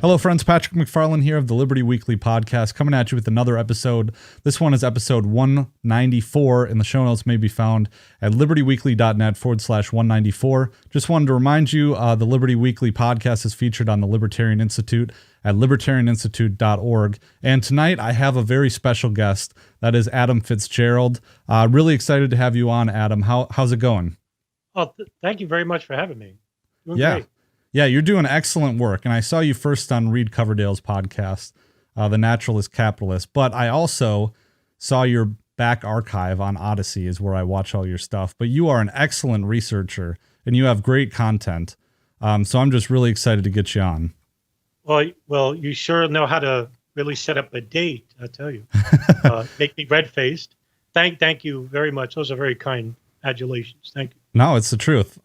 Hello, friends. Patrick McFarlane here of the Liberty Weekly podcast, coming at you with another episode. This one is episode 194, and the show notes may be found at libertyweekly.net/194. Just wanted to remind you, the Liberty Weekly podcast is featured on the Libertarian Institute at libertarianinstitute.org. And tonight I have a very special guest. That is Adam Fitzgerald. Really excited to have you on, Adam. How's it going? Oh, thank you very much for having me. Doing Yeah. great. Yeah, you're doing excellent work. And I saw you first on Reed Coverdale's podcast, The Naturalist Capitalist. But I also saw your back archive on Odyssey is where I watch all your stuff. But you are an excellent researcher and you have great content. So I'm just really excited to get you on. Well, you sure know how to really set up a date, I tell you. Make me red-faced. Thank you very much. Those are very kind adulations. Thank you. No, it's the truth.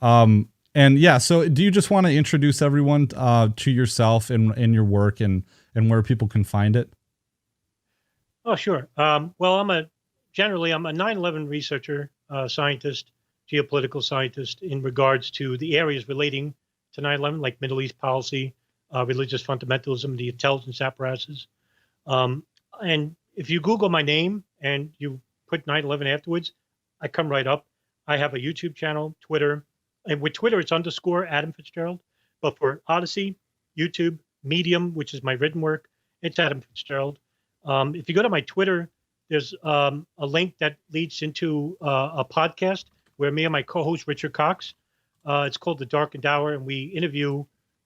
And yeah, so do you just want to introduce everyone to yourself and your work and where people can find it? Oh, sure. Well, I'm a 9/11 researcher, scientist, geopolitical scientist in regards to the areas relating to 9/11, like Middle East policy, religious fundamentalism, the intelligence apparatuses. And if you Google my name and you put 9/11 afterwards, I come right up. I have a YouTube channel, Twitter. And with Twitter, it's _ Adam Fitzgerald. But for Odyssey, YouTube, Medium, which is my written work, it's Adam Fitzgerald. If you go to my Twitter, there's a link that leads into a podcast where me and my co-host, Richard Cox, it's called The Darkened Hour, and we interview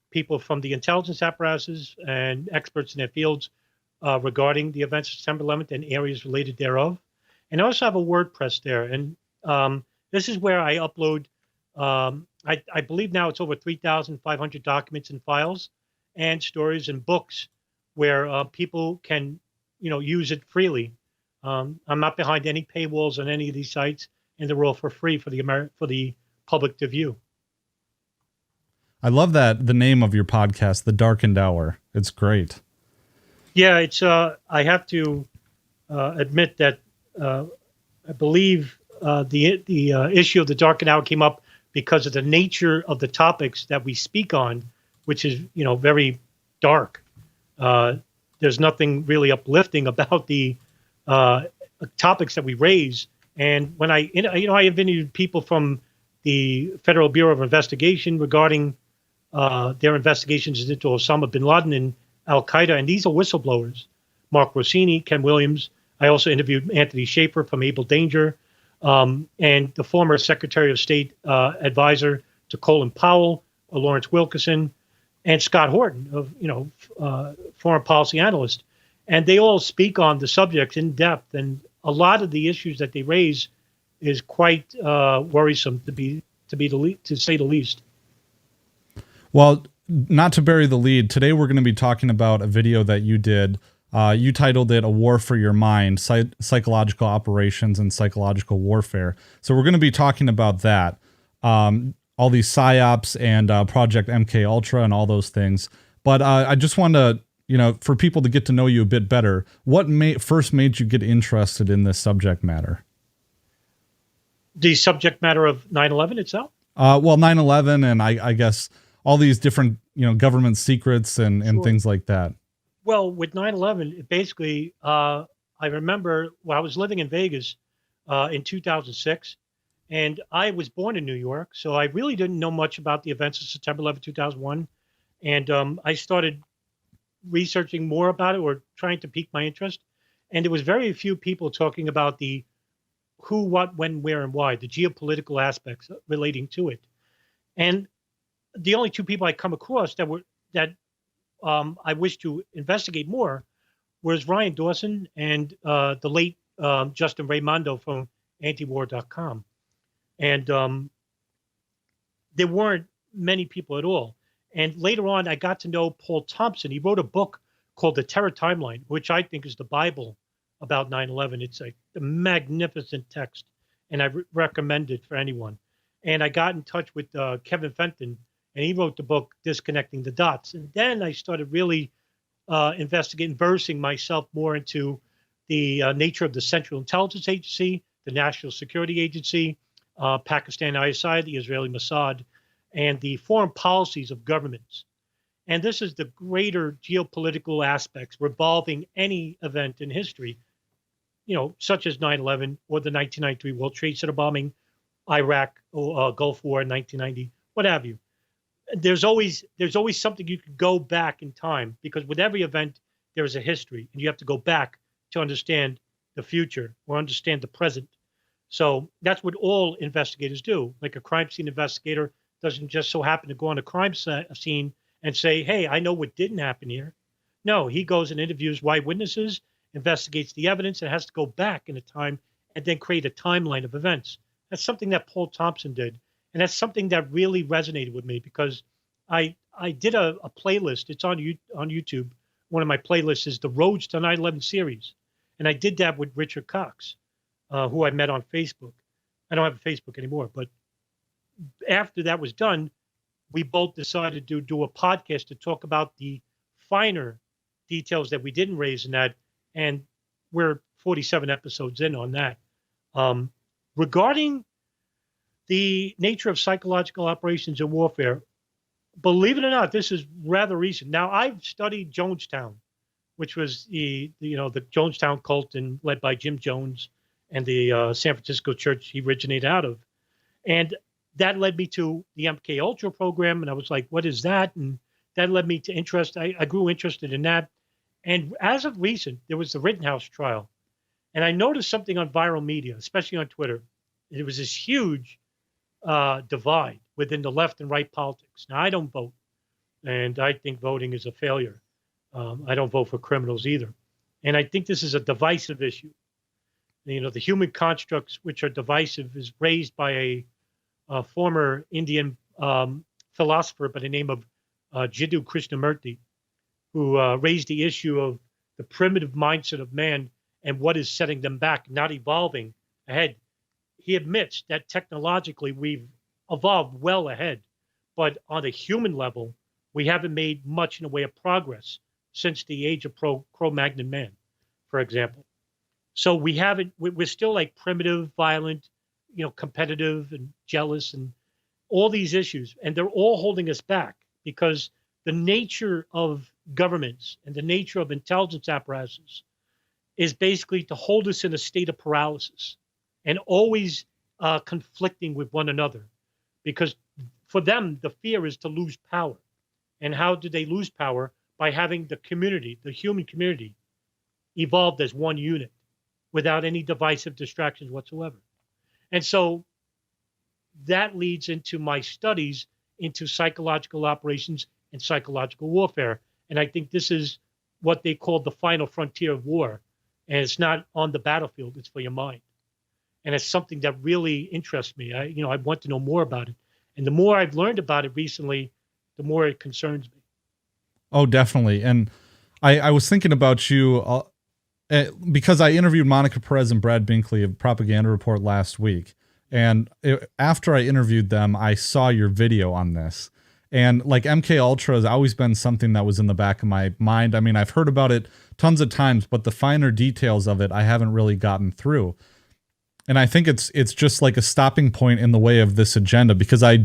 people from the intelligence apparatuses and experts in their fields regarding the events of September 11th and areas related thereof. And I also have a WordPress there. And this is where I upload I believe now it's over 3,500 documents and files and stories and books where people can, use it freely. I'm not behind any paywalls on any of these sites, and they're all for free for the public to view. I love the name of your podcast, The Darkened Hour. It's great. Yeah, it's I have to admit that I believe the issue of The Darkened Hour came up because of the nature of the topics that we speak on, which is, very dark. There's nothing really uplifting about the topics that we raise. And when I have interviewed people from the Federal Bureau of Investigation regarding their investigations into Osama bin Laden and Al-Qaeda, and these are whistleblowers. Mark Rossini, Ken Williams. I also interviewed Anthony Schaefer from Able Danger. And the former Secretary of State advisor to Colin Powell, Lawrence Wilkerson, and Scott Horton of foreign policy analyst, and they all speak on the subject in depth. And a lot of the issues that they raise is quite worrisome to say the least. Well, not to bury the lead, today we're going to be talking about a video that you did. You titled it A War for Your Mind, Psychological Operations and Psychological Warfare. So we're going to be talking about that, all these Psyops and Project MK Ultra and all those things. But I just want to, for people to get to know you a bit better, what first made you get interested in this subject matter? The subject matter of 9/11 itself? Well, 9/11 and I guess all these different, government secrets and Sure. things like that. Well, with 9/11, basically, I remember I was living in Vegas in 2006, and I was born in New York, so I really didn't know much about the events of September 11, 2001. And I started researching more about it or trying to pique my interest. And there was very few people talking about the who, what, when, where, and why, the geopolitical aspects relating to it. And the only two people I come across that I wish to investigate more was Ryan Dawson and the late Justin Raimondo from antiwar.com. And there weren't many people at all. And later on, I got to know Paul Thompson. He wrote a book called The Terror Timeline, which I think is the Bible about 9/11. It's a magnificent text, and I recommend it for anyone. And I got in touch with Kevin Fenton, and he wrote the book Disconnecting the Dots. And then I started really investigating, versing myself more into the nature of the Central Intelligence Agency, the National Security Agency, Pakistan ISI, the Israeli Mossad, and the foreign policies of governments. And this is the greater geopolitical aspects revolving any event in history, such as 9/11 or the 1993 World Trade Center bombing, Iraq, or Gulf War in 1990, what have you. There's always something you could go back in time, because with every event there is a history, and you have to go back to understand the future or understand the present. So that's what all investigators do. Like a crime scene investigator doesn't just so happen to go on a crime scene and say, hey, I know what didn't happen here. No, he goes and interviews eyewitnesses, investigates the evidence, and has to go back in a time and then create a timeline of events. That's something that Paul Thompson did. And that's something that really resonated with me, because I did a playlist. It's on YouTube. One of my playlists is the Roads to 9/11 series. And I did that with Richard Cox, who I met on Facebook. I don't have a Facebook anymore, but after that was done, we both decided to do a podcast to talk about the finer details that we didn't raise in that. And we're 47 episodes in on that. Regarding the nature of psychological operations in warfare, believe it or not, this is rather recent. Now, I've studied Jonestown, which was the Jonestown cult and led by Jim Jones and the San Francisco church he originated out of. And that led me to the MK Ultra program. And I was like, what is that? And that led me to interest. I grew interested in that. And as of recent, there was the Rittenhouse trial. And I noticed something on viral media, especially on Twitter. It was this huge divide within the left and right politics. Now, I don't vote, and I think voting is a failure. I don't vote for criminals either. And I think this is a divisive issue. The human constructs which are divisive is raised by a former Indian philosopher by the name of Jiddu Krishnamurti, who raised the issue of the primitive mindset of man and what is setting them back, not evolving ahead. He admits that technologically we've evolved well ahead, but on a human level, we haven't made much in the way of progress since the age of Cro-Magnon man, for example. So we're still like primitive, violent, competitive and jealous and all these issues. And they're all holding us back, because the nature of governments and the nature of intelligence apparatuses is basically to hold us in a state of paralysis and always conflicting with one another, because for them, the fear is to lose power. And how do they lose power? By having the community, the human community, evolved as one unit without any divisive distractions whatsoever. And so that leads into my studies into psychological operations and psychological warfare. And I think this is what they call the final frontier of war. And it's not on the battlefield, it's for your mind. And it's something that really interests me. I want to know more about it. And the more I've learned about it recently, the more it concerns me. Oh, definitely. And I was thinking about you because I interviewed Monica Perez and Brad Binkley of Propaganda Report last week. And after I interviewed them, I saw your video on this. And like MK Ultra has always been something that was in the back of my mind. I mean, I've heard about it tons of times, but the finer details of it, I haven't really gotten through. And I think it's just like a stopping point in the way of this agenda, because I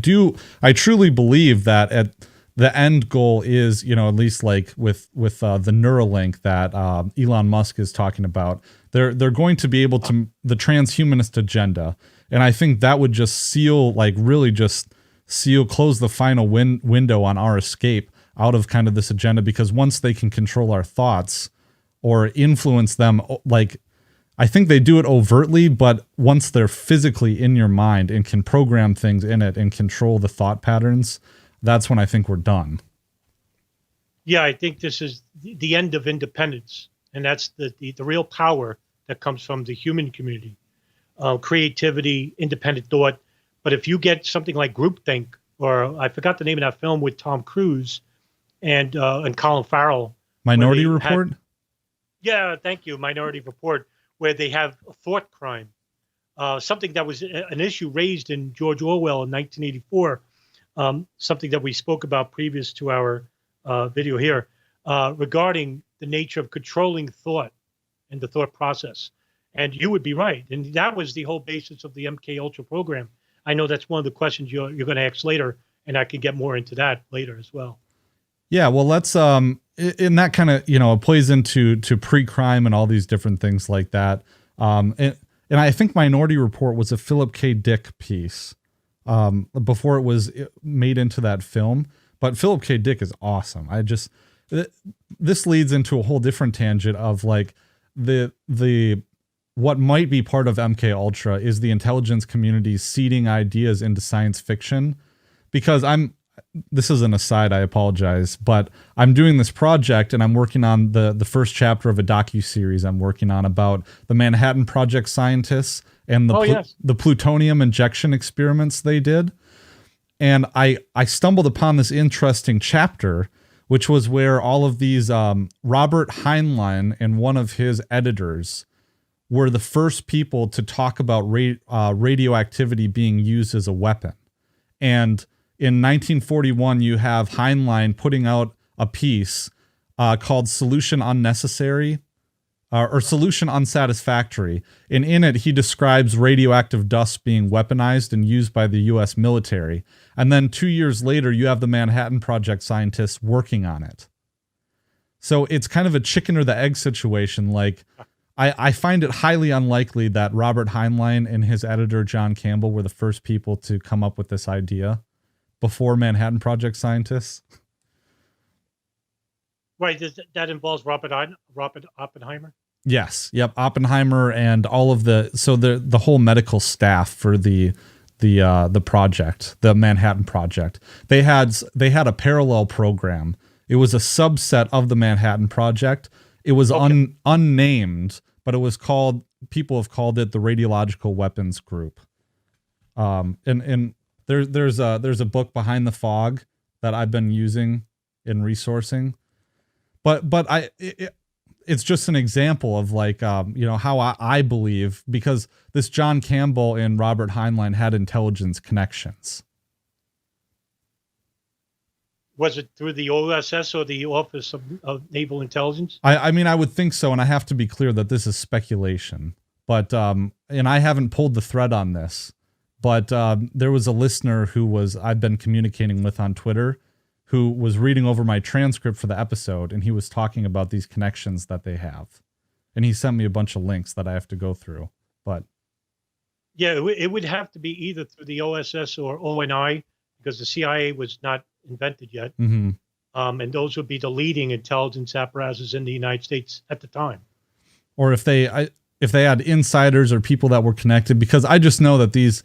truly believe that at the end goal is, at least like with the Neuralink that Elon Musk is talking about, they're going to be able to, the transhumanist agenda. And I think that would just close the final window on our escape out of kind of this agenda, because once they can control our thoughts or influence them, like, I think they do it overtly, but once they're physically in your mind and can program things in it and control the thought patterns, that's when I think we're done. Yeah, I think this is the end of independence. And that's the real power that comes from the human community. Creativity, independent thought. But if you get something like groupthink, or I forgot the name of that film with Tom Cruise and Colin Farrell. Minority Report? Yeah, thank you. Minority Report, where they have a thought crime. Something that was an issue raised in George Orwell in 1984. Something that we spoke about previous to our video here regarding the nature of controlling thought and the thought process. And you would be right. And that was the whole basis of the MK Ultra program. I know that's one of the questions you're going to ask later, and I can get more into that later as well. Yeah, well, let's in that kind of, it plays into pre-crime and all these different things like that. And I think Minority Report was a Philip K. Dick piece before it was made into that film. But Philip K. Dick is awesome. This leads into a whole different tangent of like the what might be part of MK Ultra is the intelligence community seeding ideas into science fiction, because this is an aside, I apologize, but I'm doing this project and I'm working on the first chapter of a docuseries I'm working on about the Manhattan Project scientists and the plutonium injection experiments they did. And I stumbled upon this interesting chapter, which was where all of these Robert Heinlein and one of his editors were the first people to talk about radioactivity being used as a weapon. And in 1941, you have Heinlein putting out a piece called Solution Unnecessary or Solution Unsatisfactory. And in it, he describes radioactive dust being weaponized and used by the U.S. military. And then 2 years later, you have the Manhattan Project scientists working on it. So it's kind of a chicken or the egg situation. Like, I find it highly unlikely that Robert Heinlein and his editor, John Campbell, were the first people to come up with this idea before Manhattan Project scientists. Right. That involves Robert Oppenheimer? Yes. Yep. Oppenheimer and all of the whole medical staff for the project, the Manhattan Project. They had a parallel program. It was a subset of the Manhattan Project. It was unnamed, but it was people have called it the Radiological Weapons Group. And there's a book, Behind the Fog, that I've been using in resourcing, but it's just an example of like, how I believe, because this John Campbell and Robert Heinlein had intelligence connections. Was it through the OSS or the Office of Naval Intelligence? I mean, I would think so. And I have to be clear that this is speculation, but, and I haven't pulled the thread on this, but there was a listener I've been communicating with on Twitter, who was reading over my transcript for the episode, and he was talking about these connections that they have. And he sent me a bunch of links that I have to go through. But yeah, it would have to be either through the OSS or ONI, because the CIA was not invented yet. Mm-hmm. And those would be the leading intelligence apparatuses in the United States at the time. Or if they had insiders or people that were connected, because I just know that the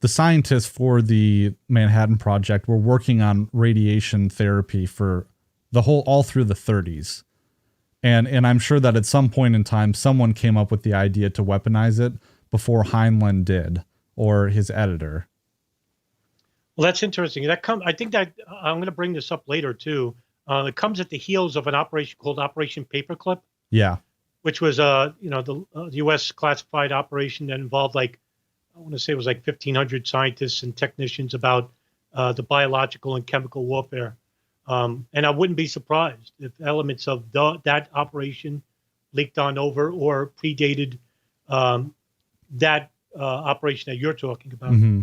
scientists for the Manhattan Project were working on radiation therapy for all through the 30s. And I'm sure that at some point in time, someone came up with the idea to weaponize it before Heinlein did, or his editor. Well, that's interesting. I think that I'm going to bring this up later too. It comes at the heels of an operation called Operation Paperclip. Yeah. Which was the U.S. classified operation that involved I want to say it was 1,500 scientists and technicians about the biological and chemical warfare. And I wouldn't be surprised if elements of that operation leaked on over or predated that operation that you're talking about. Mm-hmm.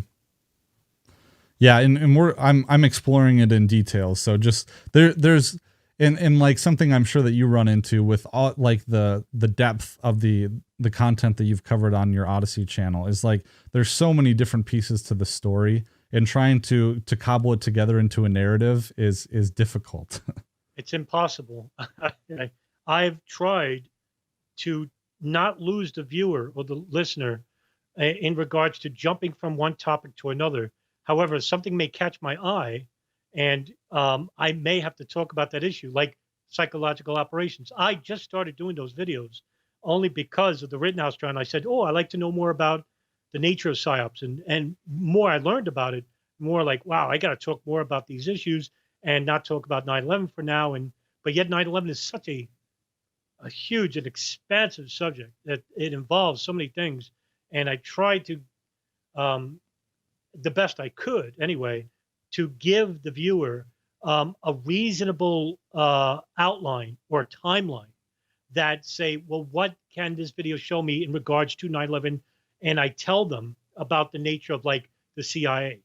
Yeah, and I'm exploring it in detail. So just there's and like something I'm sure that you run into with all like the depth of the content that you've covered on your Odyssey channel is like there's so many different pieces to the story, and trying to cobble it together into a narrative is difficult. It's impossible. I've tried to not lose the viewer or the listener in regards to jumping from one topic to another. However, something may catch my eye, and I may have to talk about that issue, like psychological operations. I just started doing those videos only because of the Rittenhouse trial. And I said, I'd like to know more about the nature of Psyops. And more I learned about it, more like, wow, I got to talk more about these issues and not talk about 9/11 for now. But yet 9/11 is such a huge and expansive subject that it involves so many things. And I tried to, the best I could anyway, to give the viewer a reasonable outline or timeline that say, well, what can this video show me in regards to 9/11? And I tell them about the nature of like the CIA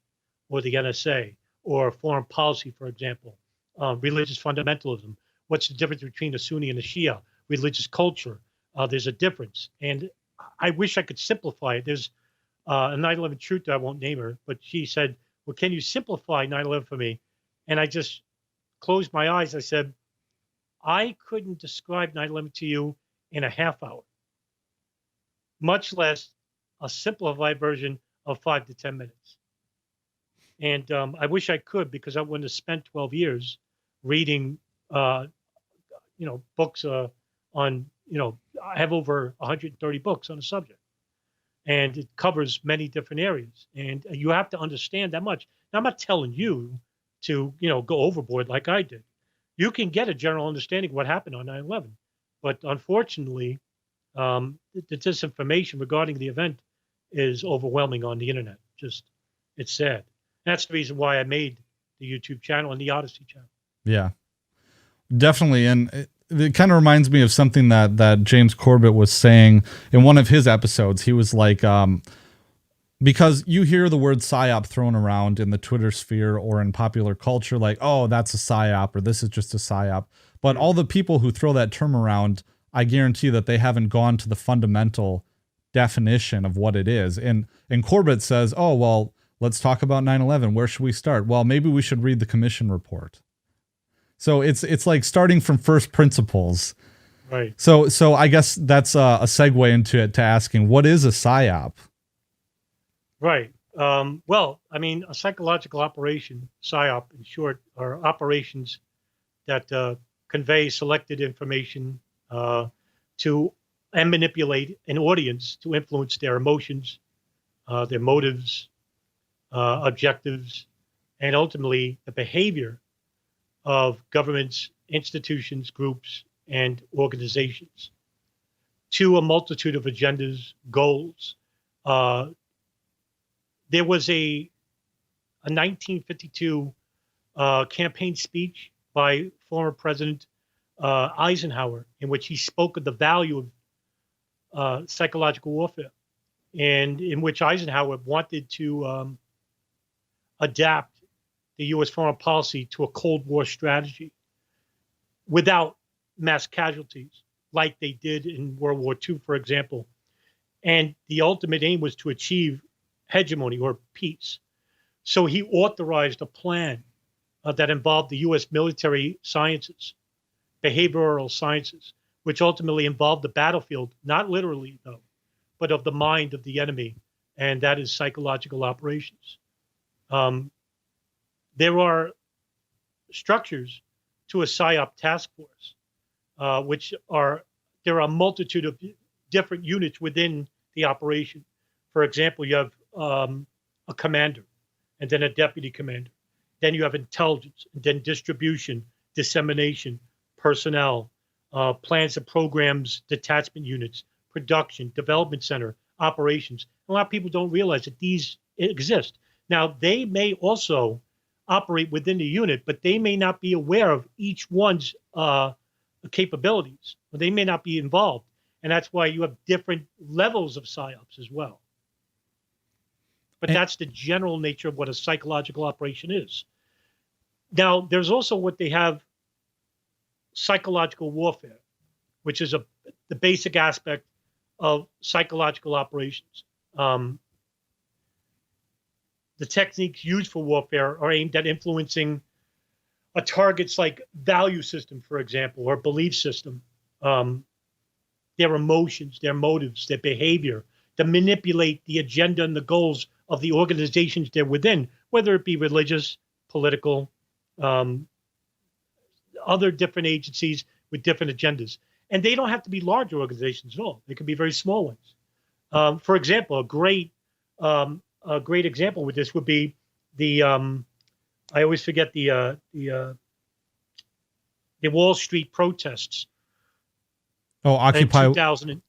or the NSA or foreign policy, for example, religious fundamentalism. What's the difference between a Sunni and a Shia? Religious culture. There's a difference. And I wish I could simplify it. There's a 9/11 truther, I won't name her, but she said, well, can you simplify 9/11 for me? And I just closed my eyes. I said, I couldn't describe 9/11 to you in a half hour, much less a simplified version of 5 to 10 minutes. And I wish I could, because I wouldn't have spent 12 years reading, books on, I have over 130 books on the subject, and it covers many different areas. And you have to understand that much. Now, I'm not telling you to, go overboard like I did. You can get a general understanding of what happened on 9/11. But unfortunately, the disinformation regarding the event is overwhelming on the internet. It's sad. That's the reason why I made the YouTube channel and the Odyssey channel. Yeah, definitely. And it kind of reminds me of something that James Corbett was saying in one of his episodes. He was like, because you hear the word psyop thrown around in the Twitter sphere or in popular culture, like, oh, that's a psyop, or this is just a psyop. But all the people who throw that term around, I guarantee that they haven't gone to the fundamental definition of what it is. And Corbett says, oh, well, let's talk about 9/11. Where should we start? Well, maybe we should read the commission report. So it's like starting from first principles. Right. So I guess that's a segue into it, to asking, what is a psyop? Right. Well, I mean, a psychological operation, PsyOp in short, are operations that convey selected information to and manipulate an audience to influence their emotions, their motives, objectives, and ultimately the behavior of governments, institutions, groups, and organizations to a multitude of agendas, goals. There was a 1952 campaign speech by former President Eisenhower, in which he spoke of the value of psychological warfare, and in which Eisenhower wanted to adapt the U.S. foreign policy to a Cold War strategy without mass casualties, like they did in World War II, for example. And the ultimate aim was to achieve hegemony or peace. So he authorized a plan that involved the U.S. military sciences, behavioral sciences, which ultimately involved the battlefield, not literally though, but of the mind of the enemy, and that is psychological operations. There are structures to a PsyOp task force, there are a multitude of different units within the operation. For example, you have a commander, and then a deputy commander. Then you have intelligence, and then distribution, dissemination, personnel, plans and programs, detachment units, production, development center, operations. A lot of people don't realize that these exist. Now, they may also operate within the unit, but they may not be aware of each one's capabilities. They may not be involved. And that's why you have different levels of PsyOps as well. But that's the general nature of what a psychological operation is. Now, there's also what they have, psychological warfare, which is the basic aspect of psychological operations. The techniques used for warfare are aimed at influencing a target's like value system, for example, or belief system, their emotions, their motives, their behavior, to manipulate the agenda and the goals of the organizations they're within, whether it be religious, political, other different agencies with different agendas. And they don't have to be large organizations at all. They can be very small ones. For example, a great example with this would be the I always forget the Wall Street protests. Oh, Occupy 2000.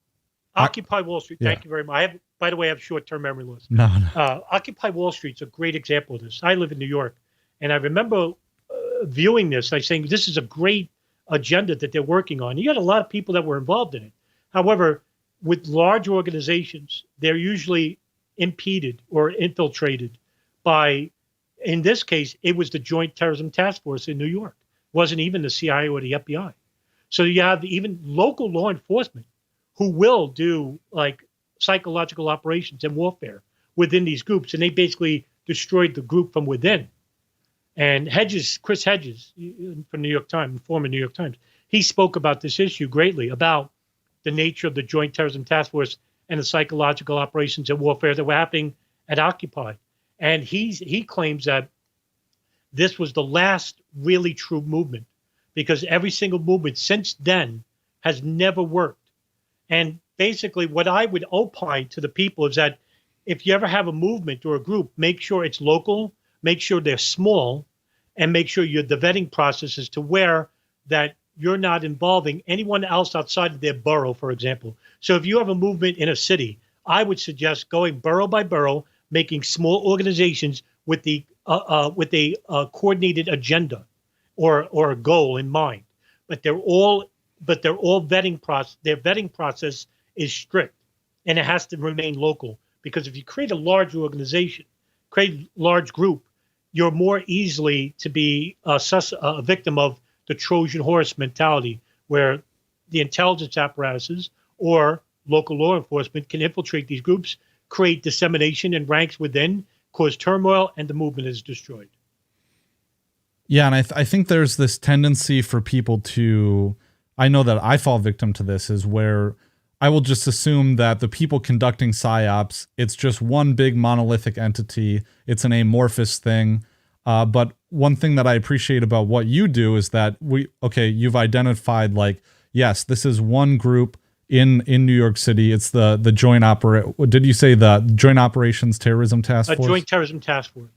Occupy Wall Street. Thank you very much. By the way, I have short-term memory loss. No. Occupy Wall Street's a great example of this. I live in New York, and I remember viewing this. I saying this is a great agenda that they're working on. You had a lot of people that were involved in it. However, with large organizations, they're usually impeded or infiltrated by In this case, it was the Joint Terrorism Task Force in New York. It wasn't even the CIA or the FBI. So you have even local law enforcement who will do like psychological operations and warfare within these groups, and they basically destroyed the group from within. And Chris Hedges, from New York Times, former New York Times, he spoke about this issue greatly, about the nature of the Joint Terrorism Task Force and the psychological operations and warfare that were happening at Occupy. And he claims that this was the last really true movement, because every single movement since then has never worked. And basically what I would opine to the people is that if you ever have a movement or a group, make sure it's local, make sure they're small, and make sure the vetting process is to where that you're not involving anyone else outside of their borough, for example. So if you have a movement in a city, I would suggest going borough by borough, making small organizations with a coordinated agenda or a goal in mind. But they're all vetting process. Their vetting process is strict, and it has to remain local. Because if you create a large organization, create a large group, you're more easily to be a victim of the Trojan horse mentality, where the intelligence apparatuses or local law enforcement can infiltrate these groups, create dissemination and ranks within, cause turmoil, and the movement is destroyed. Yeah, and I think there's this tendency for people to, I know that I fall victim to this, is where I will just assume that the people conducting PsyOps, it's just one big monolithic entity. It's an amorphous thing. But one thing that I appreciate about what you do is that you've identified, like, yes, this is one group in New York City. It's the Joint did you say the Joint Operations Terrorism Task Force? Joint Terrorism Task Force.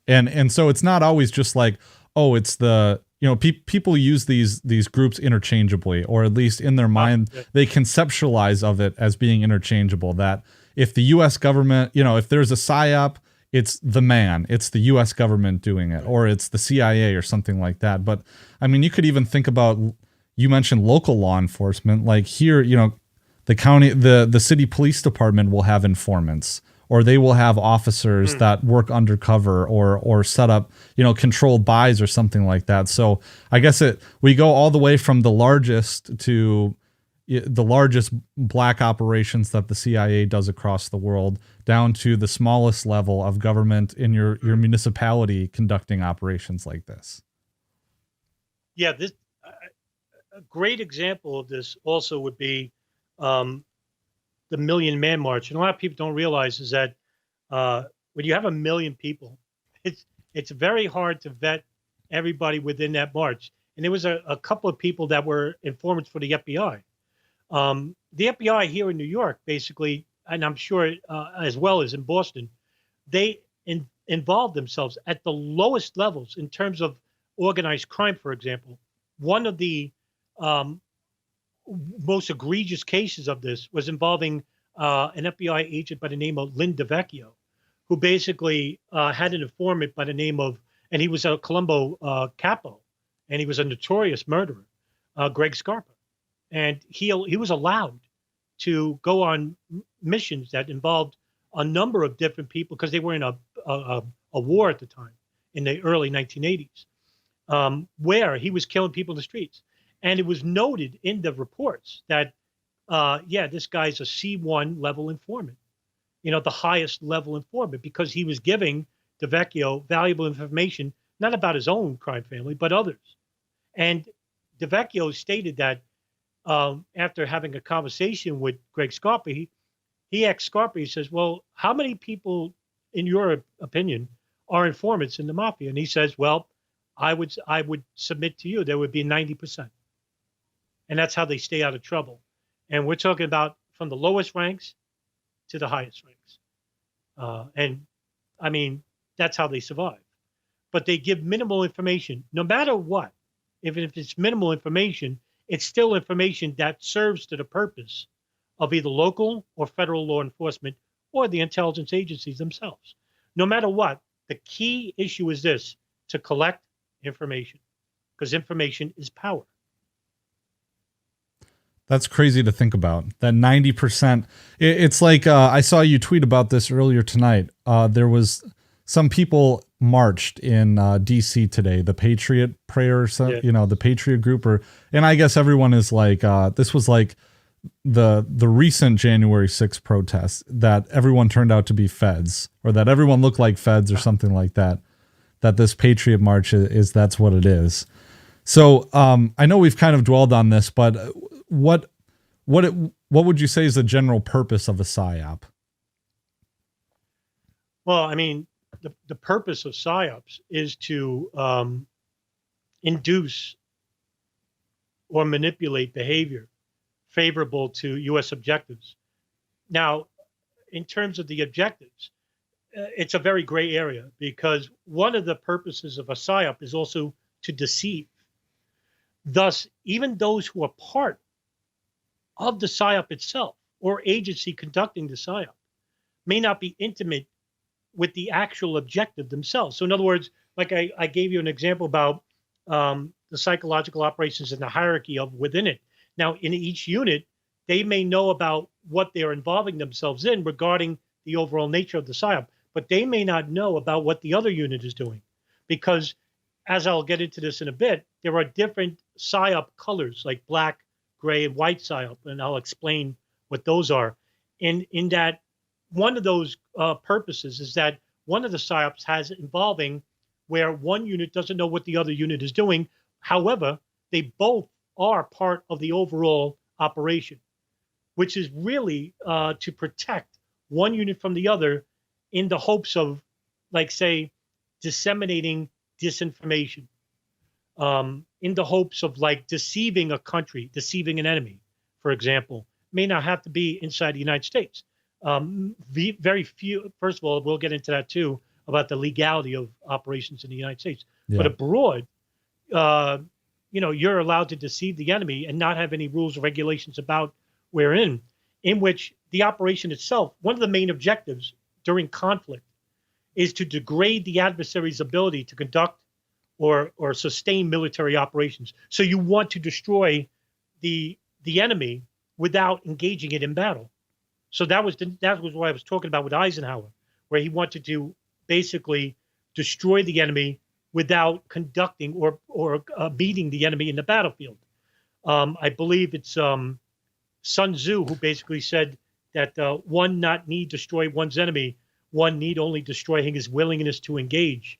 And so it's not always just like, oh, it's the, people use these groups interchangeably, or at least in their mind, they conceptualize of it as being interchangeable. That if the U.S. government, if there's a PsyOp, it's the U.S. government doing it, or it's the CIA or something like that. But I mean, you could even think about, you mentioned local law enforcement, like here, the county, the city police department will have informants, or they will have officers that work undercover or set up, controlled buys or something like that. So I guess we go all the way from the largest black operations that the CIA does across the world down to the smallest level of government in your municipality conducting operations like this. Yeah, a great example of this also would be the Million Man March. And a lot of people don't realize is that when you have 1 million people, it's very hard to vet everybody within that march. And there was a couple of people that were informants for the FBI. The FBI here in New York, basically, and I'm sure as well as in Boston, they involved themselves at the lowest levels in terms of organized crime, for example. One of the most egregious cases of this was involving an FBI agent by the name of Lynn DeVecchio, who basically had an informant by the name of, and he was a Colombo capo, and he was a notorious murderer, Greg Scarpa. And he was allowed to go on missions that involved a number of different people, because they were in a war at the time in the early 1980s, where he was killing people in the streets. And it was noted in the reports that, this guy's a C1 level informant, the highest level informant, because he was giving DeVecchio valuable information, not about his own crime family, but others. And DeVecchio stated that after having a conversation with Greg Scarpa, he asked Scarpa, he says, well, how many people, in your opinion, are informants in the mafia? And he says, well, I would submit to you there would be 90%. And that's how they stay out of trouble. And we're talking about from the lowest ranks to the highest ranks. And I mean, that's how they survive. But they give minimal information, no matter what. Even if it's minimal information, it's still information that serves to the purpose of either local or federal law enforcement or the intelligence agencies themselves. No matter what, the key issue is this: to collect information, because information is power. That's crazy to think about. That 90%. It's like, I saw you tweet about this earlier tonight. There was some people marched in DC today, the Patriot Prayer, the Patriot group, and I guess everyone is like, this was like the recent January 6th protests that everyone turned out to be feds, or that everyone looked like feds or something like that, that this Patriot March is that's what it is. So I know we've kind of dwelled on this, but what would you say is the general purpose of a PsyOp? Well, I mean, the purpose of PsyOps is to induce or manipulate behavior favorable to U.S. objectives. Now, in terms of the objectives, it's a very gray area, because one of the purposes of a PsyOp is also to deceive. Thus, even those who are part of the PsyOp itself or agency conducting the PsyOp may not be intimate with the actual objective themselves. So in other words, like I gave you an example about the psychological operations and the hierarchy of within it. Now, in each unit, they may know about what they're involving themselves in regarding the overall nature of the PsyOp, but they may not know about what the other unit is doing, because, as I'll get into this in a bit, there are different PsyOp colors, like black, gray, and white PsyOp, and I'll explain what those are. In that, one of those purposes is that one of the PsyOps has involving where one unit doesn't know what the other unit is doing. However, they both are part of the overall operation, which is really to protect one unit from the other in the hopes of, like, say, disseminating disinformation, in the hopes of, like, deceiving a country, deceiving an enemy, for example. May not have to be inside the United States. Very few, first of all, we'll get into that too, about the legality of operations in the United States. Yeah. But abroad, you're allowed to deceive the enemy and not have any rules or regulations about wherein, in which the operation itself, one of the main objectives during conflict is to degrade the adversary's ability to conduct or sustain military operations. So you want to destroy the enemy without engaging it in battle. So that was what I was talking about with Eisenhower, where he wanted to basically destroy the enemy without conducting or beating the enemy in the battlefield. I believe it's Sun Tzu who basically said that one not need destroy one's enemy, one need only destroy his willingness to engage,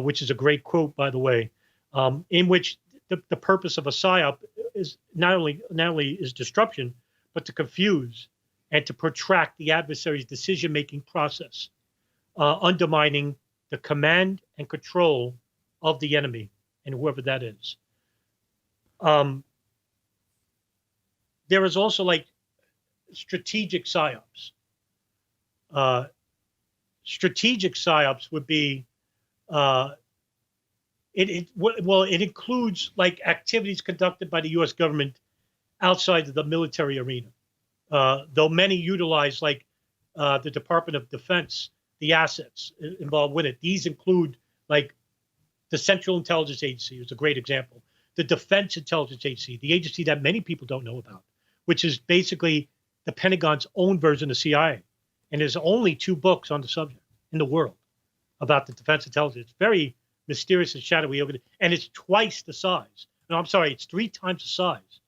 which is a great quote, by the way, in which the purpose of a PsyOp is not only is disruption, but to confuse and to protract the adversary's decision-making process, undermining the command and control of the enemy and whoever that is. There is also, like, strategic PsyOps. Strategic PsyOps would be, it includes, like, activities conducted by the U.S. government outside of the military arena. Though many utilize, like, the Department of Defense, the assets involved with it. These include, like, the Central Intelligence Agency is a great example. The Defense Intelligence Agency, the agency that many people don't know about, which is basically the Pentagon's own version of CIA. And there's only 2 books on the subject in the world about the Defense Intelligence. It's very mysterious and shadowy, and it's twice the size. No, I'm sorry, it's 3 times the size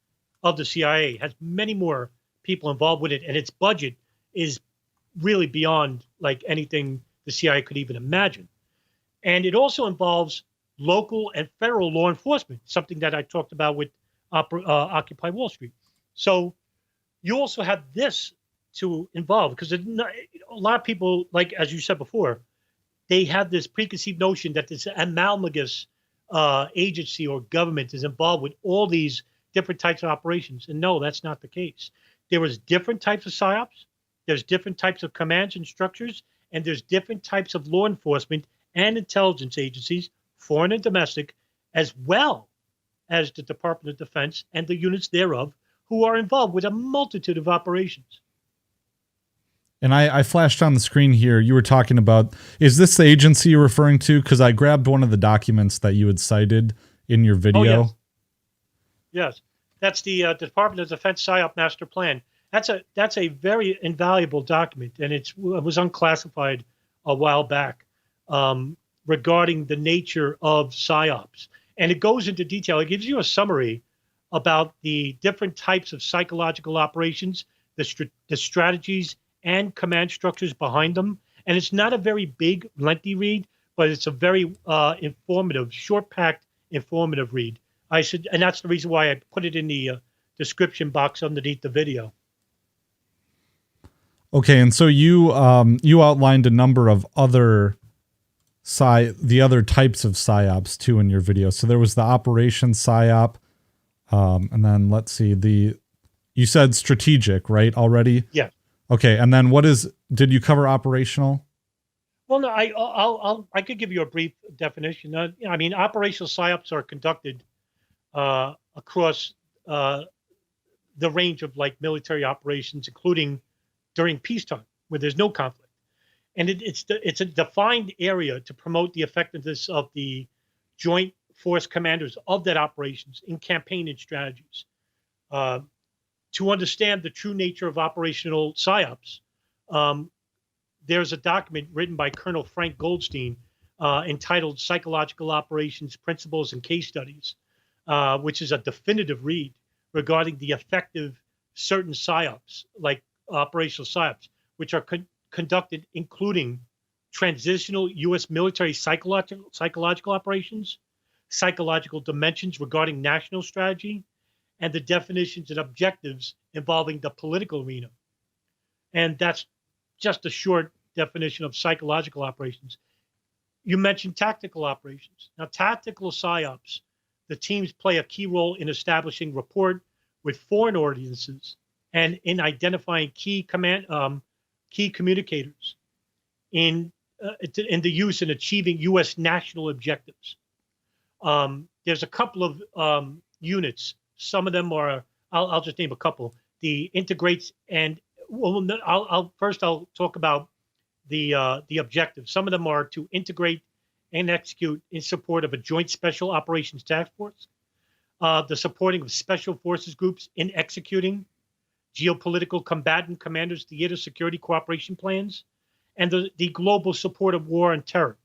of the CIA. It has many more people involved with it, and its budget is really beyond, like, anything the CIA could even imagine. And it also involves local and federal law enforcement, something that I talked about with Occupy Wall Street. So you also have this to involve, because a lot of people, like, as you said before, they have this preconceived notion that this amalgamous agency or government is involved with all these different types of operations. And no, that's not the case. There is different types of PsyOps, there's different types of commands and structures, and there's different types of law enforcement and intelligence agencies, foreign and domestic, as well as the Department of Defense and the units thereof, who are involved with a multitude of operations. And I flashed on the screen here, you were talking about, is this the agency you're referring to? Because I grabbed one of the documents that you had cited in your video. Oh, yes. That's the Department of Defense PsyOp Master Plan. That's a very invaluable document, and it was unclassified a while back. regarding the nature of PsyOps. And it goes into detail. It gives you a summary about the different types of psychological operations, the strategies and command structures behind them. And it's not a very big, lengthy read, but it's a very informative, short-packed, informative read. And that's the reason why I put it in the description box underneath the video. Okay, and so you outlined a number of other the other types of psyops too in your video. So there was the operation psyop, and then let's see, you said strategic, right, already? Yeah. Okay, and then did you cover operational? Well, no, I could give you a brief definition. I mean, operational psyops are conducted across the range of like military operations, including during peacetime, where there's no conflict. And it's a defined area to promote the effectiveness of the joint force commanders of that operations in campaign and strategies. To understand the true nature of operational psyops, there's a document written by Colonel Frank Goldstein entitled Psychological Operations, Principles, and Case Studies, which is a definitive read regarding the effective certain psyops, like operational psyops, which are conducted including transitional U.S. military psychological operations, psychological dimensions regarding national strategy, and the definitions and objectives involving the political arena. And that's just a short definition of psychological operations. You mentioned tactical operations. Now, tactical psyops, the teams play a key role in establishing rapport with foreign audiences and in identifying key communicators in the use and achieving U.S. national objectives. There's a couple of units. Some of them are, I'll just name a couple. The integrates and, well, I'll talk about the objectives. Some of them are to integrate and execute in support of a joint special operations task force, the supporting of special forces groups in executing geopolitical combatant commanders' theater security cooperation plans, and the global support of war on terror.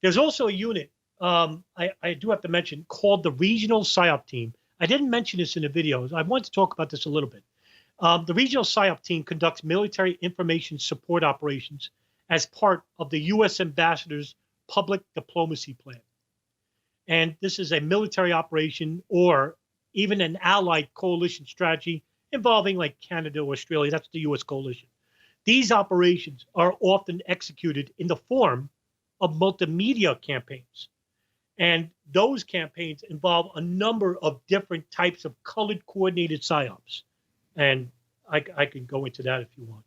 There's also a unit, I do have to mention, called the Regional PsyOp Team. I didn't mention this in the videos. I want to talk about this a little bit. The Regional PsyOp Team conducts military information support operations as part of the U.S. Ambassador's public diplomacy plan. And this is a military operation or even an allied coalition strategy involving like Canada or Australia. That's the U.S. coalition. These operations are often executed in the form of multimedia campaigns. And those campaigns involve a number of different types of colored coordinated psyops. And I can go into that if you want.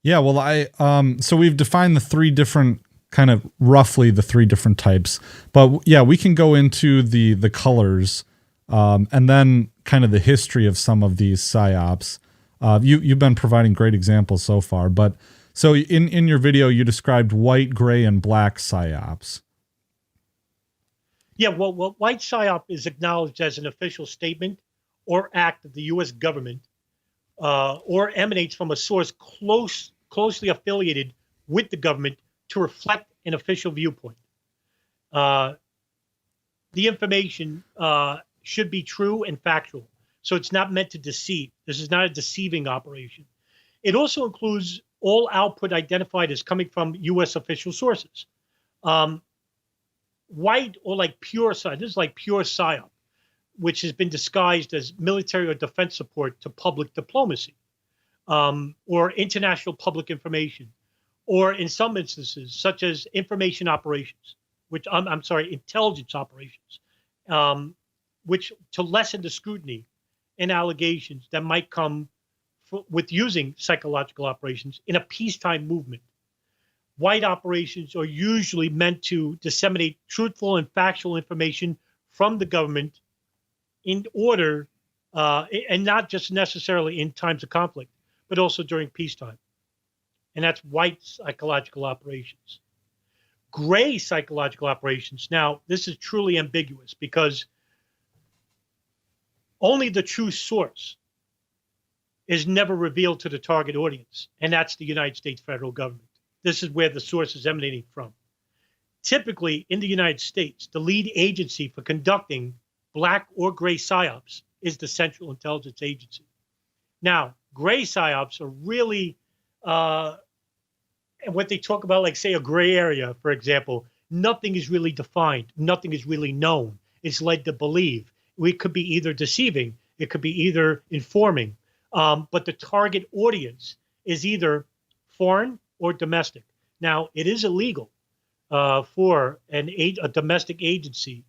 Yeah, well, so we've defined the three different, kind of roughly the three different types, but yeah, we can go into the colors, and then kind of the history of some of these psyops. You've been providing great examples so far, but so in your video, you described white, gray, and black psyops. Yeah, well, white psyop is acknowledged as an official statement or act of the U.S. government, or emanates from a source closely affiliated with the government to reflect an official viewpoint. The information should be true and factual, so it's not meant to deceive. This is not a deceiving operation. It also includes all output identified as coming from U.S. official sources. White or like pure psyop, this is like pure psyop, which has been disguised as military or defense support to public diplomacy, or international public information, or in some instances, such as information operations, which intelligence operations, which to lessen the scrutiny and allegations that might come with using psychological operations in a peacetime movement. White operations are usually meant to disseminate truthful and factual information from the government in order, and not just necessarily in times of conflict, but also during peacetime. And that's white psychological operations. Gray psychological operations. Now, this is truly ambiguous because only the true source is never revealed to the target audience, and that's the United States federal government. This is where the source is emanating from. typically in the United States, the lead agency for conducting black or gray psyops is the Central Intelligence Agency. Now, gray psyops are really, and what they talk about, like say a gray area, for example, nothing is really defined. Nothing is really known. It's led to believe. It could be either deceiving. It could be either informing. But the target audience is either foreign or domestic. Now, it is illegal for a domestic agency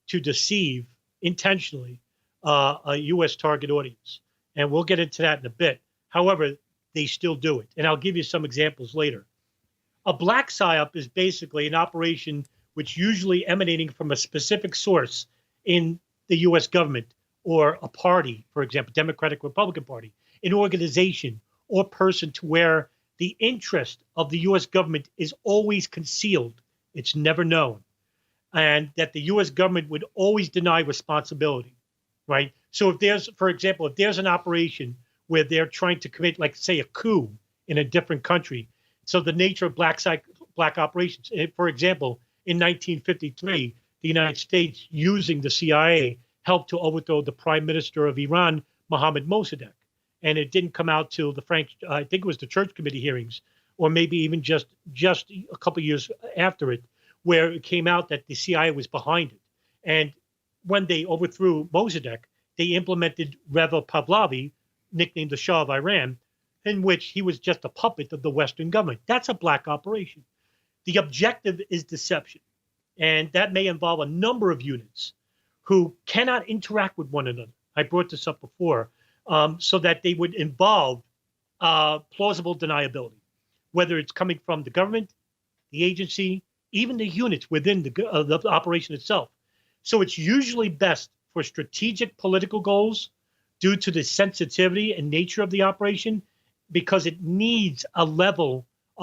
to deceive intentionally a U.S. target audience. And we'll get into that in a bit. However, they still do it. And I'll give you some examples later. A black psyop is basically an operation which usually emanating from a specific source in the U.S. government or a party, for example, Democratic Republican Party, an organization or person to where the interest of the U.S. government is always concealed. It's never known. And that the U.S. government would always deny responsibility, right? So if there's, for example, if there's an operation where they're trying to commit, like say a coup in a different country, so the nature of black operations, for example, in 1953, the United States, using the CIA, helped to overthrow the Prime Minister of Iran, Mohammad Mossadegh. And it didn't come out till I think it was the Church Committee hearings, or maybe even just a couple of years after it, where it came out that the CIA was behind it. And when they overthrew Mossadegh, they implemented Reva Pahlavi, nicknamed the Shah of Iran, in which he was just a puppet of the Western government. That's a black operation. The objective is deception. And that may involve a number of units who cannot interact with one another. I brought this up before, so that they would involve plausible deniability, whether it's coming from the government, the agency, even the units within the operation itself. So it's usually best for strategic political goals due to the sensitivity and nature of the operation, because it needs a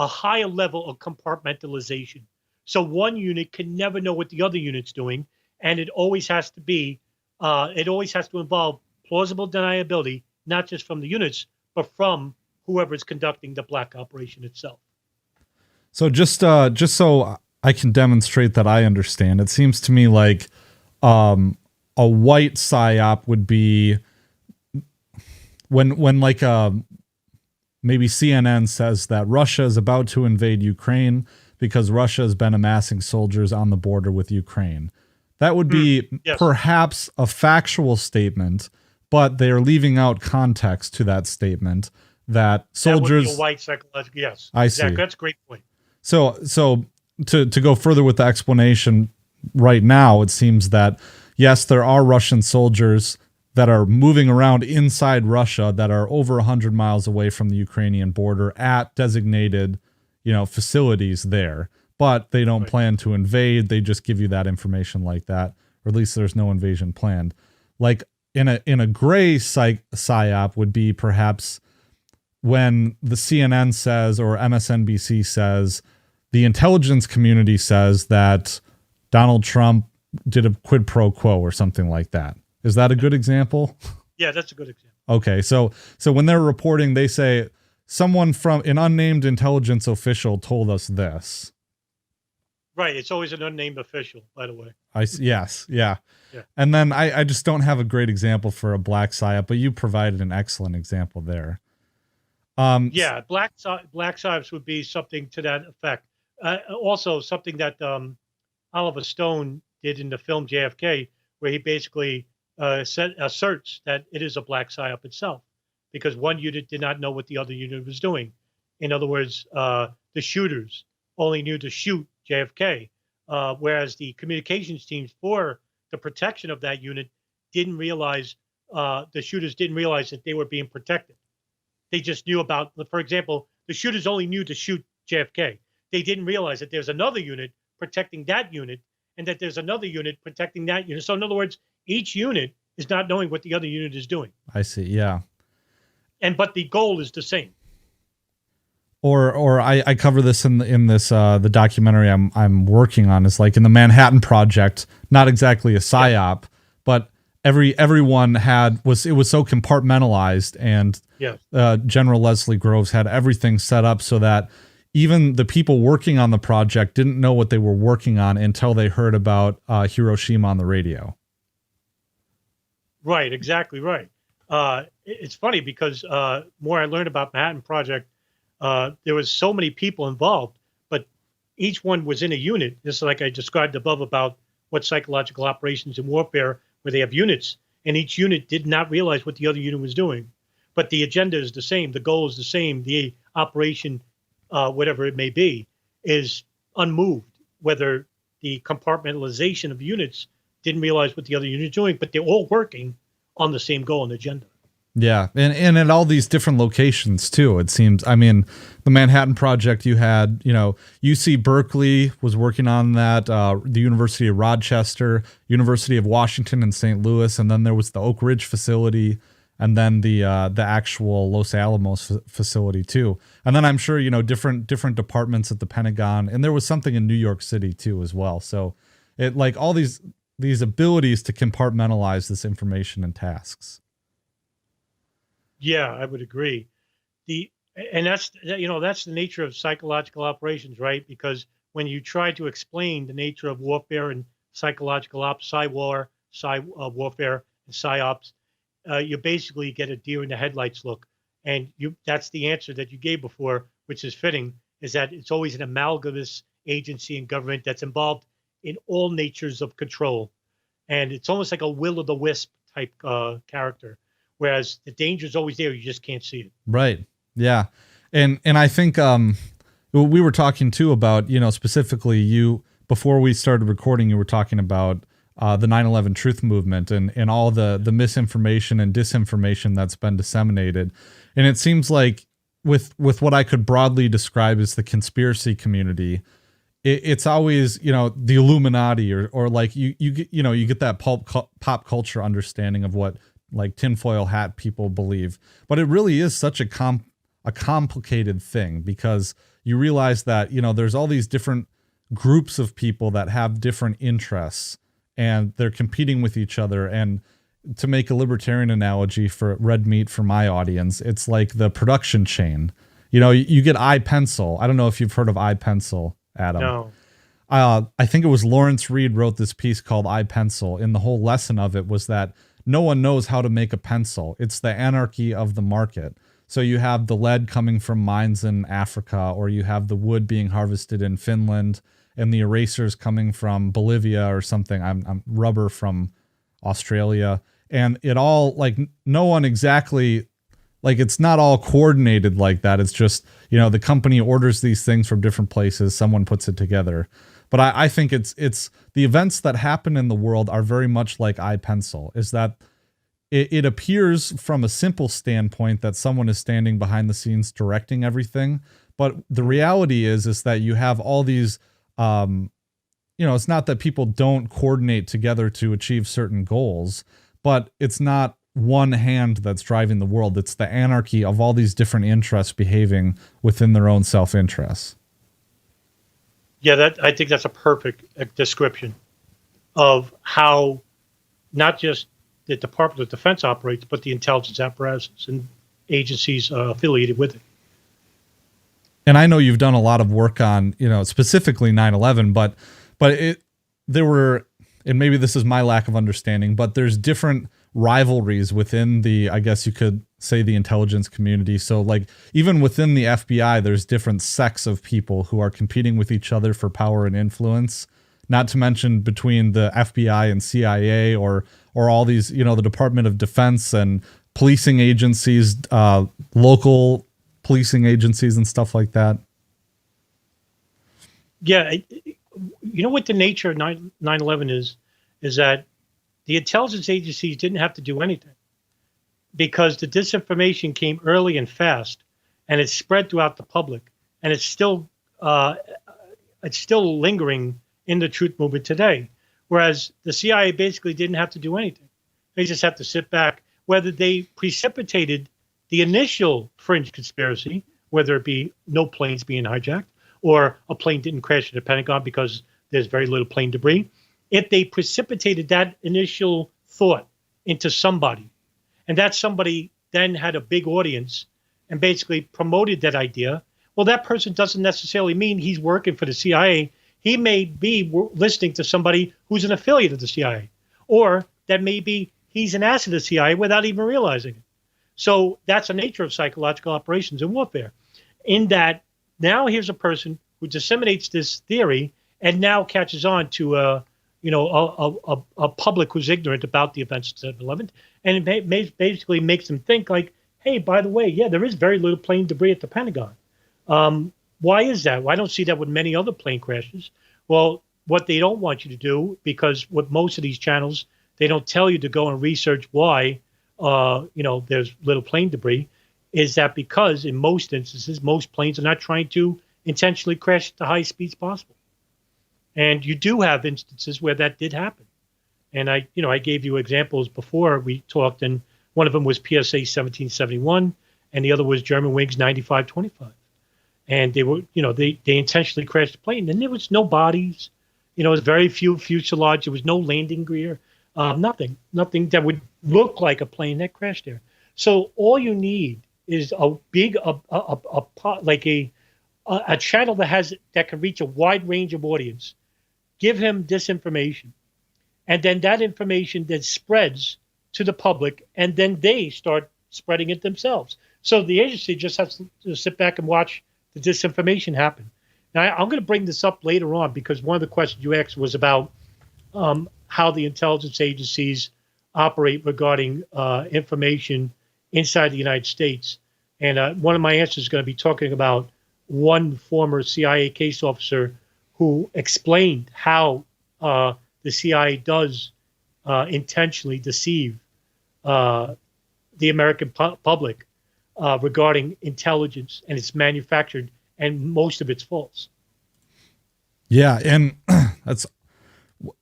higher level of compartmentalization. So one unit can never know what the other unit's doing, and it always has to involve plausible deniability, not just from the units, but from whoever is conducting the black operation itself. So just so I can demonstrate that I understand, it seems to me like a white psyop would be when like maybe CNN says that Russia is about to invade Ukraine because Russia has been amassing soldiers on the border with Ukraine. That would be perhaps a factual statement, but they are leaving out context to that statement that soldiers. That would be a white psychological, yes. I exactly. see. That's a great point. So to go further with the explanation, right now it seems that yes, there are Russian soldiers that are moving around inside Russia that are over 100 miles away from the Ukrainian border at designated, facilities there. But they don't plan to invade. They just give you that information like that, or at least there's no invasion planned. Like in a gray psyop would be perhaps when the CNN says or MSNBC says the intelligence community says that Donald Trump did a quid pro quo or something like that. Is that a good example? Yeah, that's a good example. Okay, so when they're reporting, they say someone from an unnamed intelligence official told us this. Right, it's always an unnamed official, by the way. Yes, yeah. And then I just don't have a great example for a black psyop, but you provided an excellent example there. Black psyops would be something to that effect. Also, something that Oliver Stone did in the film JFK, where he basically asserts that it is a black psyop itself, because one unit did not know what the other unit was doing. In other words, the shooters only knew to shoot JFK, whereas the communications teams for the protection of that unit didn't realize, the shooters didn't realize that they were being protected. They just knew about, for example, the shooters only knew to shoot JFK. They didn't realize that there's another unit protecting that unit, and that there's another unit protecting that unit. So in other words, each unit is not knowing what the other unit is doing. I see. Yeah. But the goal is the same. Or I cover this in this the documentary I'm working on. Is like in the Manhattan Project, not exactly a psyop, but everyone it was so compartmentalized, and General Leslie Groves had everything set up so that even the people working on the project didn't know what they were working on until they heard about Hiroshima on the radio. Right, exactly right. It's funny because more I learned about Manhattan Project, there was so many people involved, but each one was in a unit, just like I described above about what psychological operations in warfare, where they have units, and each unit did not realize what the other unit was doing. But the agenda is the same, the goal is the same, the operation, whatever it may be, is unmoved, whether the compartmentalization of units didn't realize what the other unit is doing, but they're all working on the same goal and agenda. Yeah, and at all these different locations too, it seems. I mean, the Manhattan Project, you had, UC Berkeley was working on that, the University of Rochester, University of Washington in St. Louis, and then there was the Oak Ridge facility, and then the actual Los Alamos facility too. And then I'm sure, different departments at the Pentagon, and there was something in New York City too as well. So it like all these abilities to compartmentalize this information and tasks. Yeah, I would agree. And that's the nature of psychological operations, right? Because when you try to explain the nature of warfare and psychological ops, warfare, and psyops, you basically get a deer in the headlights look. And that's the answer that you gave before, which is fitting, is that it's always an amalgamous agency and government that's involved in all natures of control. And it's almost like a will-o'-the-wisp type character. Whereas the danger is always there, you just can't see it. Right. Yeah. And I think we were talking too about, specifically you, before we started recording, you were talking about the 9/11 truth movement and all the misinformation and disinformation that's been disseminated. And it seems like with what I could broadly describe as the conspiracy community, it's always, the Illuminati or like you get that pop culture understanding of what like tinfoil hat people believe, but it really is such a complicated thing because you realize that, there's all these different groups of people that have different interests and they're competing with each other. And to make a libertarian analogy for red meat for my audience, it's like the production chain. You get iPencil. I don't know if you've heard of iPencil, Adam. No. I think it was Lawrence Reed wrote this piece called iPencil, and the whole lesson of it was that no one knows how to make a pencil. It's the anarchy of the market. So you have the lead coming from mines in Africa, or you have the wood being harvested in Finland, and the erasers coming from Bolivia or something. I'm rubber from Australia, and it all like no one exactly like it's not all coordinated like that. It's just the company orders these things from different places. Someone puts it together. But I think it's the events that happen in the world are very much like iPencil, is that it appears from a simple standpoint that someone is standing behind the scenes directing everything. But the reality is that you have all these, it's not that people don't coordinate together to achieve certain goals, but it's not one hand that's driving the world. It's the anarchy of all these different interests behaving within their own self-interests. Yeah, I think that's a perfect description of how not just the Department of Defense operates, but the intelligence apparatus and agencies affiliated with it. And I know you've done a lot of work on, specifically 9/11, but there were, and maybe this is my lack of understanding, but there's different rivalries within the, I guess you could say, the intelligence community. So like even within the FBI, there's different sects of people who are competing with each other for power and influence, not to mention between the FBI and CIA or all these, the Department of Defense and policing agencies, local policing agencies and stuff like that. Yeah. What the nature of 9/11 is that the intelligence agencies didn't have to do anything because the disinformation came early and fast, and it spread throughout the public, and it's still lingering in the truth movement today. Whereas the CIA basically didn't have to do anything; they just have to sit back. Whether they precipitated the initial fringe conspiracy, whether it be no planes being hijacked or a plane didn't crash at the Pentagon because there's very little plane debris. If they precipitated that initial thought into somebody, and that somebody then had a big audience and basically promoted that idea, Well, that person doesn't necessarily mean he's working for the CIA. He may be listening to somebody who's an affiliate of the CIA, or that may be he's an asset of the CIA without even realizing it. So that's the nature of psychological operations in warfare. In that, now here's a person who disseminates this theory and now catches on to a public who's ignorant about the events of 9/11, and it basically makes them think like, hey, by the way, yeah, there is very little plane debris at the Pentagon. Why is that? Well, I don't see that with many other plane crashes. Well, what they don't want you to do, because with most of these channels, they don't tell you to go and research why, there's little plane debris, is that because in most instances, most planes are not trying to intentionally crash at the highest speeds possible. And you do have instances where that did happen. And I gave you examples before we talked, and one of them was PSA 1771, and the other was Germanwings 9525. And they were, they intentionally crashed the plane, and there was no bodies, it was very few fuselage. There was no landing gear, nothing that would look like a plane that crashed there. So all you need is a big, a channel that can reach a wide range of audience. Give him this information, and then that information then spreads to the public, and then they start spreading it themselves. So the agency just has to sit back and watch the disinformation happen. Now, I'm going to bring this up later on because one of the questions you asked was about how the intelligence agencies operate regarding information inside the United States. And one of my answers is going to be talking about one former CIA case officer who explained how the CIA does intentionally deceive the American public regarding intelligence, and it's manufactured, and most of it's false. Yeah, and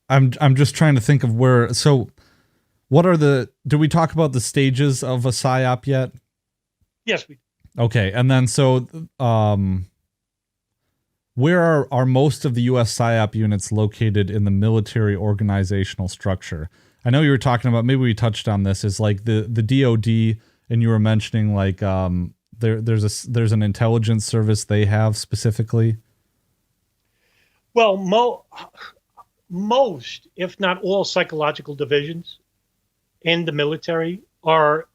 I'm just trying to think of where. So, what are do we talk about the stages of a Psyop yet? Yes, we. Okay, and then so where are most of the U.S. Psyop units located in the military organizational structure? I know you were talking about, maybe we touched on this, is like the DoD, and you were mentioning like there's an intelligence service they have specifically. Well, most, if not all, psychological divisions in the military are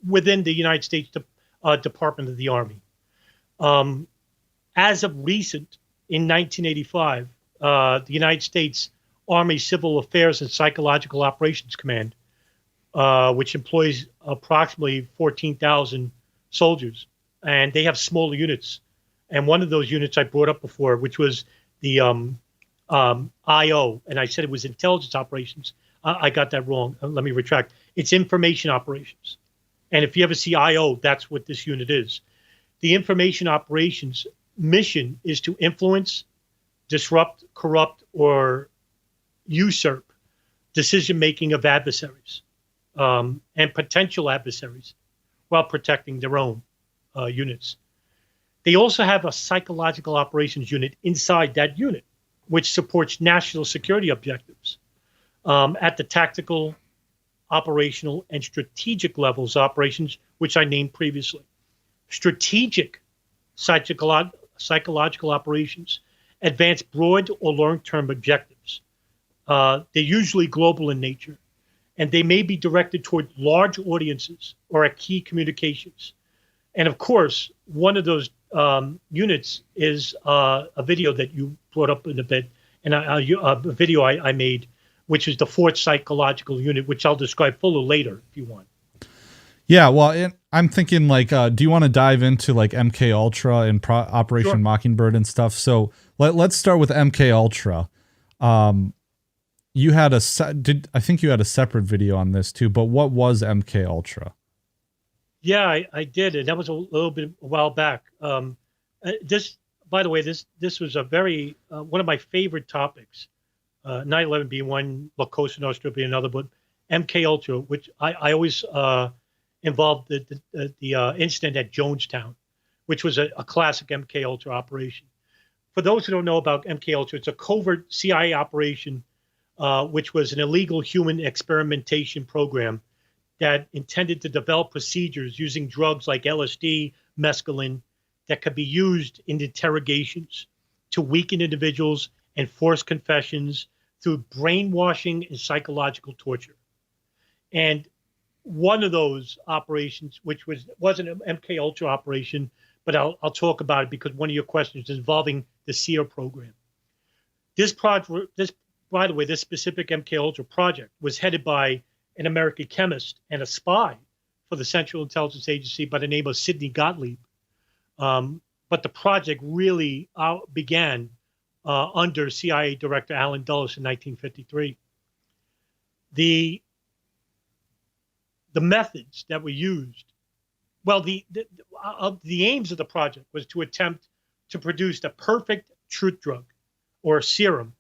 within the United States Department of the Army. As of recent, in 1985, the United States Army Civil Affairs and Psychological Operations Command, which employs approximately 14,000 soldiers, and they have smaller units. And one of those units I brought up before, which was the IO, and I said it was intelligence operations. I got that wrong. Let me retract. It's information operations. And if you ever see IO, that's what this unit is. The information operations mission is to influence, disrupt, corrupt, or usurp decision-making of adversaries and potential adversaries while protecting their own units. They also have a psychological operations unit inside that unit, which supports national security objectives at the tactical, operational, and strategic levels of operations, which I named previously. Strategic psychological operations advance broad or long-term objectives. They're usually global in nature, and they may be directed toward large audiences or at key communications. And of course, one of those units is a video that you brought up in a bit, and a video I made, which is the 4th Psychological Unit, which I'll describe fuller later if you want. Yeah, well, I'm thinking like, do you want to dive into like MK Ultra and Operation Sure. Mockingbird and stuff? So let's start with MK Ultra. You had I think you had a separate video on this too, but what was MK Ultra? Yeah, I did, and that was a little bit a while back. This, by the way, this was a very one of my favorite topics. 9/11 being one, La Cosa Nostra being another, but MK Ultra, which I always involved the incident at Jonestown, which was a classic MK Ultra operation. For those who don't know about MK Ultra, it's a covert CIA operation, which was an illegal human experimentation program that intended to develop procedures using drugs like LSD, mescaline, that could be used in interrogations to weaken individuals and force confessions through brainwashing and psychological torture. And one of those operations, which wasn't an MK Ultra operation, but I'll talk about it because one of your questions is involving the Seer program. This by the way, this specific MK Ultra project was headed by an American chemist and a spy for the Central Intelligence Agency by the name of Sidney Gottlieb. But the project really began under CIA Director Allen Dulles in 1953. The methods that were used, well, the aims of the project was to attempt to produce the perfect truth drug or serum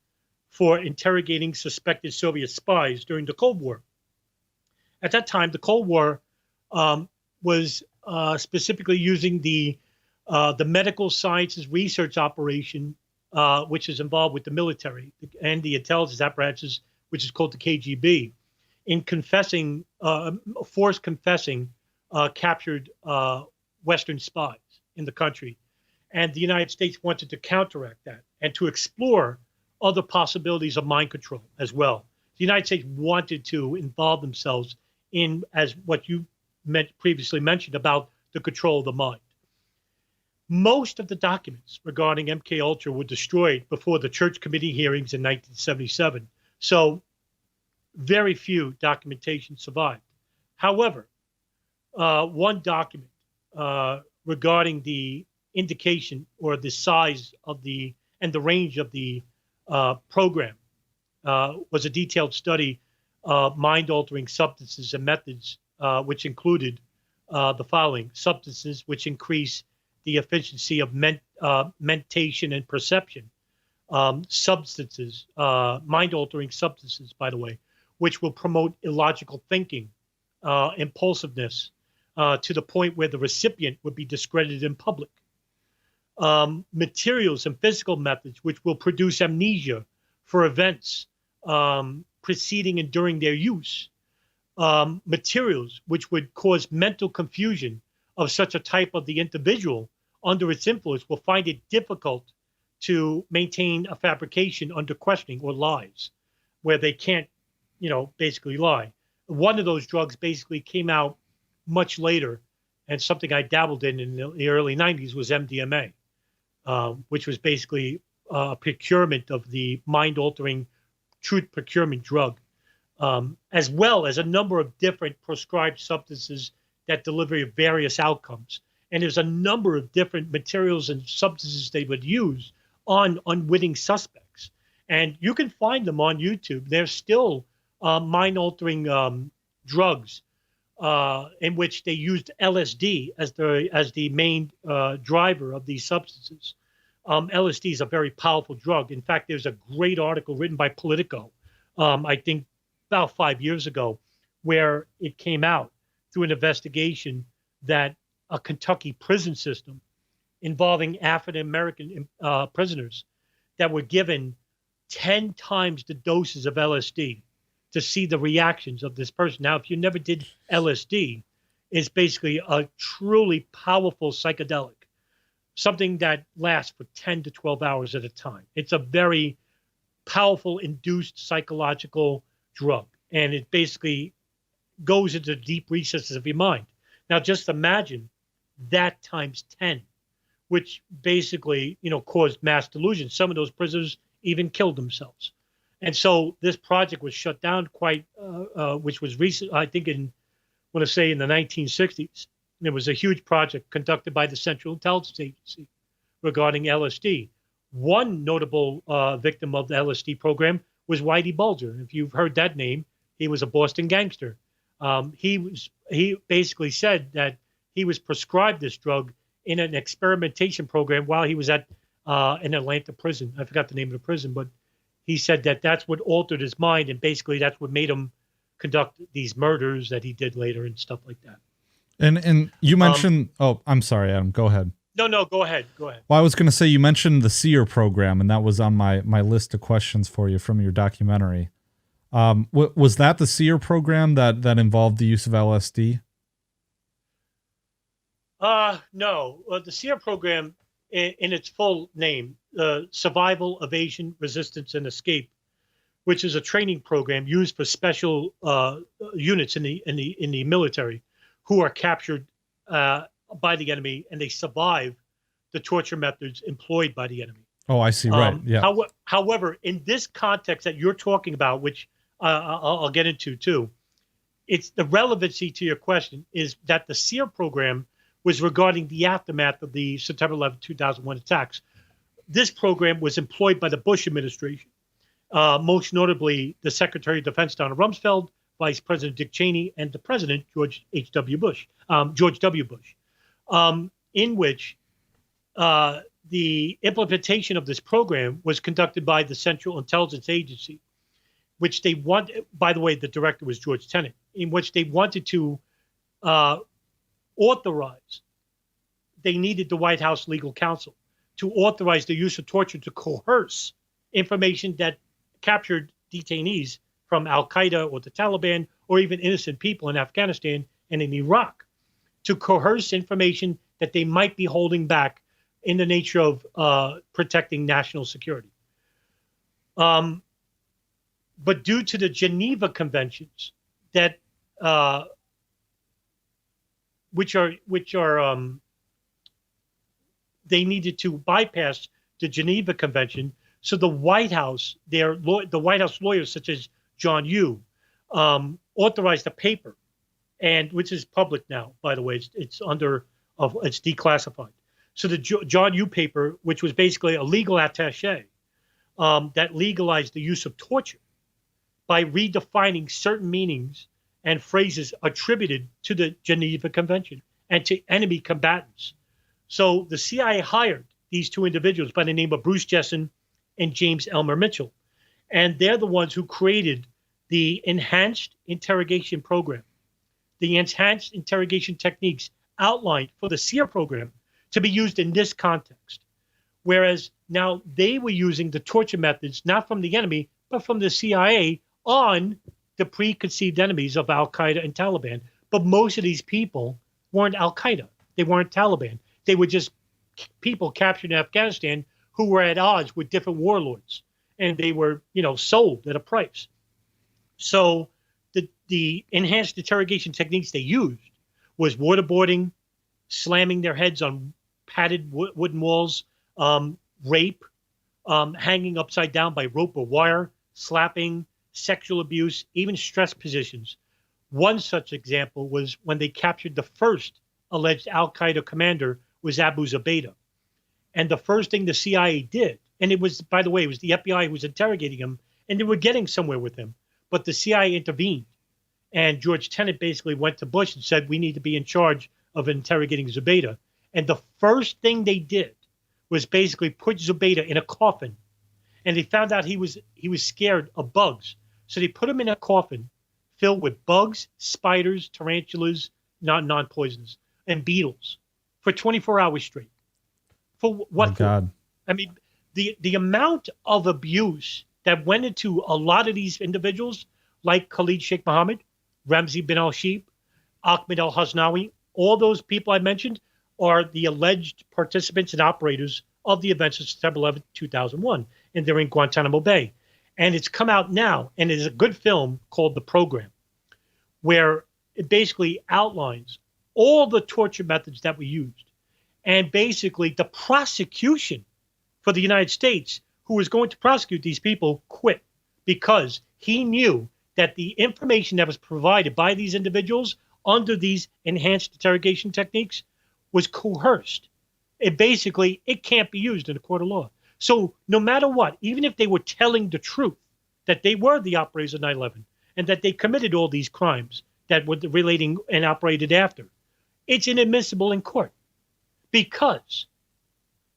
for interrogating suspected Soviet spies during the Cold War. At that time, the Cold War was specifically using the medical sciences research oration, which is involved with the military and the intelligence apparatuses, which is called the KGB, in confessing, forced confessing captured Western spies in the country. And the United States wanted to counteract that and to explore other possibilities of mind control as well. The United States wanted to involve themselves in, as what you previously mentioned, about the control of the mind. Most of the documents regarding MK Ultra were destroyed before the Church Committee hearings in 1977. So very few documentation survived. However, one document regarding the indication or the size of and the range of the program was a detailed study of mind-altering substances and methods, which included the following: substances which increase the efficiency of mentation and perception, substances, mind-altering substances, by the way, which will promote illogical thinking, impulsiveness, to the point where the recipient would be discredited in public. Materials and physical methods which will produce amnesia for events preceding and during their use. Materials which would cause mental confusion of such a type of the individual under its influence will find it difficult to maintain a fabrication under questioning or lies, where they can't, basically lie. One of those drugs basically came out much later, and something I dabbled in the early 90s was MDMA, which was basically a procurement of the mind-altering truth procurement drug, as well as a number of different prescribed substances that deliver various outcomes. And there's a number of different materials and substances they would use on unwitting suspects. And you can find them on YouTube. They're still mind-altering drugs in which they used LSD as the main driver of these substances. LSD is a very powerful drug. In fact, there's a great article written by Politico, I think about 5 years ago, where it came out through an investigation that a Kentucky prison system involving African-American prisoners that were given 10 times the doses of LSD to see the reactions of this person. Now, if you never did LSD, it's basically a truly powerful psychedelic, something that lasts for 10 to 12 hours at a time. It's a very powerful induced psychological drug, and it basically goes into the deep recesses of your mind. Now, just imagine that times 10, which basically, caused mass delusion. Some of those prisoners even killed themselves. And so this project was shut down which was recent, I think in the 1960s. And it was a huge project conducted by the Central Intelligence Agency regarding LSD. One notable victim of the LSD program was Whitey Bulger. If you've heard that name, he was a Boston gangster. He basically said that he was prescribed this drug in an experimentation program while he was at an Atlanta prison. I forgot the name of the prison, but he said that that's what altered his mind, and basically that's what made him conduct these murders that he did later and stuff like that. And you mentioned, I'm sorry, Adam, go ahead. No, go ahead. Well, I was going to say, you mentioned the Seer program, and that was on my list of questions for you from your documentary. Was that the Seer program that involved the use of LSD? No. The Seer program, in its full name, Survival, Evasion, Resistance, and Escape, which is a training program used for special units in the military who are captured by the enemy and they survive the torture methods employed by the enemy. Oh, I see. Right. Yeah. However, in this context that you're talking about, which I'll get into too, it's the relevancy to your question is that the SEER program was regarding the aftermath of the September 11, 2001 attacks. This program was employed by the Bush administration, most notably the Secretary of Defense, Donald Rumsfeld, Vice President Dick Cheney, and the President, George W. Bush, in which the implementation of this program was conducted by the Central Intelligence Agency, which they wanted, by the way, the director was George Tenet, in which they wanted to authorize, they needed the White House legal counsel to authorize the use of torture to coerce information that captured detainees from Al-Qaeda or the Taliban or even innocent people in Afghanistan and in Iraq, to coerce information that they might be holding back in the nature of protecting national security. But due to the Geneva Conventions that which are they needed to bypass the Geneva Convention, so the White House, the White House lawyers such as John Yoo, authorized a paper, and which is public now, by the way, it's declassified. So the John Yoo paper, which was basically a legal attaché that legalized the use of torture by redefining certain meanings and phrases attributed to the Geneva Convention and to enemy combatants. So the CIA hired these two individuals by the name of Bruce Jessen and James Elmer Mitchell. And they're the ones who created the enhanced interrogation program, the enhanced interrogation techniques outlined for the SEER program to be used in this context. Whereas now they were using the torture methods, not from the enemy, but from the CIA on the preconceived enemies of Al-Qaeda and Taliban. But most of these people weren't Al-Qaeda. They weren't Taliban. They were just people captured in Afghanistan who were at odds with different warlords. And they were, sold at a price. So the enhanced interrogation techniques they used was waterboarding, slamming their heads on padded wooden walls, rape, hanging upside down by rope or wire, slapping, sexual abuse, even stress positions. One such example was when they captured the first alleged Al-Qaeda commander was Abu Zubaydah. And the first thing the CIA did, and it was, by the way, it was the FBI who was interrogating him, and they were getting somewhere with him, but the CIA intervened. And George Tenet basically went to Bush and said, we need to be in charge of interrogating Zubaydah. And the first thing they did was basically put Zubaydah in a coffin. And they found out he was scared of bugs. So they put him in a coffin filled with bugs, spiders, tarantulas, non-poisonous, and beetles for 24 hours straight. For what? Oh, God. I mean, the amount of abuse that went into a lot of these individuals, like Khalid Sheikh Mohammed, Ramzi bin al-Sheikh, Ahmed al-Hasnawi, all those people I mentioned are the alleged participants and operators of the events of September 11, 2001, and they're in Guantanamo Bay. And it's come out now, and it is a good film called The Program, where it basically outlines all the torture methods that we used. And basically the prosecution for the United States, who was going to prosecute these people, quit because he knew that the information that was provided by these individuals under these enhanced interrogation techniques was coerced. It can't be used in a court of law. So no matter what, even if they were telling the truth, that they were the operators of 9/11 and that they committed all these crimes that were relating and operated after, it's inadmissible in court because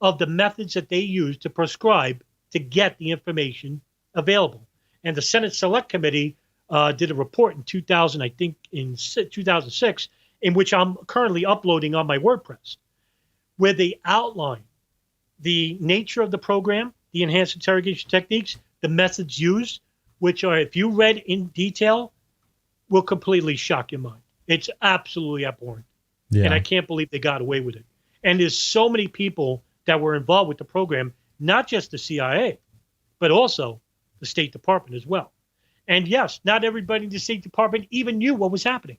of the methods that they used to prescribe to get the information available. And the Senate Select Committee did a report in 2000, I think in 2006, in which I'm currently uploading on my WordPress, where they outline the nature of the program, the enhanced interrogation techniques, the methods used, which are, if you read in detail, will completely shock your mind. It's absolutely abhorrent. Yeah. And I can't believe they got away with it. And there's so many people that were involved with the program, not just the CIA, but also the State Department as well. And yes, not everybody in the State Department even knew what was happening.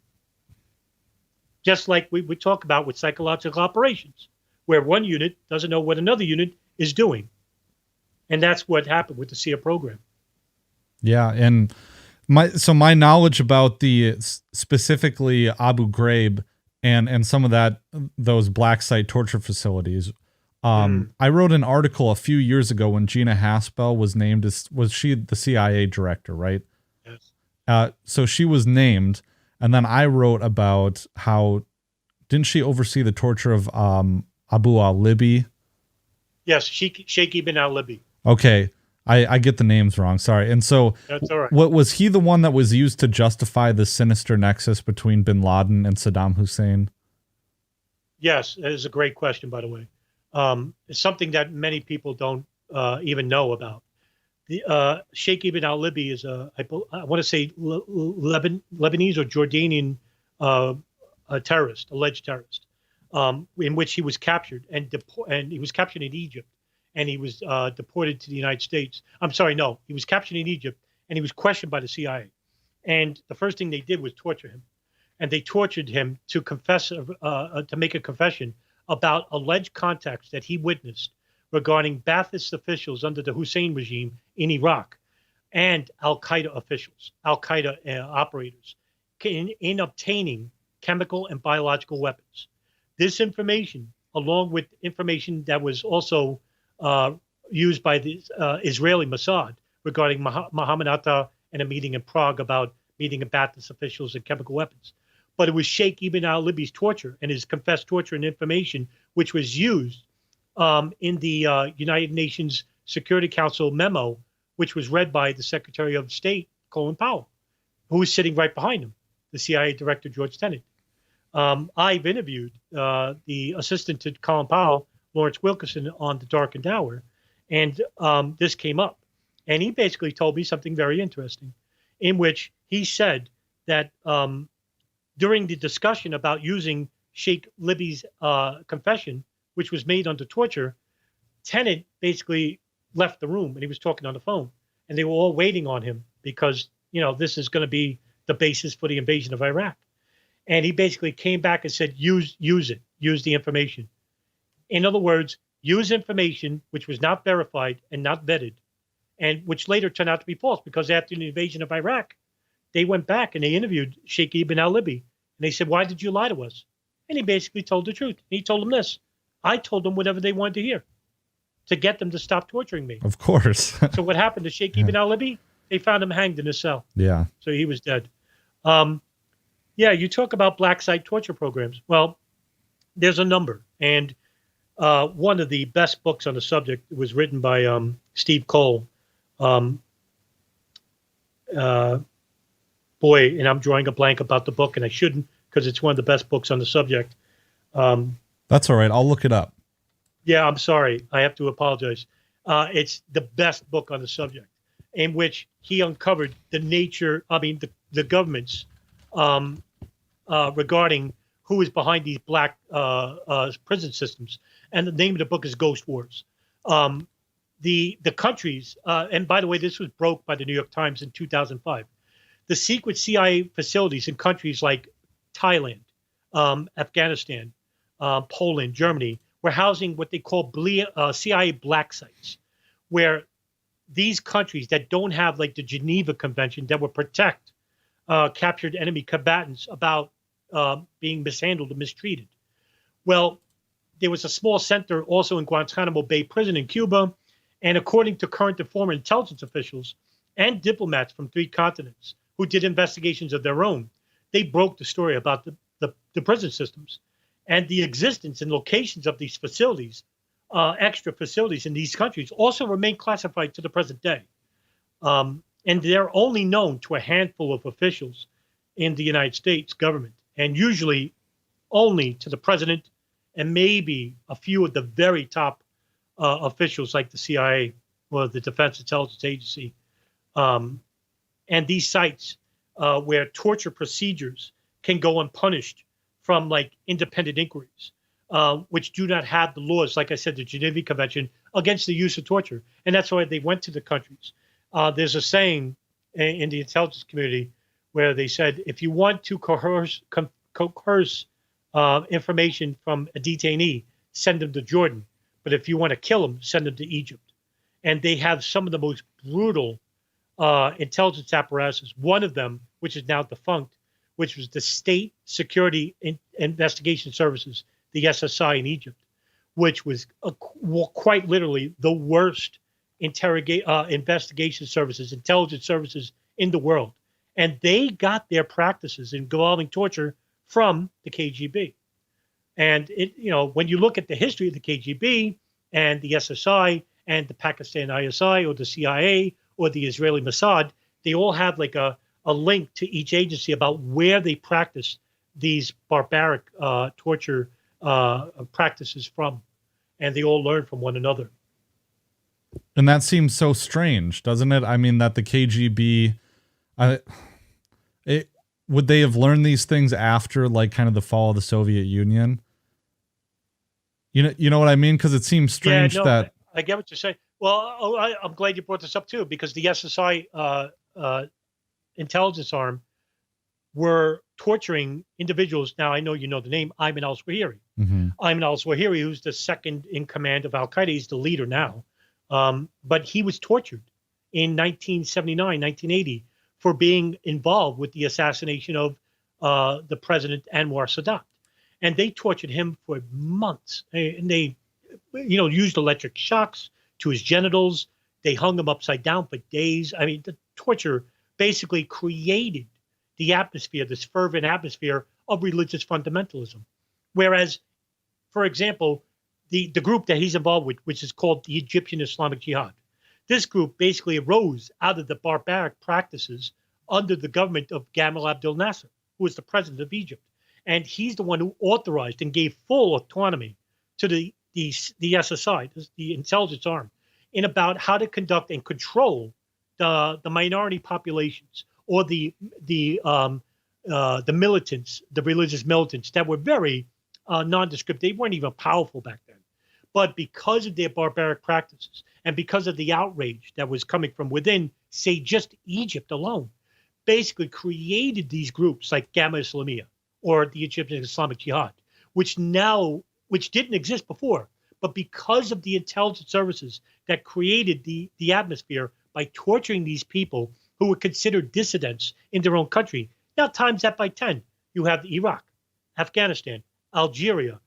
Just like we talk about with psychological operations, where one unit doesn't know what another unit is doing. And that's what happened with the Seer program. Yeah. And my knowledge about the specifically Abu Ghraib and some of those black site torture facilities. I wrote an article a few years ago when Gina Haspel was named was she the CIA director, right? Yes. So she was named, and then I wrote about how didn't she oversee the torture of Abu al-Libi? Yes, Sheikh Ibn al-Libi. Okay. I get the names wrong. Sorry. And so that's all right. What was he the one that was used to justify the sinister nexus between bin Laden and Saddam Hussein? Yes, that is a great question, by the way. It's something that many people don't even know about. The Sheikh Ibn al-Libi is I want to say Lebanese or Jordanian terrorist, alleged terrorist, in which he was captured and he was captured in Egypt. And he was deported to the United States. I'm sorry, no. He was captured in Egypt, and he was questioned by the CIA. And the first thing they did was torture him. And they tortured him to confess, to make a confession about alleged contacts that he witnessed regarding Ba'athist officials under the Hussein regime in Iraq and Al-Qaeda officials, Al-Qaeda operators, in obtaining chemical and biological weapons. This information, along with information that was also used by the Israeli Mossad regarding Mohammed Atta and a meeting in Prague about meeting Ba'athist officials and chemical weapons. But it was Sheikh Ibn al-Libi's torture and his confessed torture and information, which was used in the United Nations Security Council memo, which was read by the Secretary of State, Colin Powell, who was sitting right behind him, the CIA Director, George Tenet. I've interviewed the assistant to Colin Powell, Lawrence Wilkerson, on the Darkened Hour, and this came up. And he basically told me something very interesting, in which he said that during the discussion about using Sheikh Libby's confession, which was made under torture, Tenet basically left the room and he was talking on the phone. And they were all waiting on him because, this is going to be the basis for the invasion of Iraq. And he basically came back and said, use it, use the information. In other words, use information which was not verified and not vetted, and which later turned out to be false, because after the invasion of Iraq, they went back and they interviewed Sheikh Ibn al-Libi. And they said, why did you lie to us? And he basically told the truth. He told them this. I told them whatever they wanted to hear to get them to stop torturing me. Of course. So what happened to Sheikh Ibn al-Libi? They found him hanged in a cell. Yeah. So he was dead. You talk about black site torture programs. Well, there's a number. And one of the best books on the subject was written by Steve Cole. And I'm drawing a blank about the book, and I shouldn't, because it's one of the best books on the subject. That's all right. I'll look it up. Yeah, I'm sorry. I have to apologize. It's the best book on the subject, in which he uncovered the nature, the governments regarding who is behind these black prison systems. And the name of the book is Ghost Wars. The countries, and by the way, this was broke by the New York Times in 2005. The secret CIA facilities in countries like Thailand, Afghanistan, Poland, Germany, were housing what they call CIA black sites, where these countries that don't have like the Geneva Convention that would protect captured enemy combatants about being mishandled and mistreated. Well, there was a small center also in Guantanamo Bay Prison in Cuba, and according to current and former intelligence officials and diplomats from 3 continents who did investigations of their own, they broke the story about the prison systems and the existence and locations of these facilities, extra facilities in these countries, also remain classified to the present day. And they're only known to a handful of officials in the United States government, and usually only to the president and maybe a few of the very top officials like the CIA or the Defense Intelligence Agency. And these sites where torture procedures can go unpunished from like independent inquiries, which do not have the laws, like I said, the Geneva Convention against the use of torture. And that's why they went to the countries. There's a saying in the intelligence community where they said, if you want to coerce information from a detainee, send them to Jordan. But if you want to kill them, send them to Egypt. And they have some of the most brutal intelligence apparatuses. One of them, which is now defunct, which was the State Security Investigation Services, the SSI in Egypt, which was quite literally the worst investigation services, intelligence services in the world. And they got their practices involving torture from the KGB. And when you look at the history of the KGB and the SSI and the Pakistan ISI or the CIA or the Israeli Mossad, they all have like a link to each agency about where they practice these barbaric torture practices from. And they all learn from one another. And that seems so strange, doesn't it? I mean, that the KGB, would they have learned these things after like kind of the fall of the Soviet Union? You know what I mean? Because it seems strange that I get what you're saying. Well, I'm glad you brought this up too, because the SSI intelligence arm were torturing individuals. Now, I know you know the name Ayman al-Zawahiri. Mm-hmm. Ayman al-Zawahiri, who's the second in command of Al-Qaeda. He's the leader now. But he was tortured in 1979, 1980 for being involved with the assassination of the president Anwar Sadat. And they tortured him for months. And they, used electric shocks to his genitals. They hung him upside down for days. I mean, the torture basically created the atmosphere, this fervent atmosphere of religious fundamentalism. Whereas, for example, the group that he's involved with, which is called the Egyptian Islamic Jihad, this group basically arose out of the barbaric practices under the government of Gamal Abdel Nasser, who was the president of Egypt. And he's the one who authorized and gave full autonomy to the SSI, the intelligence arm, in about how to conduct and control the minority populations or the militants, the religious militants that were very nondescript. They weren't even powerful back then. But because of their barbaric practices and because of the outrage that was coming from within, say, just Egypt alone, basically created these groups like Gamma Islamiyah or the Egyptian Islamic Jihad, which didn't exist before. But because of the intelligence services that created the atmosphere by torturing these people who were considered dissidents in their own country, now times that by 10. You have Iraq, Afghanistan, Algeria,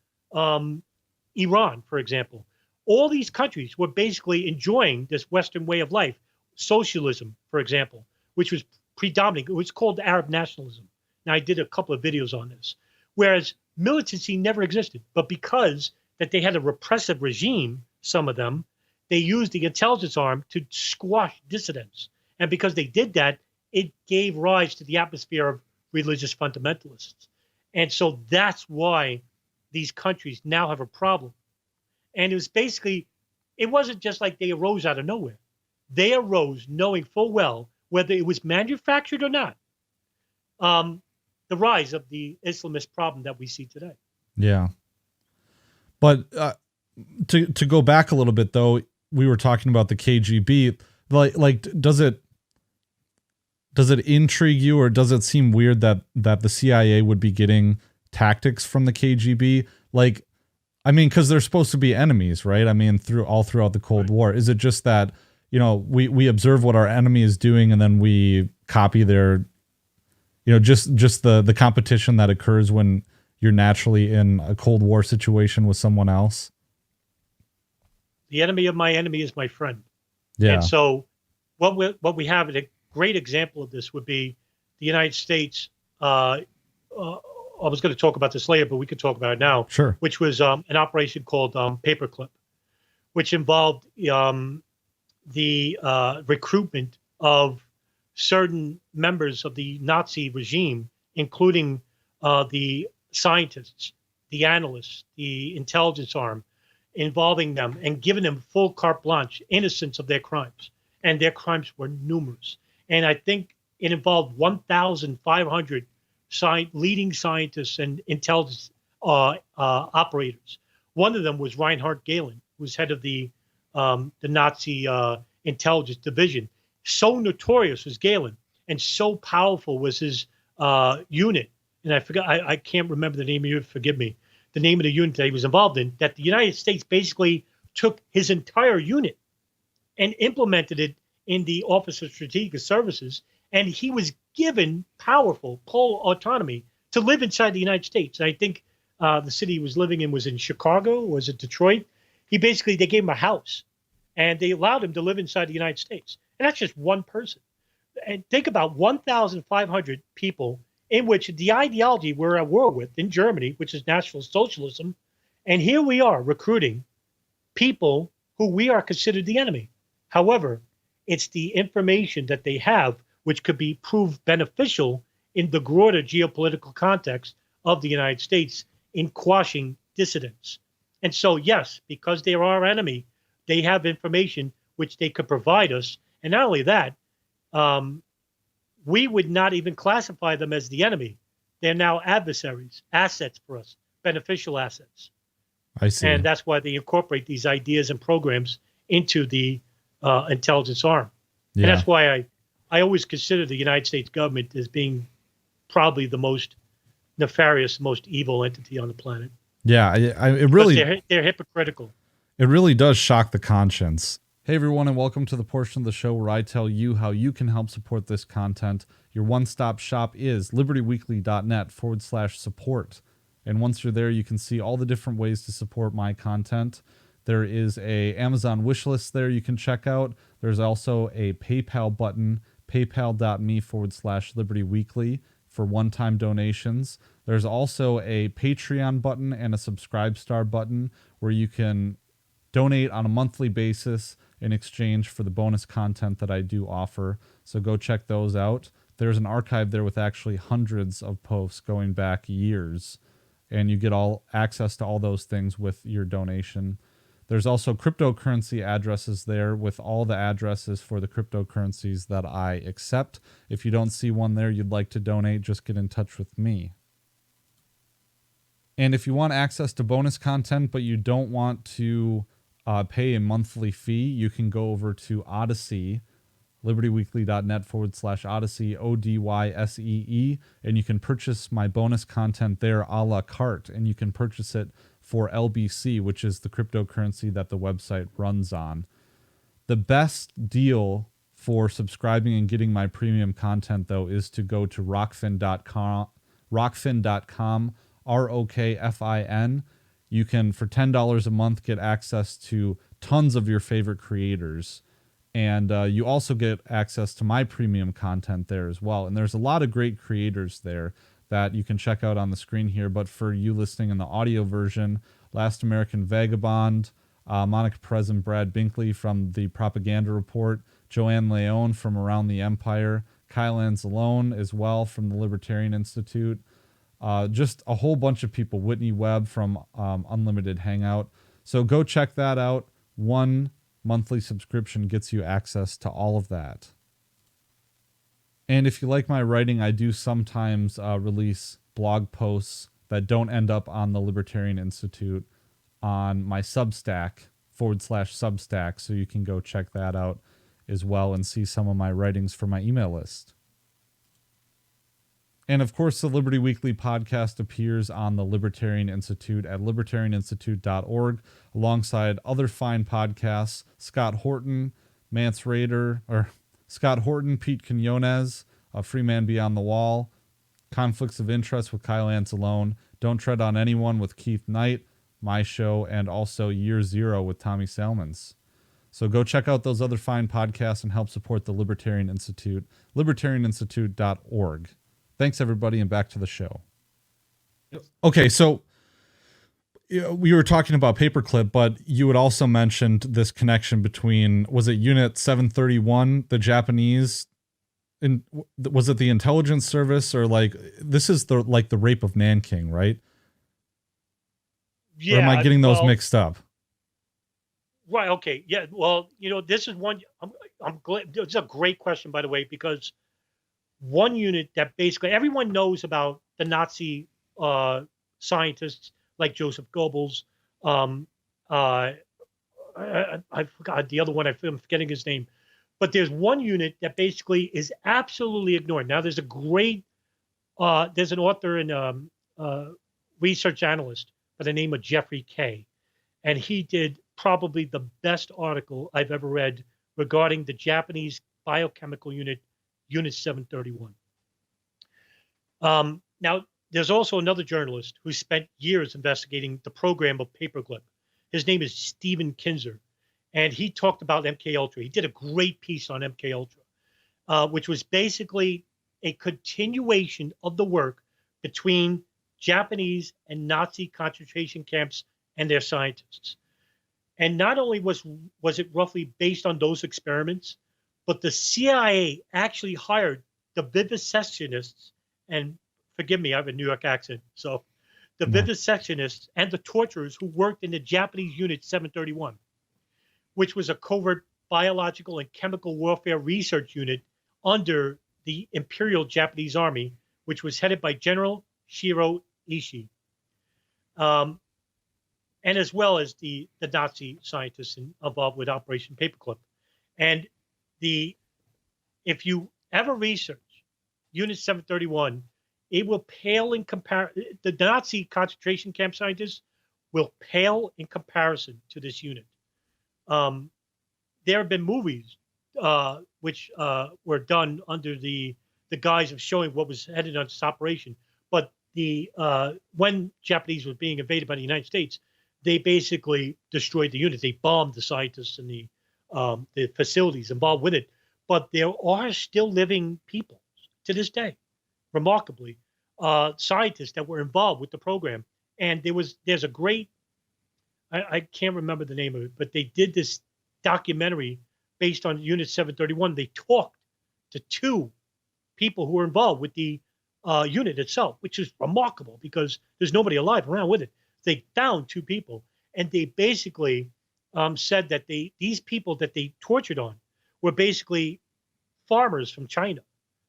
Iran, for example. All these countries were basically enjoying this Western way of life, socialism, for example, which was predominant. It was called Arab nationalism. Now, I did a couple of videos on this, whereas militancy never existed. But because that they had a repressive regime, some of them, they used the intelligence arm to squash dissidents. And because they did that, it gave rise to the atmosphere of religious fundamentalists. And so that's why these countries now have a problem. And it was basically, it wasn't just like they arose out of nowhere. They arose knowing full well, whether it was manufactured or not, the rise of the Islamist problem that we see today. Yeah. But to go back a little bit, though, we were talking about the KGB. Like, does it intrigue you, or does it seem weird that the CIA would be getting tactics from the KGB? Like, I mean, because they're supposed to be enemies, right? I mean, throughout the Cold War. Is it just that, we observe what our enemy is doing and then we copy their, just the competition that occurs when you're naturally in a Cold War situation with someone else? The enemy of my enemy is my friend. Yeah. And so what we have, a great example of this would be the United States. I was going to talk about this later, but we could talk about it now. Sure. Which was an operation called Paperclip, which involved the recruitment of certain members of the Nazi regime, including the scientists, the analysts, the intelligence arm, involving them and giving them full carte blanche, innocence of their crimes. And their crimes were numerous. And I think it involved 1,500 leading scientists and intelligence operators. One of them was Reinhard Gehlen, who was head of the Nazi intelligence division. So notorious was Gehlen, and so powerful was his unit. And I can't remember the name of it. Forgive me. The name of the unit that he was involved in. That the United States basically took his entire unit and implemented it in the Office of Strategic Services, and he was given powerful full autonomy to live inside the United States. And I think the city he was living in was in Chicago, was it Detroit? They gave him a house, and they allowed him to live inside the United States. And that's just one person. And think about 1,500 people in which the ideology we're at war with in Germany, which is National Socialism, and here we are recruiting people who we are considered the enemy. However, it's the information that they have which could be proved beneficial in the broader geopolitical context of the United States in quashing dissidents. And so, yes, because they are our enemy, they have information which they could provide us. And not only that, we would not even classify them as the enemy. They're now adversaries, assets for us, beneficial assets. I see. And that's why they incorporate these ideas and programs into the intelligence arm. Yeah. And that's why I always consider the United States government as being probably the most nefarious, most evil entity on the planet. Yeah, it really they're hypocritical. It really does shock the conscience. Hey everyone, and welcome to the portion of the show where I tell you how you can help support this content. Your one-stop shop is libertyweekly.net/support. And once you're there, you can see all the different ways to support my content. There is a Amazon wish list there you can check out. There's also a PayPal button, paypal.me/libertyweekly for one-time donations. There's also a Patreon button and a Subscribe Star button where you can donate on a monthly basis in exchange for the bonus content that I do offer. So go check those out. There's an archive there with actually hundreds of posts going back years, and you get all access to all those things with your donation. There's also cryptocurrency addresses there with all the addresses for the cryptocurrencies that I accept. If you don't see one there you'd like to donate, just get in touch with me. And if you want access to bonus content but you don't want to pay a monthly fee, you can go over to Odyssey, libertyweekly.net/Odyssey, ODYSEE, and you can purchase my bonus content there a la carte, and you can purchase it for LBC, which is the cryptocurrency that the website runs on. The best deal for subscribing and getting my premium content, though, is to go to rockfin.com, ROKFIN. You can, for $10 a month, get access to tons of your favorite creators. And you also get access to my premium content there as well. And there's a lot of great creators there that you can check out on the screen here. But for you listening in the audio version, Last American Vagabond, Monica Perez and Brad Binkley from the Propaganda Report, Joanne Leone from Around the Empire, Kyle Anzalone as well from the Libertarian Institute, just a whole bunch of people, Whitney Webb from Unlimited Hangout. So go check that out. One monthly subscription gets you access to all of that. And if you like my writing, I do sometimes release blog posts that don't end up on the Libertarian Institute on my Substack/Substack, so you can go check that out as well and see some of my writings for my email list. And of course, the Liberty Weekly podcast appears on the Libertarian Institute at libertarianinstitute.org, alongside other fine podcasts, Scott Horton, Pete Quinones, A Free Man Beyond the Wall, Conflicts of Interest with Kyle Anzalone, Don't Tread on Anyone with Keith Knight, my show, and also Year Zero with Tommy Salmons. So go check out those other fine podcasts and help support the Libertarian Institute, libertarianinstitute.org. Thanks, everybody, and back to the show. Okay, so we were talking about Paperclip, but you had also mentioned this connection between, was it Unit 731, the Japanese, and was it the intelligence service, or like, this is the rape of Nanking, right? Yeah. Or am I getting those mixed up? Right. Okay. Yeah. Well, this is one. I'm glad. It's a great question, by the way, because one unit that basically everyone knows about the Nazi scientists like Joseph Goebbels. Um, uh, I forgot the other one. I'm forgetting his name. But there's one unit that basically is absolutely ignored. Now, there's there's an author and research analyst by the name of Jeffrey Kay, and he did probably the best article I've ever read regarding the Japanese biochemical unit, Unit 731. Now, there's also another journalist who spent years investigating the program of Paperclip. His name is Stephen Kinzer, and he talked about MK Ultra. He did a great piece on MK Ultra, which was basically a continuation of the work between Japanese and Nazi concentration camps and their scientists. And not only was it roughly based on those experiments, but the CIA actually hired the vivisectionists, and forgive me, I have a New York accent, so the vivisectionists and the torturers who worked in the Japanese Unit 731, which was a covert biological and chemical warfare research unit under the Imperial Japanese Army, which was headed by General Shiro Ishii, and as well as the Nazi scientists involved with Operation Paperclip. And if you ever research Unit 731, it will pale in comparison. The Nazi concentration camp scientists will pale in comparison to this unit. There have been movies which were done under the guise of showing what was headed on this operation. But when Japanese were being invaded by the United States, they basically destroyed the unit. They bombed the scientists and the facilities involved with it. But there are still living people to this day, remarkably, scientists that were involved with the program. And there's a great, I can't remember the name of it, but they did this documentary based on Unit 731. They talked to two people who were involved with the unit itself, which is remarkable because there's nobody alive around with it. They found two people, and they basically said that these people that they tortured on were basically farmers from China,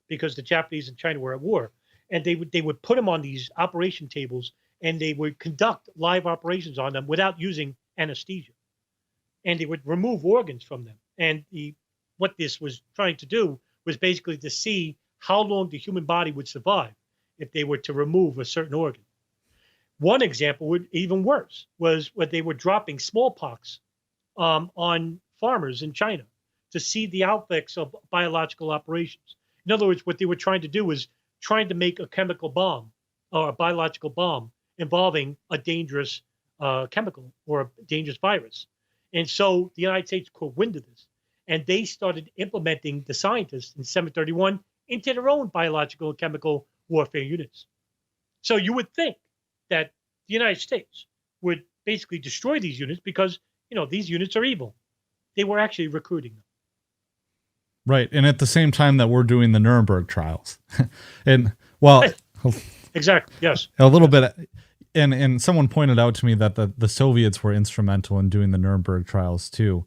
because the Japanese and China were at war, and they would put them on these operation tables, and they would conduct live operations on them without using anesthesia, and they would remove organs from them. And what this was trying to do was basically to see how long the human body would survive if they were to remove a certain organ. One example, would even worse, was when they were dropping smallpox on farmers in China to see the effects of biological operations. In other words, what they were trying to do was trying to make a chemical bomb or a biological bomb involving a dangerous chemical or a dangerous virus. And so the United States caught wind of this, and they started implementing the scientists in 731 into their own biological and chemical warfare units. So you would think that the United States would basically destroy these units because, these units are evil. They were actually recruiting them. Right. And at the same time that we're doing the Nuremberg trials. And well, exactly. Yes. A little bit. And someone pointed out to me that the Soviets were instrumental in doing the Nuremberg trials too.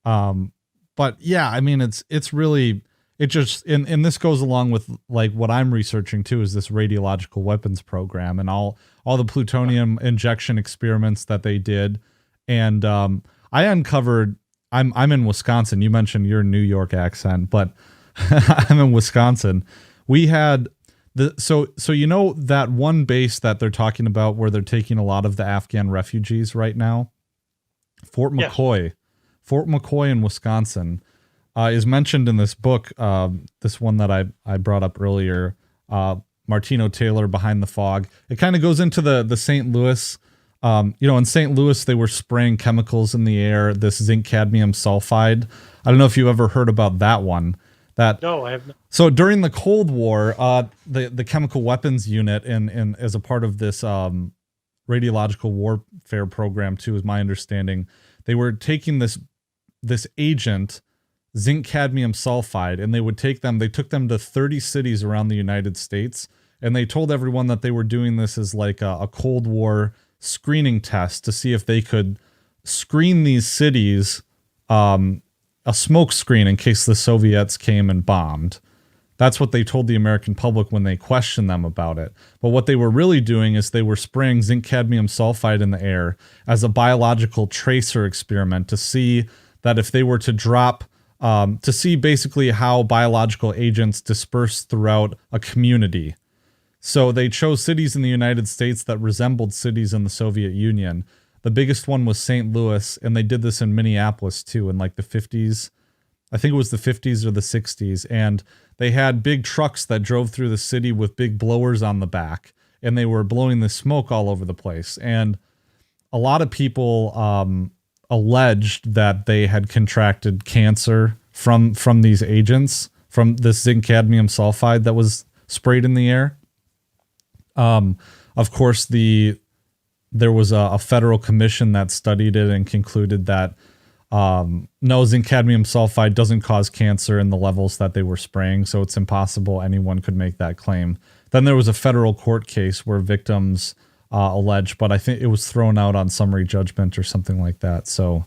But yeah, I mean, it's really, it just, and this goes along with like what I'm researching too, is this radiological weapons program and all the plutonium injection experiments that they did. And I uncovered, I'm in Wisconsin. You mentioned your New York accent, but I'm in Wisconsin. We had so that one base that they're talking about where they're taking a lot of the Afghan refugees right now, Fort McCoy. Yes. Fort McCoy in Wisconsin is mentioned in this book, this one that I brought up earlier, Martino Taylor, Behind the Fog. It kind of goes into the St. Louis. In St. Louis, they were spraying chemicals in the air, this zinc cadmium sulfide. I don't know if you ever heard about that one. No, I have not. So during the Cold War, the chemical weapons unit and as a part of this radiological warfare program too, is my understanding, they were taking this agent, zinc cadmium sulfide, and they took them to 30 cities around the United States, and they told everyone that they were doing this as like a Cold War screening test to see if they could screen these cities, a smoke screen in case the Soviets came and bombed. That's what they told the American public when they questioned them about it. But what they were really doing is they were spraying zinc cadmium sulfide in the air as a biological tracer experiment to see that if they were to drop, to see basically how biological agents disperse throughout a community. So they chose cities in the United States that resembled cities in the Soviet Union. The biggest one was St. Louis, and they did this in Minneapolis too in like the 50s. I think it was the 50s or the 60s. And they had big trucks that drove through the city with big blowers on the back, and they were blowing the smoke all over the place. And a lot of people alleged that they had contracted cancer from these agents, from this zinc cadmium sulfide that was sprayed in the air. Of course, there was a federal commission that studied it and concluded that no, zinc cadmium sulfide doesn't cause cancer in the levels that they were spraying, so it's impossible anyone could make that claim. Then there was a federal court case where victims alleged, but I think it was thrown out on summary judgment or something like that. So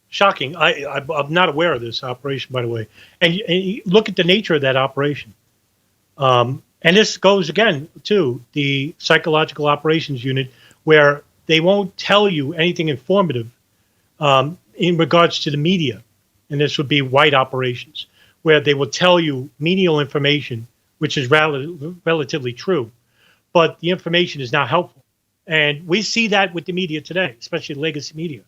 shocking. I'm not aware of this operation, by the way. And you look at the nature of that operation. And this goes again to the psychological operations unit, where they won't tell you anything informative in regards to the media. And this would be white operations, where they will tell you menial information, which is relatively true, but the information is not helpful. And we see that with the media today, especially legacy media,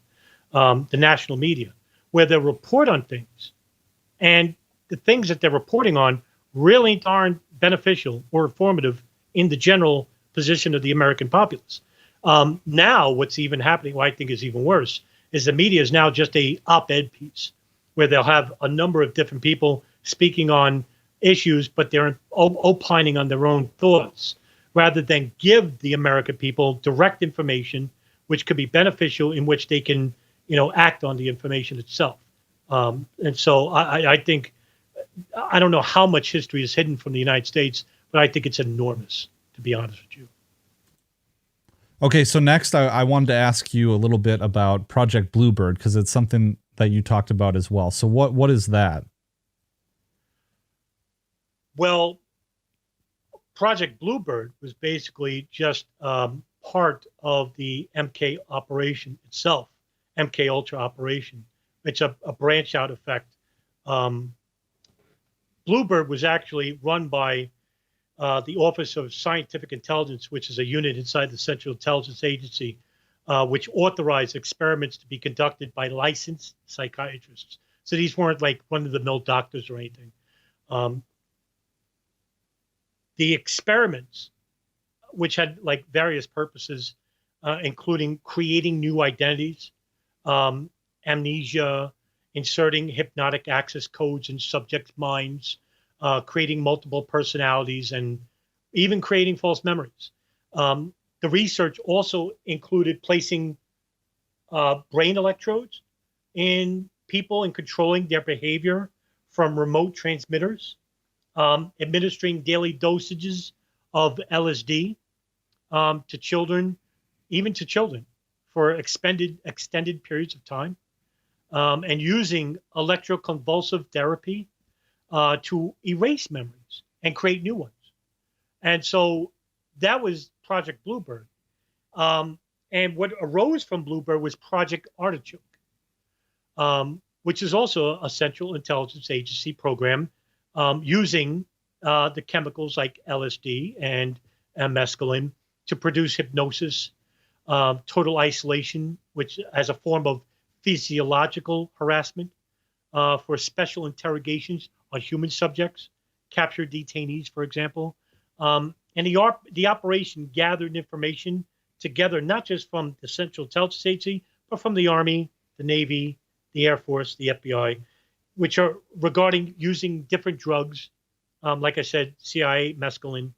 the national media, where they report on things. And the things that they're reporting on really aren't beneficial or informative in the general position of the American populace. Now, what's even happening, what I think is even worse, is the media is now just a op-ed piece where they'll have a number of different people speaking on issues, but they're opining on their own thoughts rather than give the American people direct information, which could be beneficial, in which they can, act on the information itself. And so I think, I don't know how much history is hidden from the United States, but I think it's enormous, to be honest with you. Okay, so next I wanted to ask you a little bit about Project Bluebird, because it's something that you talked about as well. So what is that? Well, Project Bluebird was basically just part of the MK operation itself, MK Ultra operation. It's a branch out effect. Bluebird was actually run by the Office of Scientific Intelligence, which is a unit inside the Central Intelligence Agency, which authorized experiments to be conducted by licensed psychiatrists. So these weren't like run-of-the-mill doctors or anything. The experiments, which had like various purposes, including creating new identities, amnesia, inserting hypnotic access codes in subjects' minds, creating multiple personalities, and even creating false memories. The research also included placing brain electrodes in people and controlling their behavior from remote transmitters, administering daily dosages of LSD to children, even to children, for extended periods of time, and using electroconvulsive therapy to erase memories and create new ones. And so that was Project Bluebird. And what arose from Bluebird was Project Artichoke, which is also a Central Intelligence Agency program using the chemicals like LSD and mescaline to produce hypnosis, total isolation, which as a form of physiological harassment, for special interrogations on human subjects, captured detainees, for example. And the operation gathered information together, not just from the Central Intelligence Agency, but from the Army, the Navy, the Air Force, the FBI, which are regarding using different drugs, like I said, CIA, mescaline,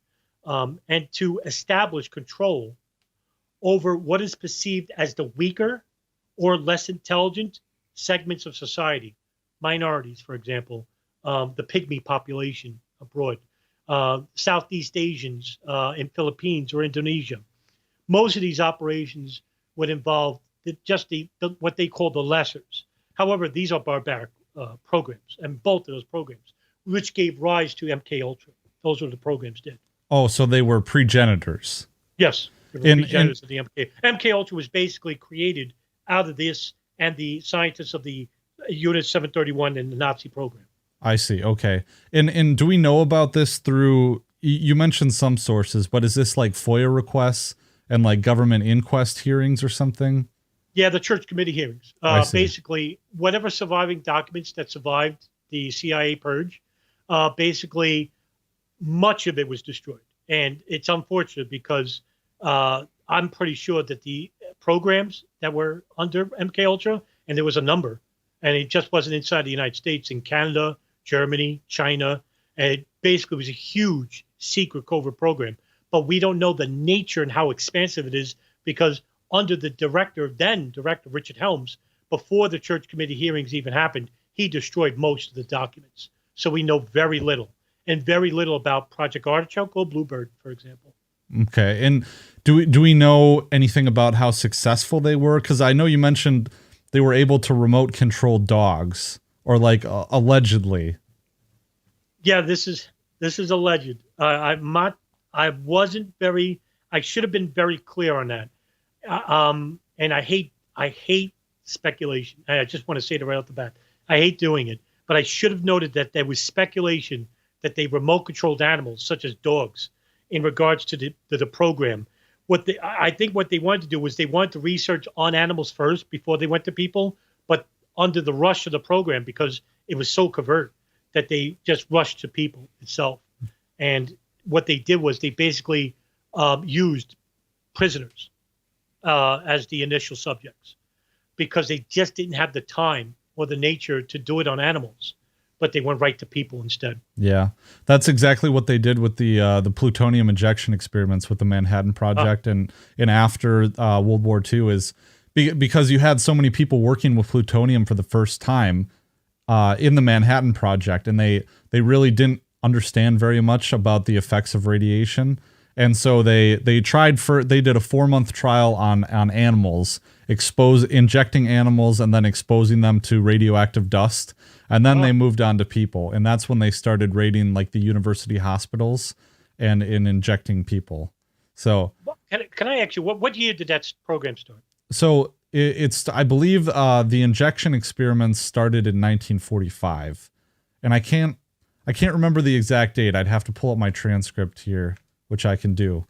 and to establish control over what is perceived as the weaker or less intelligent segments of society, minorities, for example, the pygmy population abroad, Southeast Asians in Philippines or Indonesia. Most of these operations would involve just what they call the lessers. However, these are barbaric programs, and both of those programs which gave rise to MK Ultra. Those were the programs did. Oh, so they were progenitors. Yes, they were progenitors of the MK. MK Ultra was basically created out of this and the scientists of the Unit 731 in the Nazi program. I see. Okay. And do we know about this through, you mentioned some sources, but is this like FOIA requests and like government inquest hearings or something? Yeah, the church committee hearings. Basically, whatever surviving documents that survived the CIA purge, basically much of it was destroyed. And it's unfortunate because I'm pretty sure that the programs that were under MK Ultra, and there was a number, and it just wasn't inside the United States, in Canada, Germany, China, and it basically was a huge secret covert program. But we don't know the nature and how expansive it is because under the then director Richard Helms, before the church committee hearings even happened, he destroyed most of the documents. So we know very little, and very little about Project Artichoke or Bluebird, for example. Okay. And do we know anything about how successful they were? Because I know you mentioned they were able to remote control dogs, or like allegedly. Yeah, this is alleged. I should have been very clear on that. And I hate speculation. I just want to say it right off the bat. I hate doing it, but I should have noted that there was speculation that they remote controlled animals, such as dogs, in regards to the program. I think what they wanted to do was they wanted to research on animals first before they went to people, but under the rush of the program, because it was so covert, that they just rushed to people itself. And what they did was they basically used prisoners as the initial subjects because they just didn't have the time or the nature to do it on animals, but they went right to people instead. Yeah, that's exactly what they did with the plutonium injection experiments with the Manhattan Project and after World War II is because you had so many people working with plutonium for the first time in the Manhattan Project, and they really didn't understand very much about the effects of radiation. And so they did a 4-month trial on animals, injecting animals and then exposing them to radioactive dust. And then they moved on to people. And that's when they started raiding like the university hospitals and in injecting people. So can I ask you, what year did that program start? So I believe the injection experiments started in 1945. And I can't remember the exact date. I'd have to pull up my transcript here, which I can do.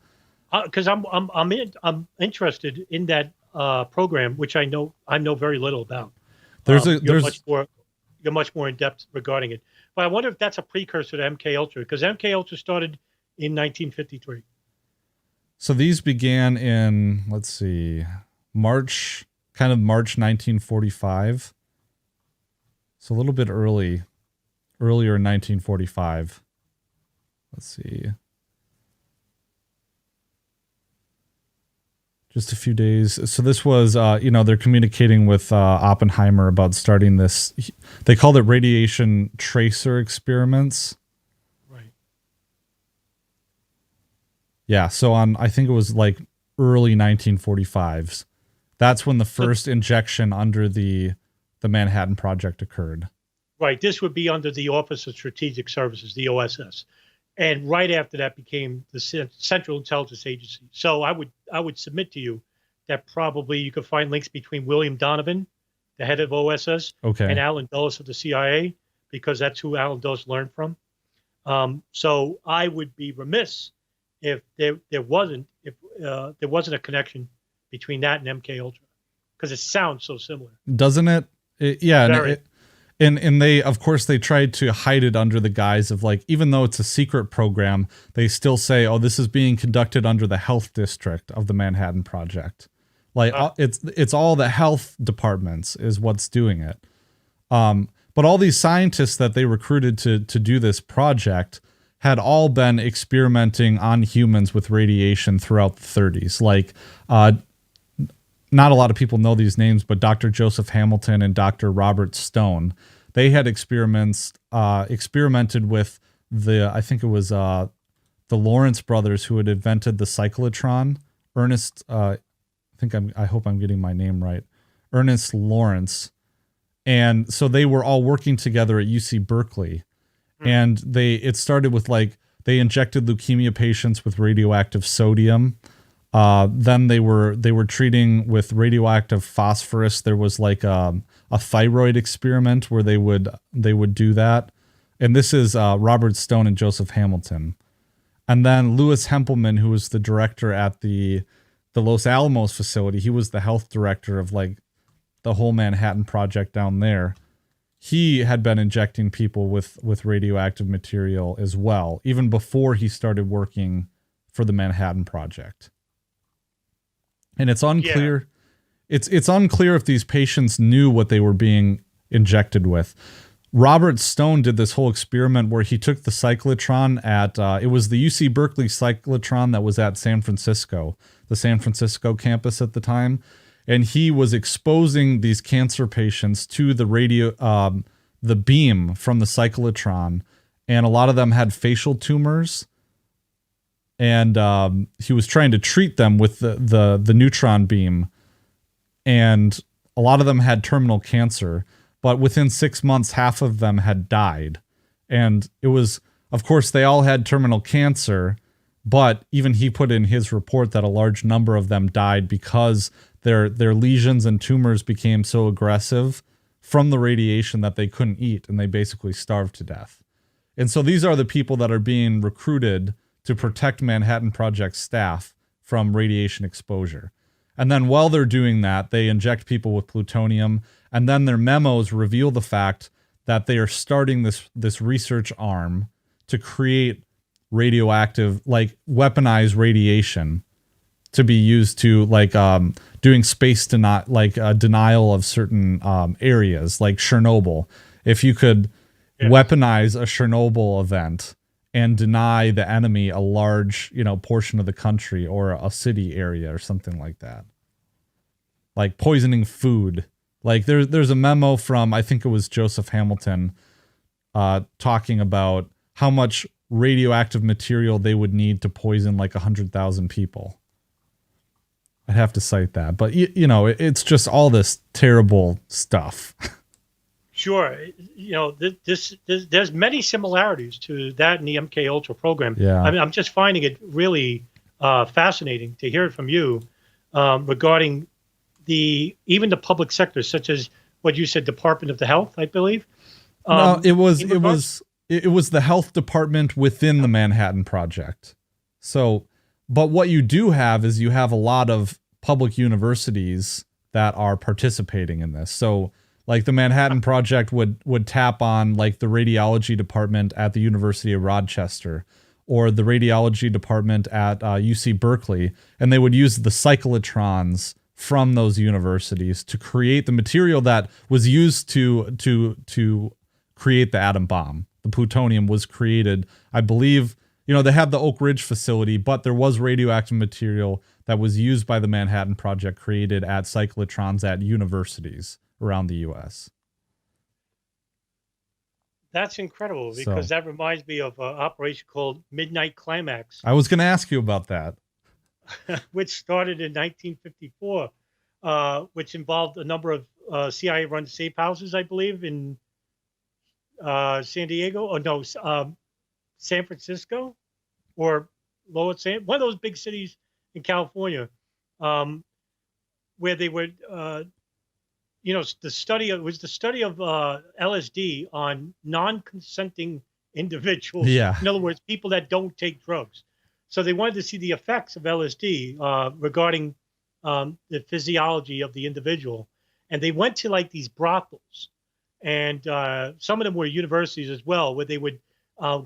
Because I'm interested in that program, which I know very little about. You're much more in depth regarding it. But I wonder if that's a precursor to MK Ultra, because MK Ultra started in 1953. So these began in, let's see, March 1945. So a little bit earlier in 1945. Let's see. Just a few days. So this was, they're communicating with Oppenheimer about starting this. They called it radiation tracer experiments. Right. Yeah. So I think it was like early 1945s. That's when the first injection under the Manhattan Project occurred. Right. This would be under the Office of Strategic Services, the OSS. And right after that became the Central Intelligence Agency. So I would submit to you that probably you could find links between William Donovan, the head of OSS, and Alan Dulles of the CIA, because that's who Alan Dulles learned from. So I would be remiss if there wasn't a connection between that and MK Ultra, because it sounds so similar. Doesn't it? Yeah. And they, of course, they tried to hide it under the guise of like, even though it's a secret program, they still say, oh, this is being conducted under the health district of the Manhattan Project. Like it's all the health departments is what's doing it. But all these scientists that they recruited to do this project had all been experimenting on humans with radiation throughout the 30s. Like, not a lot of people know these names, but Dr. Joseph Hamilton and Dr. Robert Stone, they had experimented with I think it was the Lawrence brothers who had invented the cyclotron. I hope I'm getting my name right. Ernest Lawrence. And so they were all working together at UC Berkeley. And it started with like, they injected leukemia patients with radioactive sodium. Then they were treating with radioactive phosphorus. There was like a thyroid experiment where they would do that. And this is Robert Stone and Joseph Hamilton. And then Louis Hempelman, who was the director at the Los Alamos facility, he was the health director of like the whole Manhattan Project down there. He had been injecting people with radioactive material as well, even before he started working for the Manhattan Project. And it's unclear. Yeah. It's unclear if these patients knew what they were being injected with. Robert Stone did this whole experiment where he took the cyclotron at, it was the UC Berkeley cyclotron that was at San Francisco, the San Francisco campus at the time. And he was exposing these cancer patients to the the beam from the cyclotron. And a lot of them had facial tumors. And he was trying to treat them with the neutron beam. And a lot of them had terminal cancer. But within 6 months, half of them had died. And it was, of course, they all had terminal cancer. But even he put in his report that a large number of them died because their lesions and tumors became so aggressive from the radiation that they couldn't eat, and they basically starved to death. And so these are the people that are being recruited to protect Manhattan Project staff from radiation exposure. And then while they're doing that, they inject people with plutonium, and then their memos reveal the fact that they are starting this research arm to create radioactive, like weaponized radiation to be used to like doing space denial of certain areas, like Chernobyl. If you could weaponize a Chernobyl event and deny the enemy a large, portion of the country or a city area or something like that, like poisoning food. Like there's a memo from, I think it was Joseph Hamilton, talking about how much radioactive material they would need to poison like 100,000 people. I'd have to cite that, but it's just all this terrible stuff. Sure, there's many similarities to that in the MK Ultra program. Yeah, I mean, I'm just finding it really fascinating to hear it from you regarding even the public sector, such as what you said, Department of the Health, I believe. No, it was the health department within the Manhattan Project. So, but what you do have is you have a lot of public universities that are participating in this. So, like the Manhattan Project would tap on like the radiology department at the University of Rochester or the radiology department at UC Berkeley, and they would use the cyclotrons from those universities to create the material that was used to create the atom bomb. The plutonium was created, I believe, they have the Oak Ridge facility, but there was radioactive material that was used by the Manhattan Project created at cyclotrons at universities around the U.S. That's incredible because that reminds me of an operation called Midnight Climax. I was going to ask you about that. Which started in 1954, which involved a number of CIA-run safe houses, I believe, in San Diego. Oh, no, San Francisco or Lower San, one of those big cities in California, where they would, the study of LSD on non-consenting individuals. Yeah. In other words, people that don't take drugs. So they wanted to see the effects of LSD regarding the physiology of the individual. And they went to like these brothels. And some of them were universities as well, where they would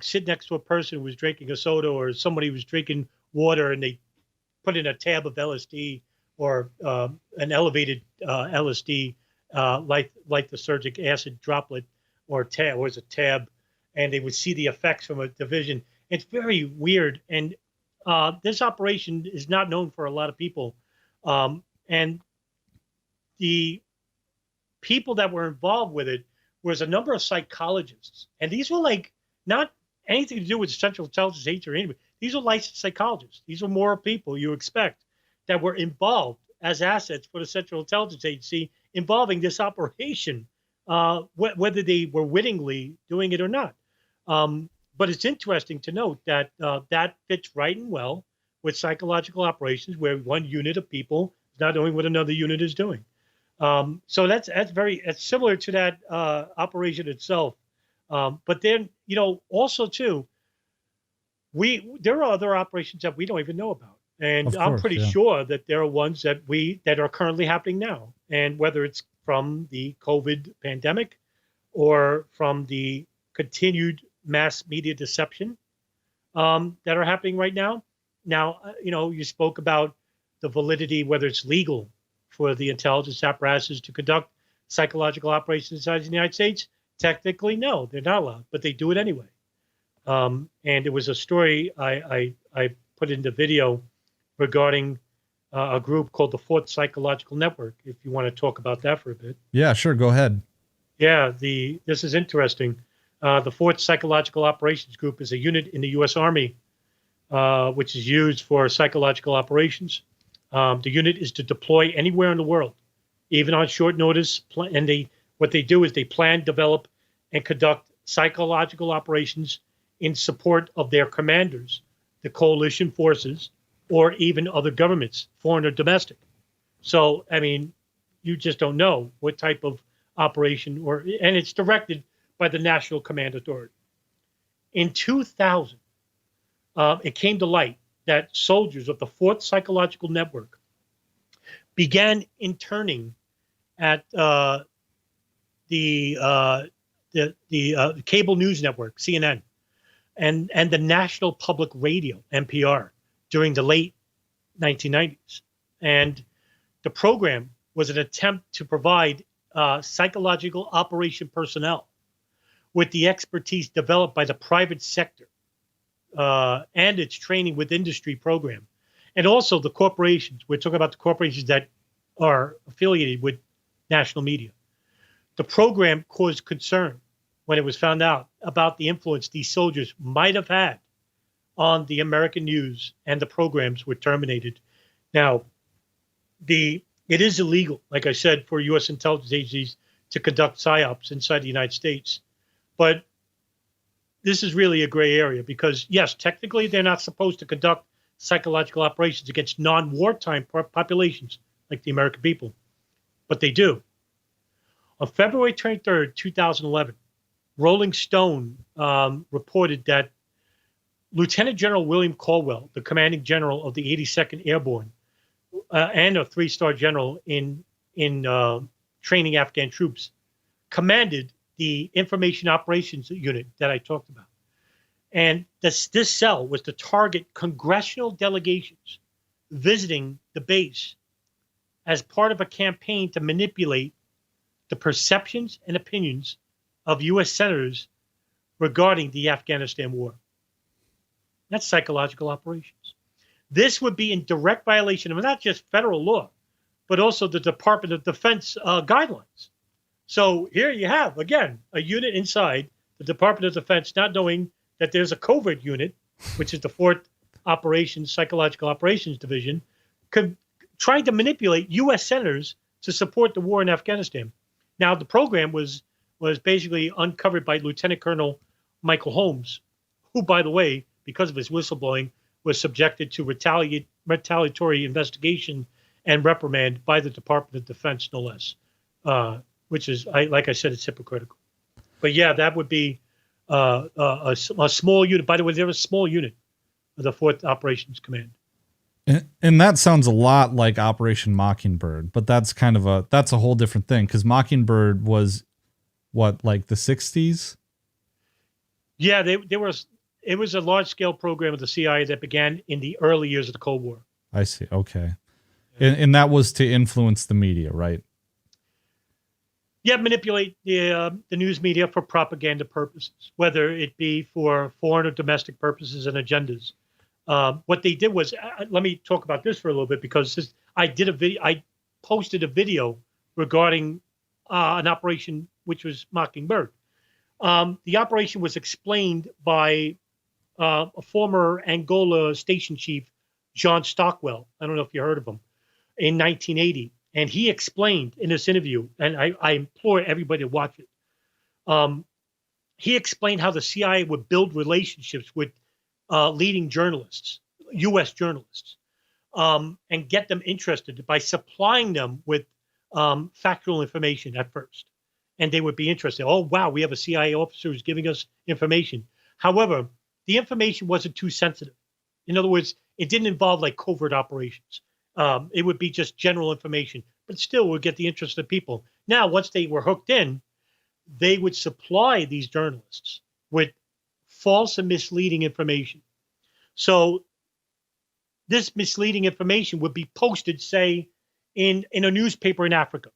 sit next to a person who was drinking a soda or somebody who was drinking water, and they put in a tab of LSD or an elevated LSD, like the surgic acid droplet or tab, or as a tab, and they would see the effects from a division. It's very weird. And this operation is not known for a lot of people. And the people that were involved with it was a number of psychologists. And these were like not anything to do with Central Intelligence Agency or anybody. These are licensed psychologists. These are moral people you expect that were involved as assets for the Central Intelligence Agency involving this operation, whether they were wittingly doing it or not. But it's interesting to note that that fits right and well with psychological operations, where one unit of people is not knowing what another unit is doing. So that's similar to that operation itself. But then, also too, there are other operations that we don't even know about, and Of I'm course, pretty yeah. sure that there are ones that are currently happening now, and whether it's from the COVID pandemic or from the continued mass media deception that are happening right now. Now, you spoke about the validity, whether it's legal for the intelligence apparatuses to conduct psychological operations inside the United States. Technically, no, they're not allowed, but they do it anyway. And it was a story I put in the video regarding a group called the Fourth Psychological Network, if you want to talk about that for a bit. Yeah, sure. Go ahead. Yeah, this is interesting. The Fourth Psychological Operations Group is a unit in the U.S. Army, which is used for psychological operations. The unit is to deploy anywhere in the world, even on short notice. And what they do is they plan, develop, and conduct psychological operations in support of their commanders, the coalition forces, or even other governments, foreign or domestic. So, I mean, you just don't know what type of operation, and it's directed by the National Command Authority. In 2000, it came to light that soldiers of the Fourth Psychological Network began interning at the cable news network, CNN, and the National Public Radio, NPR, during the late 1990s. And the program was an attempt to provide psychological operation personnel with the expertise developed by the private sector and its training with industry program. And also the corporations. We're talking about the corporations that are affiliated with national media. The program caused concern when it was found out about the influence these soldiers might have had on the American news, and the programs were terminated. Now, it is illegal, like I said, for U.S. intelligence agencies to conduct Psy-Ops inside the United States. But this is really a gray area because, yes, technically they're not supposed to conduct psychological operations against non-wartime populations like the American people, but they do. On February 23rd, 2011, Rolling Stone reported that Lieutenant General William Caldwell, the commanding general of the 82nd Airborne, and a three-star general in training Afghan troops, commanded the Information Operations Unit that I talked about. And this cell was to target congressional delegations visiting the base as part of a campaign to manipulate the perceptions and opinions of U.S. senators regarding the Afghanistan war. That's psychological operations. This would be in direct violation of not just federal law, but also the Department of Defense guidelines. So here you have, again, a unit inside the Department of Defense not knowing that there's a covert unit, which is the Fourth Psychological Operations Division, trying to manipulate U.S. senators to support the war in Afghanistan. Now, the program was basically uncovered by Lieutenant Colonel Michael Holmes, who, by the way, because of his whistleblowing, was subjected to retaliatory investigation and reprimand by the Department of Defense, no less, which is, like I said, it's hypocritical. But yeah, that would be a small unit. By the way, they're a small unit of the 4th Operations Command. And that sounds a lot like Operation Mockingbird, but that's that's a whole different thing because Mockingbird was what, like the 60s? Yeah, it was a large scale program of the CIA that began in the early years of the Cold War. I see. Okay. And that was to influence the media, right? Yeah, manipulate the news media for propaganda purposes, whether it be for foreign or domestic purposes and agendas. What they did was, let me talk about this for a little bit because I posted a video regarding an operation which was Mockingbird. The operation was explained by a former Angola station chief, John Stockwell. I don't know if you heard of him, in 1980. And he explained in this interview, and I implore everybody to watch it. he explained how the CIA would build relationships with leading journalists, U.S. journalists, and get them interested by supplying them with factual information at first. And they would be interested. Oh, wow, we have a CIA officer who's giving us information. However, the information wasn't too sensitive. In other words, it didn't involve like covert operations. It would be just general information, but still would get the interest of people. Now, once they were hooked in, they would supply these journalists with false and misleading information. So this misleading information would be posted, say, in a newspaper in Africa.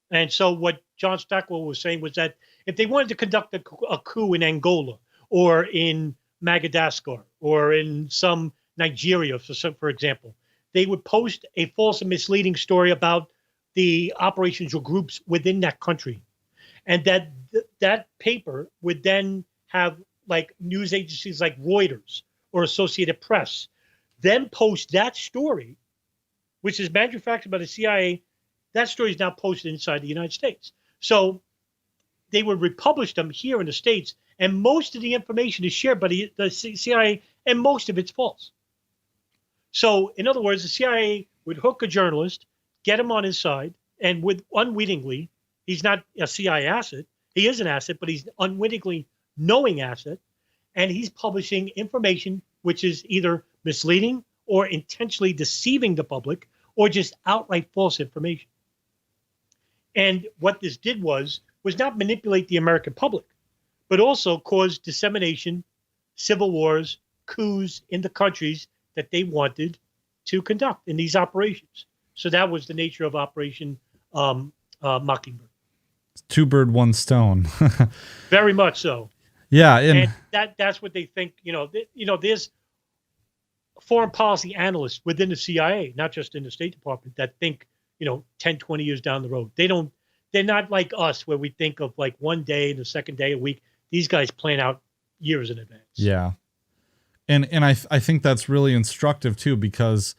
And so what John Stockwell was saying was that if they wanted to conduct a coup in Angola or in Madagascar or in some Nigeria, for example, they would post a false and misleading story about the operations or groups within that country. And that paper would then have like news agencies like Reuters or Associated Press then post that story, which is manufactured by the CIA. That story is now posted inside the United States. So they would republish them here in the States, and most of the information is shared by the CIA, and most of it's false. So, in other words, the CIA would hook a journalist, get him on his side, and with unwittingly, he's not a CIA asset. He is an asset, but he's unwittingly knowing asset, and he's publishing information which is either misleading or intentionally deceiving the public or just outright false information. And what this did was not manipulate the American public, but also cause dissemination, civil wars, coups in the countries that they wanted to conduct in these operations. So that was the nature of Operation Mockingbird. Two bird, one stone. Very much so. Yeah, and that's what they think. There's foreign policy analysts within the CIA, not just in the State Department, that think 10, 20 years down the road. They're not like us where we think of like one day, the second day, a week. These guys plan out years in advance. Yeah. And I think that's really instructive too, because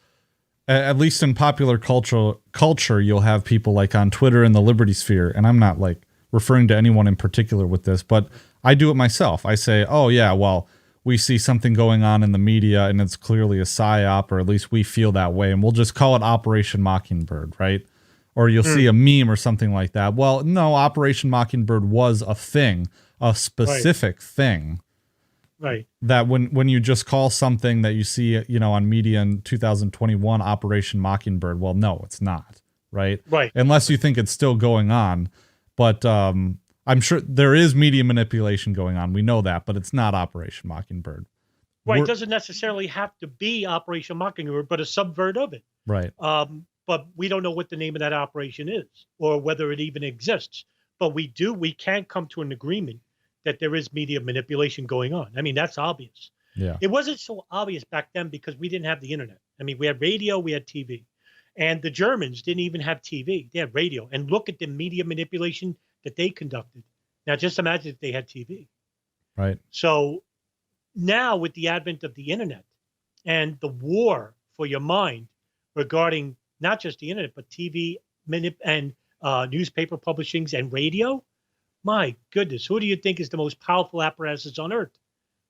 at least in popular culture, you'll have people like on Twitter in the Liberty Sphere. And I'm not like referring to anyone in particular with this, but I do it myself. I say, oh yeah, well, we see something going on in the media and it's clearly a psyop, or at least we feel that way. And we'll just call it Operation Mockingbird, right? Or you'll see a meme or something like that. Well, no, Operation Mockingbird was a thing, a specific thing. Right. That when you just call something that you see, on media in 2021, Operation Mockingbird, well, no, it's not. Right. Right. Unless you think it's still going on. But I'm sure there is media manipulation going on. We know that, but it's not Operation Mockingbird. Right. It doesn't necessarily have to be Operation Mockingbird, but a subvert of it. Right. But we don't know what the name of that operation is or whether it even exists. But we can come to an agreement that there is media manipulation going on. I mean, that's obvious. Yeah. It wasn't so obvious back then because we didn't have the internet. I mean, we had radio, we had TV. And the Germans didn't even have TV. They had radio. And look at the media manipulation that they conducted. Now, just imagine if they had TV. Right. So now with the advent of the internet and the war for your mind regarding not just the internet, but TV and newspaper publishings and radio, my goodness, who do you think is the most powerful apparatuses on Earth?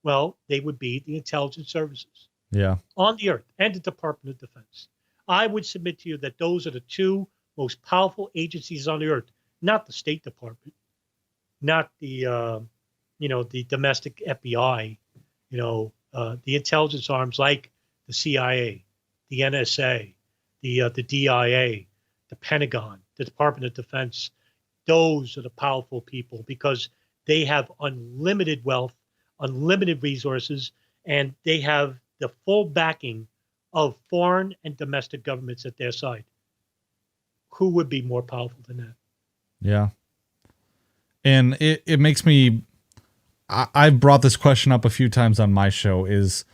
Well, they would be the intelligence services. Yeah. On the Earth and the Department of Defense. I would submit to you that those are the two most powerful agencies on the Earth, not the State Department, not the, the domestic FBI, the intelligence arms like the CIA, the NSA, the DIA, the Pentagon, the Department of Defense. Those are the powerful people because they have unlimited wealth, unlimited resources, and they have the full backing of foreign and domestic governments at their side. Who would be more powerful than that? Yeah. And it makes me, I've brought this question up a few times on my show is,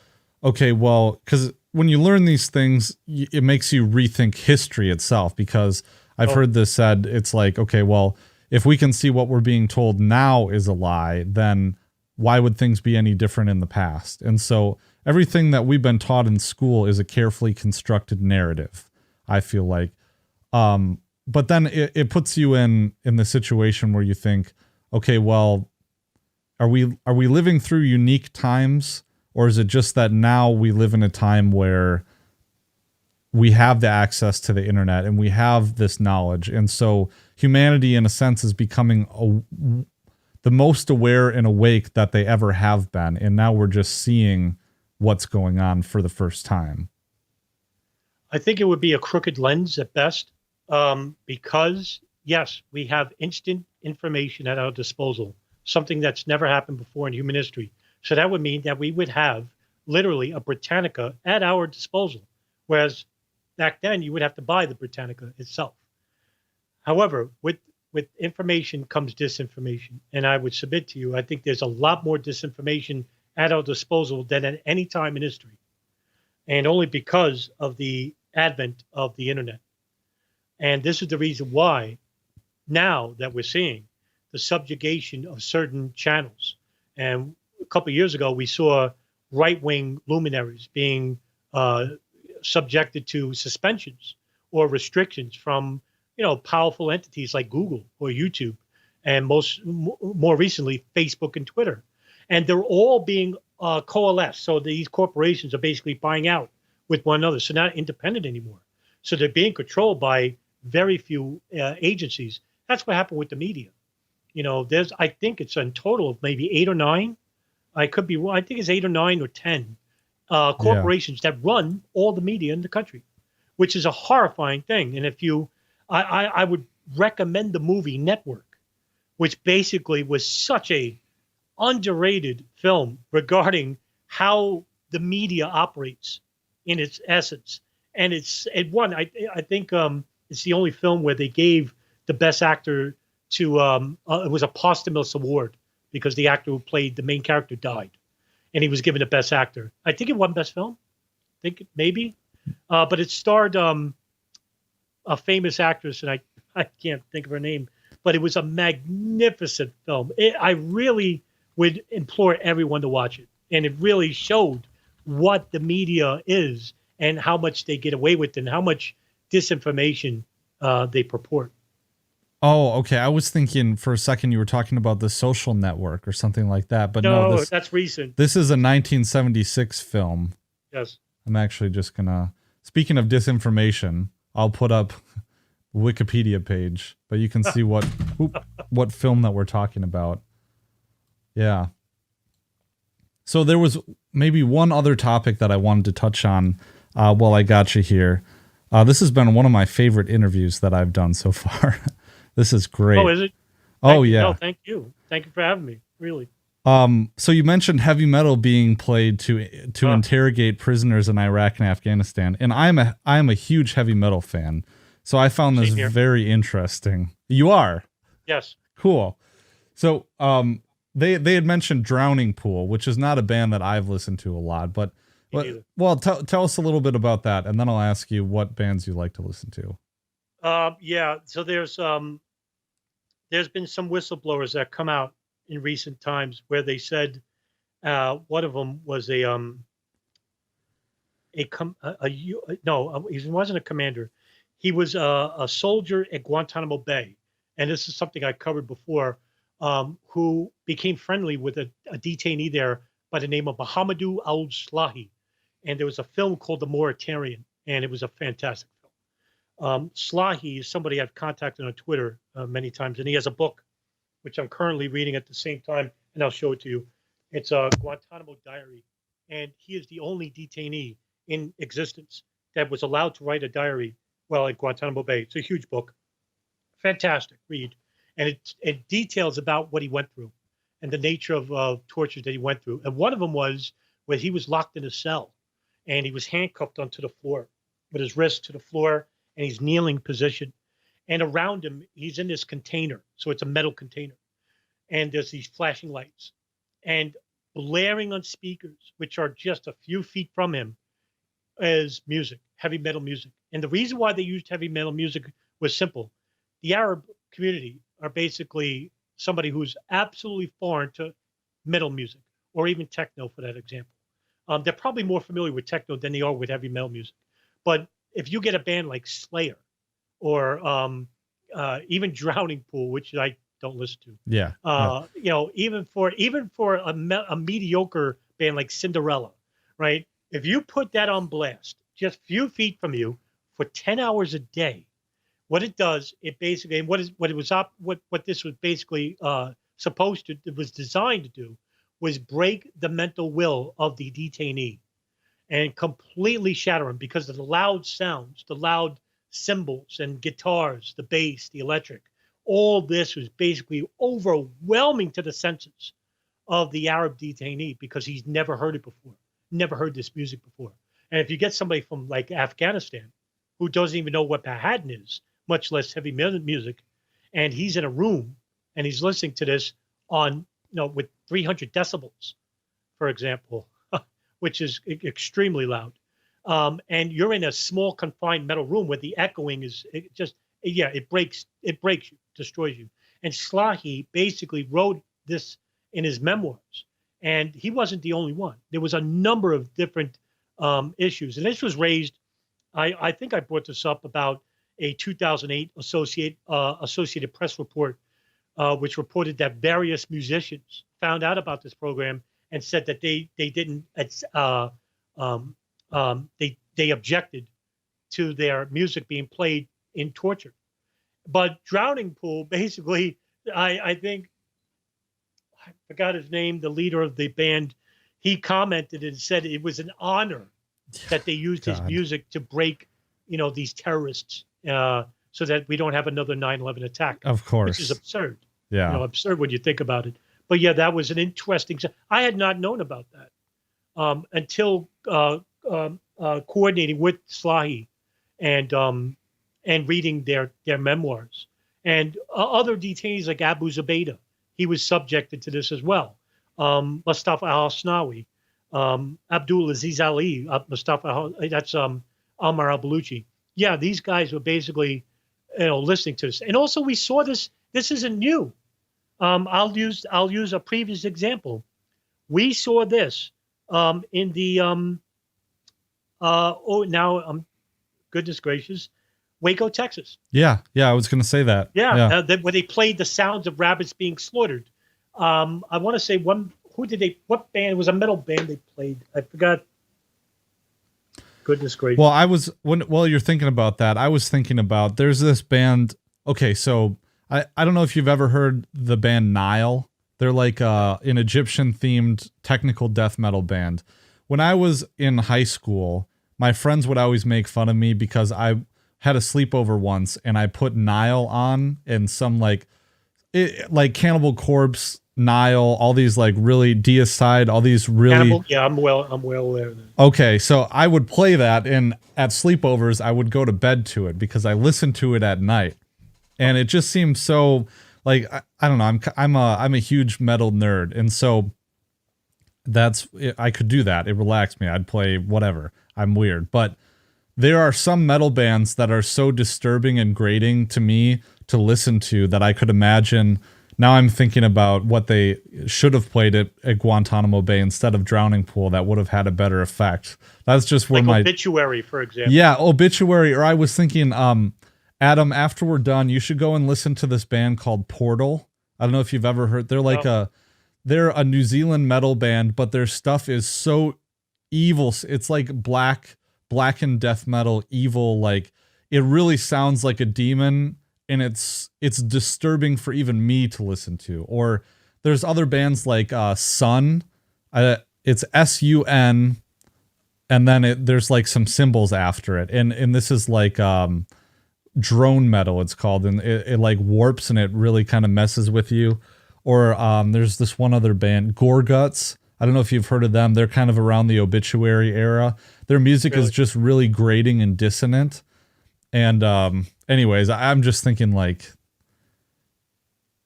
okay, well, because when you learn these things, it makes you rethink history itself, because I've heard this said, it's like, okay, well, if we can see what we're being told now is a lie, then why would things be any different in the past? And so everything that we've been taught in school is a carefully constructed narrative, I feel like. But then it puts you in the situation where you think, okay, well, are we living through unique times, or is it just that now we live in a time where we have the access to the internet and we have this knowledge, and so humanity in a sense is becoming the most aware and awake that they ever have been, and now we're just seeing what's going on for the first time? I think it would be a crooked lens at best, because yes, we have instant information at our disposal, something that's never happened before in human history. So that would mean that we would have literally a Britannica at our disposal, whereas back then you would have to buy the Britannica itself. However, with information comes disinformation, and I would submit to you, I think there's a lot more disinformation at our disposal than at any time in history, and only because of the advent of the internet. And this is the reason why now that we're seeing the subjugation of certain channels. And a couple of years ago, we saw right-wing luminaries being subjected to suspensions or restrictions from, powerful entities like Google or YouTube, and more recently, Facebook and Twitter. And they're all being coalesced. So these corporations are basically buying out with one another. So not independent anymore. So they're being controlled by very few agencies. That's what happened with the media. I think it's a total of maybe 8 or 9. I could be wrong. I think it's 8 or 9 or 10 corporations that run all the media in the country, which is a horrifying thing. And I would recommend the movie Network, which basically was such a underrated film regarding how the media operates in its essence. And I think it's the only film where they gave the best actor to it was a posthumous award because the actor who played the main character died, and he was given the best actor. I think it won best film. I think maybe, but it starred a famous actress, and I can't think of her name, but it was a magnificent film. I really would implore everyone to watch it, and it really showed what the media is and how much they get away with and how much disinformation they purport. Oh, okay. I was thinking for a second you were talking about The Social Network or something like that, but no, that's recent. This is a 1976 film. Yes. I'm actually just gonna, speaking of disinformation, I'll put up Wikipedia page, but you can see what film that we're talking about. Yeah. So there was maybe one other topic that I wanted to touch on while I got you here. This has been one of my favorite interviews that I've done so far. This is great. Oh, is it? Yeah. No, thank you. Thank you for having me. Really. So you mentioned heavy metal being played to interrogate prisoners in Iraq and Afghanistan, and I'm a huge heavy metal fan. So I found this very interesting. You are? Yes. Cool. So they had mentioned Drowning Pool, which is not a band that I've listened to a lot, but tell us a little bit about that, and then I'll ask you what bands you like to listen to. Yeah. So there's been some whistleblowers that come out in recent times where they said one of them was he wasn't a commander. He was a soldier at Guantanamo Bay, and this is something I covered before. Who became friendly with a detainee there by the name of Mohamedou Al-Slahi, and there was a film called The Mauritanian, and it was a fantastic film. Slahi is somebody I've contacted on Twitter many times, and he has a book, which I'm currently reading at the same time, and I'll show it to you. It's a Guantanamo Diary, and he is the only detainee in existence that was allowed to write a diary while at Guantanamo Bay. It's a huge book. Fantastic read. And it details about what he went through and the nature of torture that he went through. And one of them was where he was locked in a cell and he was handcuffed onto the floor with his wrist to the floor, and he's kneeling position. And around him, he's in this container. So it's a metal container. And there's these flashing lights and blaring on speakers, which are just a few feet from him, is music, heavy metal music. And the reason why they used heavy metal music was simple. The Arab community are basically somebody who's absolutely foreign to metal music or even techno, for that example. They're probably more familiar with techno than they are with heavy metal music. But if you get a band like Slayer or even Drowning Pool, which I don't listen to. Yeah. You know, even for a mediocre band like Cinderella, right? If you put that on blast, just a few feet from you for 10 hours a day, what it does, it basically, and what this was basically it was designed to do, was break the mental will of the detainee and completely shatter him because of the loud sounds, the loud cymbals and guitars, the bass, the electric. All this was basically overwhelming to the senses of the Arab detainee because he's never heard it before, never heard this music before. And if you get somebody from like Afghanistan who doesn't even know what Manhattan is, much less heavy music, and he's in a room and he's listening to this on, with 300 decibels, for example, which is extremely loud. And you're in a small confined metal room where the echoing it breaks you, destroys you. And Slahi basically wrote this in his memoirs, and he wasn't the only one. There was a number of different issues, and this was raised. I think I brought this up about a 2008 Associated Press report, which reported that various musicians found out about this program and said that they objected to their music being played in torture. But Drowning Pool, basically, I think, I forgot his name, the leader of the band, he commented and said it was an honor that they used his music to break, these terrorists, so that we don't have another 9/11 attack. Of course. Which is absurd. Yeah. Absurd when you think about it. But yeah, that was an interesting. I had not known about that until coordinating with Slahi and reading their memoirs. And other detainees like Abu Zubaydah, he was subjected to this as well. Mustafa al-Hasnawi, Abdul Aziz Ali, that's Ammar al-Baluchi. Yeah, these guys were basically, listening to this. And also we saw this. This isn't new. I'll use a previous example. We saw this in the goodness gracious, Waco, Texas. Yeah, I was going to say that. Yeah. Where they played the sounds of rabbits being slaughtered. I want to say what band? It was a metal band they played. I forgot. Goodness gracious. Well, while you're thinking about that, I was thinking about, there's this band. Okay, so I don't know if you've ever heard the band Nile. They're like an Egyptian themed technical death metal band. When I was in high school, my friends would always make fun of me because I had a sleepover once and I put Nile on, and some like Cannibal Corpse, Nile, all these like really Deicide, all these really Cannibal, yeah, I'm well aware of that. Okay, so I would play that, and at sleepovers I would go to bed to it because I listened to it at night. And it just seemed so like, I don't know, I'm a huge metal nerd, and so I could do that. It relaxed me. I'd play whatever. I'm weird, but there are some metal bands that are so disturbing and grating to me to listen to that I could imagine. Now I'm thinking about what they should have played at Guantanamo Bay instead of Drowning Pool. That would have had a better effect. That's just where Obituary, for example. Yeah, Obituary. Or I was thinking, Adam, after we're done, you should go and listen to this band called Portal. I don't know if you've ever heard. They're like they're a New Zealand metal band, but their stuff is so evil. It's like blackened death metal, evil. Like, it really sounds like a demon, and it's disturbing for even me to listen to. Or there's other bands like Sun. It's SUN, and then there's like some symbols after it, and this is like drone metal, it's called, and it like warps and it really kind of messes with you. Or there's this one other band, Gorguts. I don't know if you've heard of them. They're kind of around the Obituary era. Their music is just really grating and dissonant. And anyways, I'm just thinking, like,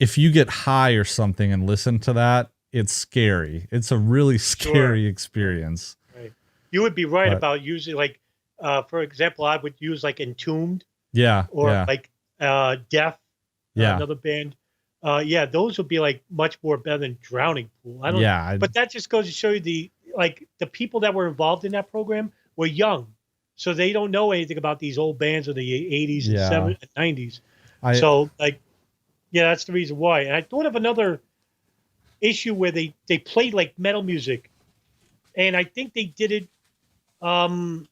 if you get high or something and listen to that, it's scary. It's a really scary experience. Right. You would be right about using, like, for example, I would use like Entombed. Yeah. Or like Death, another band. Those would be like much more better than Drowning Pool. I don't. Yeah. But that just goes to show you the people that were involved in that program were young, so they don't know anything about these old bands of the 80s and 90s. Yeah, that's the reason why. And I thought of another issue where they played like metal music, and I think they did it um,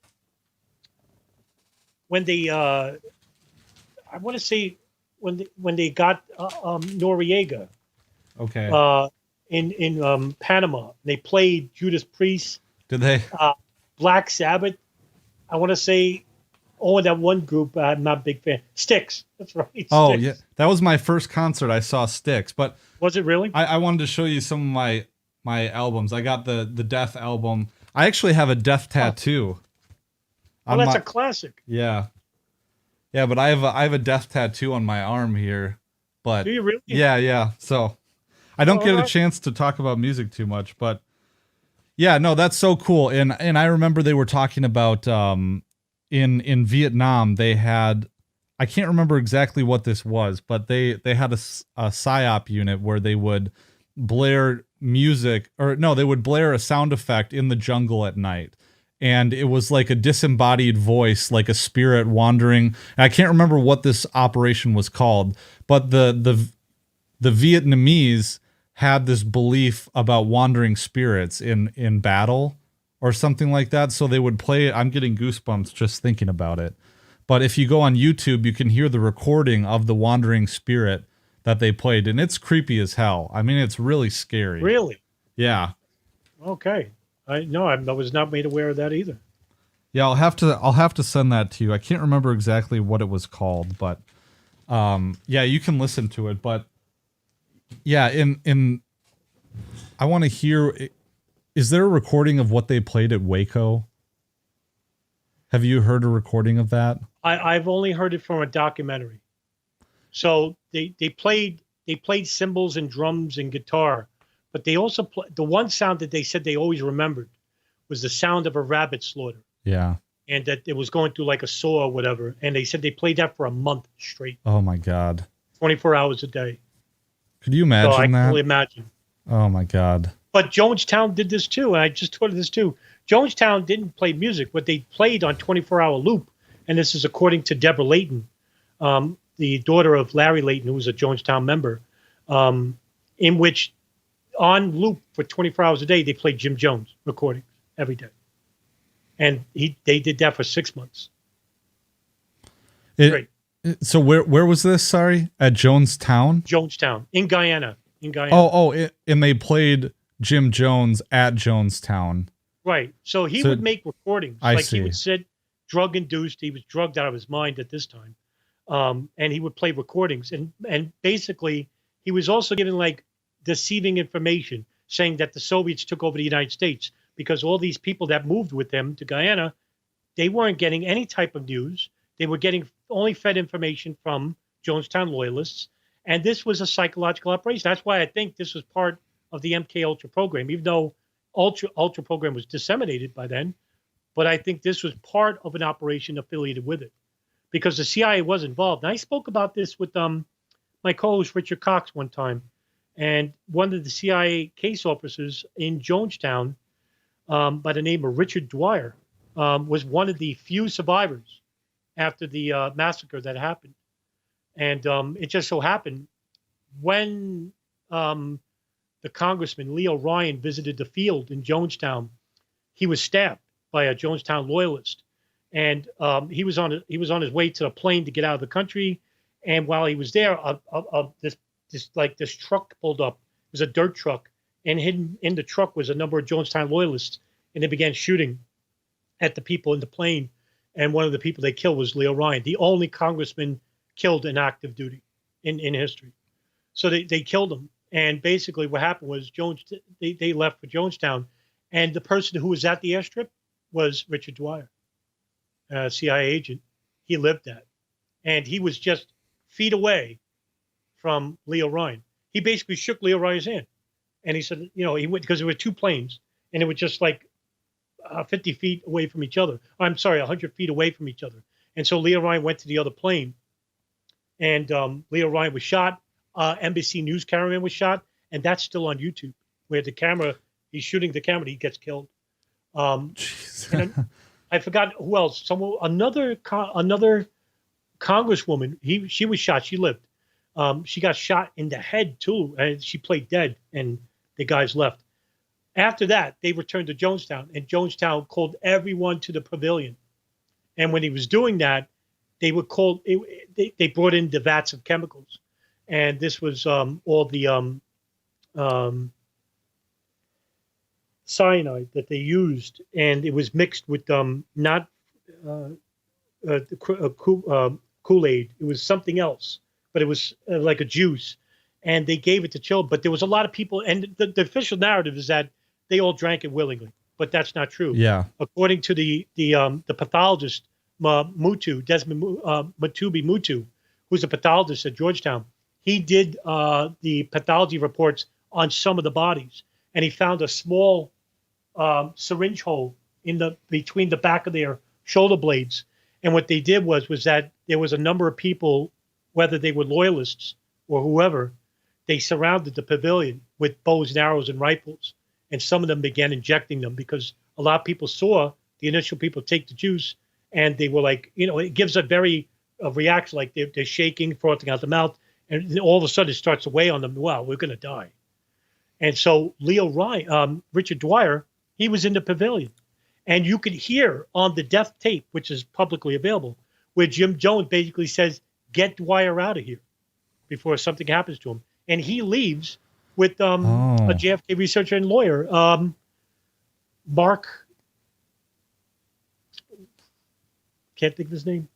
when they I want to say when they got Noriega Okay. uh, in Panama. They played Judas Priest, Did they? Black Sabbath. I want to say, oh, that one group I'm not a big fan. Styx. That's right. Oh, Styx. yeah. That was my first concert. I saw Styx, but Was it really? I wanted to show you some of my albums. I got the Death album. I actually have a Death tattoo. Well, that's a classic. Yeah. Yeah, but I have a Death tattoo on my arm here. But Do you really? yeah. So I don't get a right. chance to talk about music too much, but yeah, no, that's so cool. And I remember they were talking about in Vietnam they had, I can't remember exactly what this was, but they had a Psyop unit where they would blare music, or no, they would blare a sound effect in the jungle at night. And it was like a disembodied voice, like a spirit wandering. And I can't remember what this operation was called, but the Vietnamese had this belief about wandering spirits in battle or something like that. So they would play it. I'm getting goosebumps just thinking about it. But if you go on YouTube, you can hear the recording of the wandering spirit that they played, and it's creepy as hell. I mean, it's really scary. Really? Yeah. Okay. I was not made aware of that either. Yeah, I'll have to send that to you. I can't remember exactly what it was called, but yeah, you can listen to it. But yeah, I want to hear. Is there a recording of what they played at Waco? Have you heard a recording of that? I've only heard it from a documentary. So they played cymbals and drums and guitar, but they also the one sound that they said they always remembered was the sound of a rabbit slaughter. Yeah. And that it was going through like a saw or whatever. And they said they played that for a month straight. Oh my God. 24 hours a day. Could you imagine so I that? can only imagine. Oh my God. But Jonestown did this too, and I just thought of this too. Jonestown didn't play music, but they played on 24-hour loop, and this is according to Deborah Layton, the daughter of Larry Layton, who was a Jonestown member, in which on loop for 24 hours a day, they played Jim Jones recordings every day. And they did that for 6 months. Great. So where was this? Sorry, at Jonestown? Jonestown, in Guyana. And they played Jim Jones at Jonestown. Right. So he would make recordings. He would sit drug induced. He was drugged out of his mind at this time. And he would play recordings. And basically, he was also given like deceiving information, saying that the Soviets took over the United States because all these people that moved with him to Guyana, they weren't getting any type of news. They were getting only fed information from Jonestown loyalists. And this was a psychological operation. That's why I think this was part of the MK Ultra program, even though Ultra program was disseminated by then. But I think this was part of an operation affiliated with it because the CIA was involved. And I spoke about this with my co-host Richard Cox one time. And one of the CIA case officers in Jonestown by the name of Richard Dwyer was one of the few survivors after the massacre that happened. And it just so happened when the congressman Leo Ryan visited the field in Jonestown, he was stabbed by a Jonestown loyalist, and he was on his way to a plane to get out of the country. And while he was there, this truck pulled up. It was a dirt truck, and hidden in the truck was a number of Jonestown loyalists, and they began shooting at the people in the plane. And one of the people they killed was Leo Ryan, the only congressman killed in active duty in history. So they killed him. And basically what happened was they left for Jonestown. And the person who was at the airstrip was Richard Dwyer, a CIA agent. He lived that. And he was just feet away from Leo Ryan. He basically shook Leo Ryan's hand. And he said, he went, because there were two planes, and it was just like 50 feet away from each other. I'm sorry, 100 feet away from each other. And so Leo Ryan went to the other plane, and Leo Ryan was shot. NBC News cameraman was shot, and that's still on YouTube, where he's shooting the camera, he gets killed. And I forgot who else. Another congresswoman. She was shot. She lived. She got shot in the head too, and she played dead, and the guys left. After that, they returned to Jonestown, and Jonestown called everyone to the pavilion. And when he was doing that, they would call. They brought in the vats of chemicals, and this was all the cyanide that they used, and it was mixed with not Kool-Aid. It was something else, but it was like a juice, and they gave it to children. But there was a lot of people, and the official narrative is that they all drank it willingly, but that's not true. Yeah. According to the pathologist Desmond Matubi Mutu, who's a pathologist at Georgetown, he did the pathology reports on some of the bodies, and he found a small syringe hole between the back of their shoulder blades. And what they did was that there was a number of people, whether they were loyalists or whoever, they surrounded the pavilion with bows and arrows and rifles. And some of them began injecting them because a lot of people saw the initial people take the juice, and they were like, it gives a reaction, like they're shaking, frothing out the mouth, and all of a sudden it starts to weigh on them. Wow, we're going to die. And so Richard Dwyer, he was in the pavilion. And you could hear on the death tape, which is publicly available, where Jim Jones basically says, get Dwyer out of here before something happens to him. And he leaves with a JFK researcher and lawyer, Mark, can't think of his name.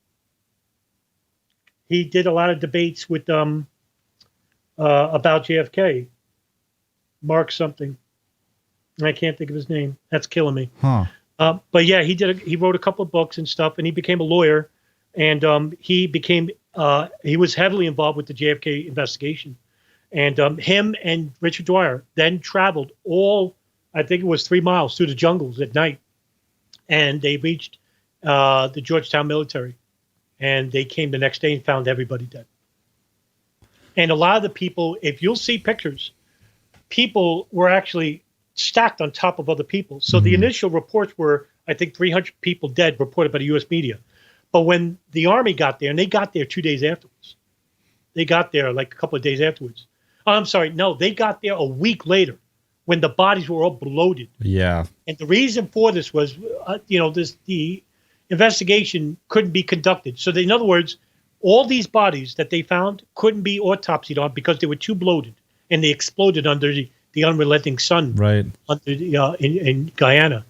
He did a lot of debates with about JFK. Mark something. I can't think of his name. That's killing me. But yeah, he wrote a couple of books and stuff, and he became a lawyer, and he was heavily involved with the JFK investigation. And him and Richard Dwyer then traveled I think it was 3 miles through the jungles at night, and they reached the Georgetown military, and they came the next day and found everybody dead. And a lot of the people, if you'll see pictures, people were actually stacked on top of other people. So the initial reports were, I think, 300 people dead reported by the U.S. media. But when the Army got there, and they got there 2 days afterwards, they got there like a couple of days afterwards. I'm sorry, no, they got there a week later when the bodies were all bloated. Yeah. And the reason for this was, the investigation couldn't be conducted. So in other words, all these bodies that they found couldn't be autopsied on because they were too bloated, and they exploded under the unrelenting sun, right, under in Guyana.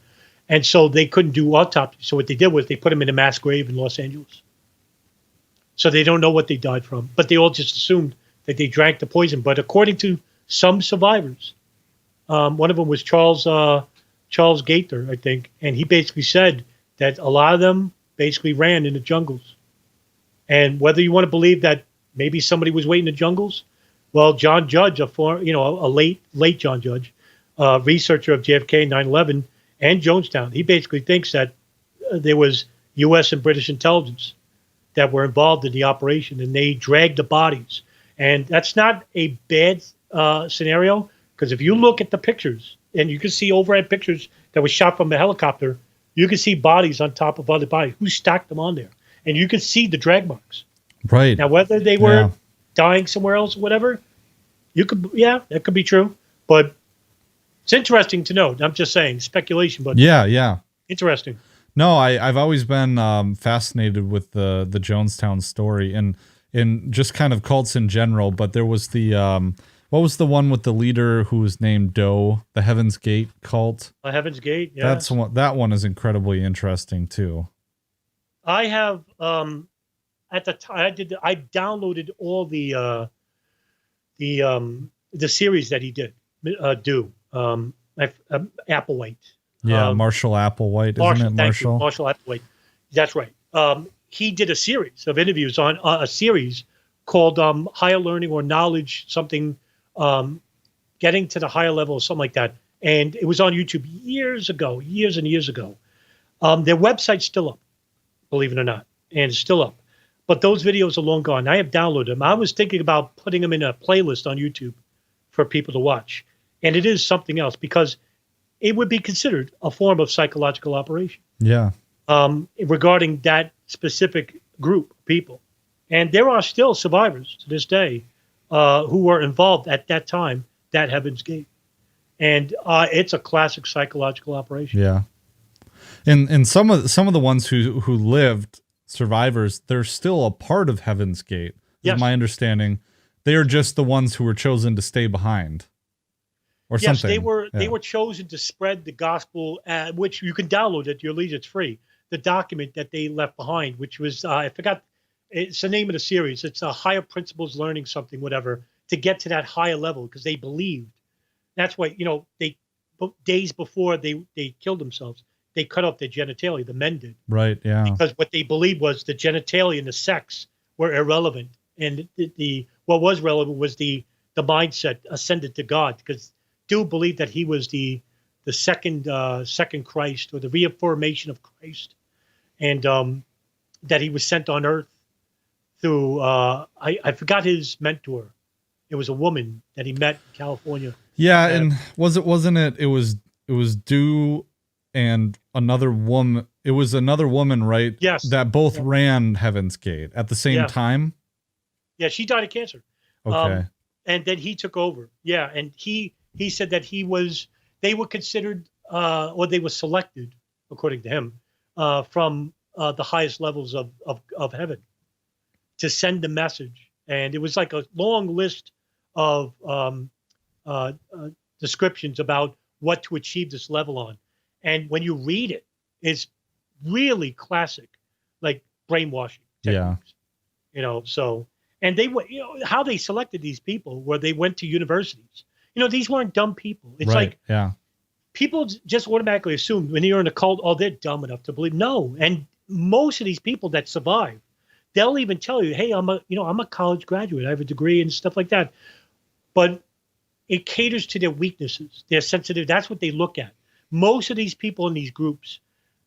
And so they couldn't do autopsy. So what they did was they put them in a mass grave in Los Angeles. So they don't know what they died from, but they all just assumed that they drank the poison. But according to some survivors, one of them was Charles Gaither, I think, and he basically said that a lot of them basically ran in the jungles. And whether you want to believe that maybe somebody was waiting in the jungles, well, John Judge, a late John Judge, researcher of JFK, 9/11, and Jonestown, he basically thinks that there was U.S. and British intelligence that were involved in the operation, and they dragged the bodies. And that's not a bad scenario, because if you look at the pictures, and you can see overhead pictures that were shot from a helicopter, you can see bodies on top of other bodies. Who stacked them on there? And you can see the drag marks. Right. Now, whether they were dying somewhere else or whatever, that could be true. But it's interesting to know. I'm just saying, speculation, but interesting. No, I've always been fascinated with the Jonestown story and just kind of cults in general. But there was the what was the one with the leader who was named Doe, the Heaven's Gate cult? The Heaven's Gate, yeah. That one is incredibly interesting too. I have at the time I downloaded all the series that he did do. Applewhite. Yeah, Marshall Applewhite, isn't it? Marshall? Marshall Applewhite. That's right. He did a series of interviews on a series called Higher Learning or Knowledge, something, getting to the higher level or something like that. And it was on YouTube years and years ago. Their website's still up, believe it or not, and it's still up. But those videos are long gone. I have downloaded them. I was thinking about putting them in a playlist on YouTube for people to watch. And it is something else because it would be considered a form of psychological operation. Yeah. Regarding that specific group of people. And there are still survivors to this day who were involved at that time, that Heaven's Gate. And it's a classic psychological operation. Yeah. And some of the ones who lived, survivors, they're still a part of Heaven's Gate. Is my understanding. They are just the ones who were chosen to stay behind. Or something. They were chosen to spread the gospel, which you can download at your leisure. It's free. The document that they left behind, which was I forgot, it's the name of the series. It's a higher principles learning something, whatever, to get to that higher level because they believed. That's why they days before they killed themselves, they cut off their genitalia. The men did, right? Yeah, because what they believed was the genitalia and the sex were irrelevant, and what was relevant was the mindset ascended to God because. Do believe that he was the second Christ or the reaffirmation of Christ, and that he was sent on earth through I forgot his mentor. It was a woman that he met in California. Yeah, and wasn't it? It was Do and another woman. It was another woman, right? Yes, that both ran Heaven's Gate at the same time. Yeah, she died of cancer. Okay, and then he took over. Yeah, and he said that they were considered, or they were selected, according to him, from the highest levels of heaven to send the message. And it was like a long list of descriptions about what to achieve this level on. And when you read it, it's really classic, like brainwashing techniques. Yeah. So, and they were, how they selected these people where they went to universities. These weren't dumb people. It's like people just automatically assume when you're in a cult, oh, they're dumb enough to believe. No, and most of these people that survive, they'll even tell you, "Hey, I'm a college graduate. I have a degree and stuff like that." But it caters to their weaknesses. They're sensitive. That's what they look at. Most of these people in these groups,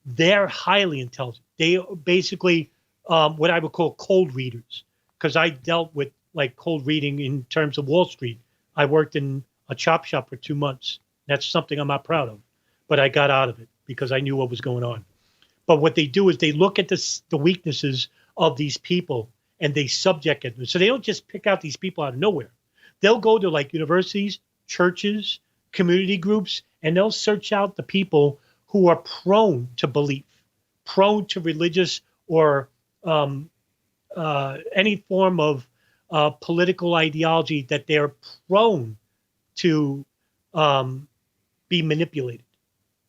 they're highly intelligent. They are basically what I would call cold readers, because I dealt with like cold reading in terms of Wall Street. I worked in a chop shop for 2 months. That's something I'm not proud of, but I got out of it because I knew what was going on. But what they do is they look at the weaknesses of these people and they subject it. So they don't just pick out these people out of nowhere. They'll go to like universities, churches, community groups, and they'll search out the people who are prone to belief, prone to religious or any form of political ideology that they're prone to be manipulated,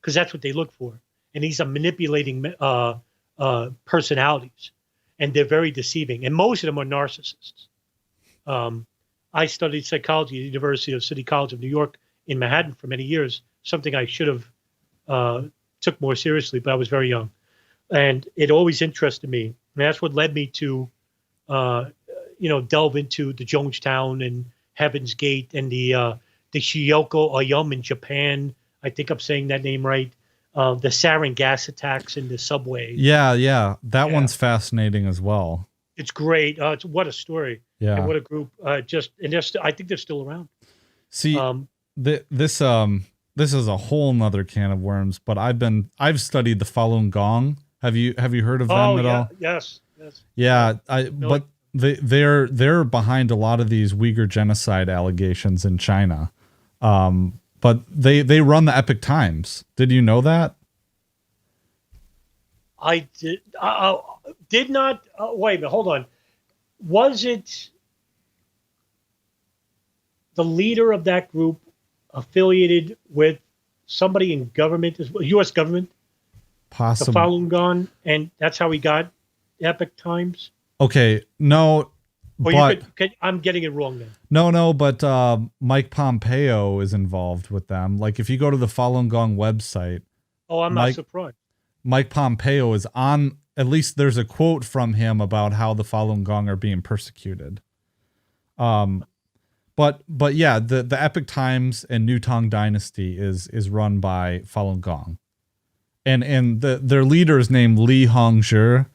because that's what they look for. And these are manipulating personalities, and they're very deceiving. And most of them are narcissists. I studied psychology at the University of City College of New York in Manhattan for many years, something I should have took more seriously, but I was very young. And it always interested me. And that's what led me to, delve into the Jonestown and Heaven's Gate and the Shioko Oyum in Japan. I think I'm saying that name right. The sarin gas attacks in the subway. Yeah. That one's fascinating as well. It's great. What a story. Yeah. And what a group. I think they're still around. See, this is a whole nother can of worms, but I've studied the Falun Gong. Have you heard of them at all? Yes. Yeah, but they're behind a lot of these Uyghur genocide allegations in China. But they run the Epic Times. Did you know that? I did not. Wait a minute. Hold on. Was it the leader of that group affiliated with somebody in government, U.S. government? Possibly. The Falun Gong, and that's how he got Epic Times? Okay, no. But I'm getting it wrong then. No, but Mike Pompeo is involved with them. Like, if you go to the Falun Gong website. Oh, I'm not surprised. Mike Pompeo is on, at least there's a quote from him about how the Falun Gong are being persecuted. But yeah, the Epic Times and New Tang Dynasty is run by Falun Gong. And their leader is named Li Hongzhi,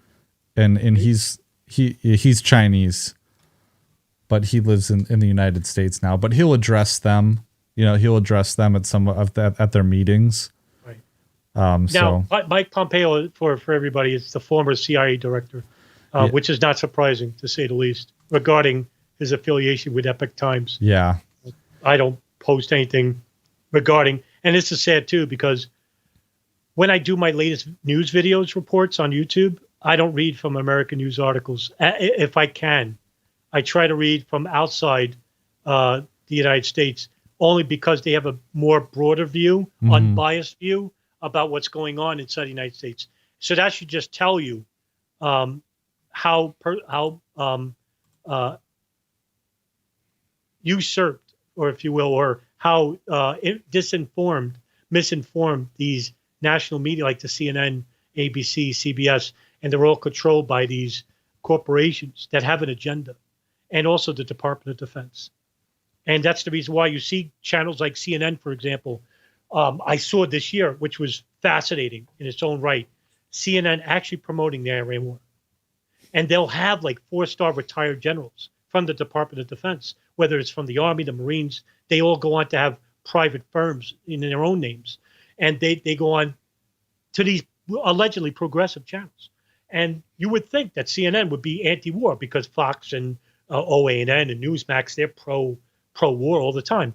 and he's Chinese, but he lives in the United States now. But he'll address them. He'll address them at some of at their meetings. Right. Now, Mike Pompeo, for everybody, is the former CIA director, which is not surprising to say the least, regarding his affiliation with Epoch Times. Yeah. I don't post anything regarding, and this is sad too, because when I do my latest news videos reports on YouTube, I don't read from American news articles. If I can, I try to read from outside the United States, only because they have a more broader view, unbiased view about what's going on inside the United States. So that should just tell you how usurped, or if you will, or how misinformed these national media like the CNN, ABC, CBS, and they're all controlled by these corporations that have an agenda, and also the Department of Defense. And that's the reason why you see channels like CNN, for example. I saw this year, which was fascinating in its own right, CNN actually promoting the Iran war. And they'll have like 4-star retired generals from the Department of Defense, whether it's from the Army, the Marines. They all go on to have private firms in their own names. And they go on to these allegedly progressive channels. And you would think that CNN would be anti-war because Fox and OANN and Newsmax, they're pro-war all the time.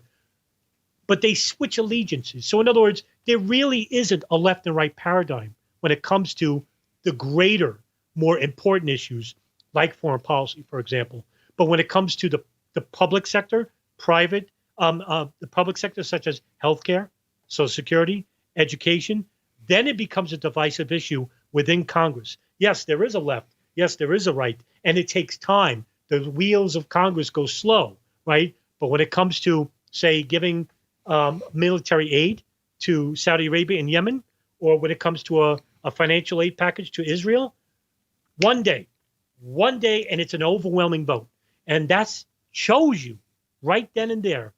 But they switch allegiances. So in other words, there really isn't a left and right paradigm when it comes to the greater, more important issues like foreign policy, for example. But when it comes to the public sector, the public sector such as healthcare, Social Security, education, then it becomes a divisive issue within Congress. Yes, there is a left. Yes, there is a right. And it takes time. The wheels of Congress go slow, right? But when it comes to, say, giving military aid to Saudi Arabia and Yemen, or when it comes to a financial aid package to Israel, one day, and it's an overwhelming vote. And that shows you right then and there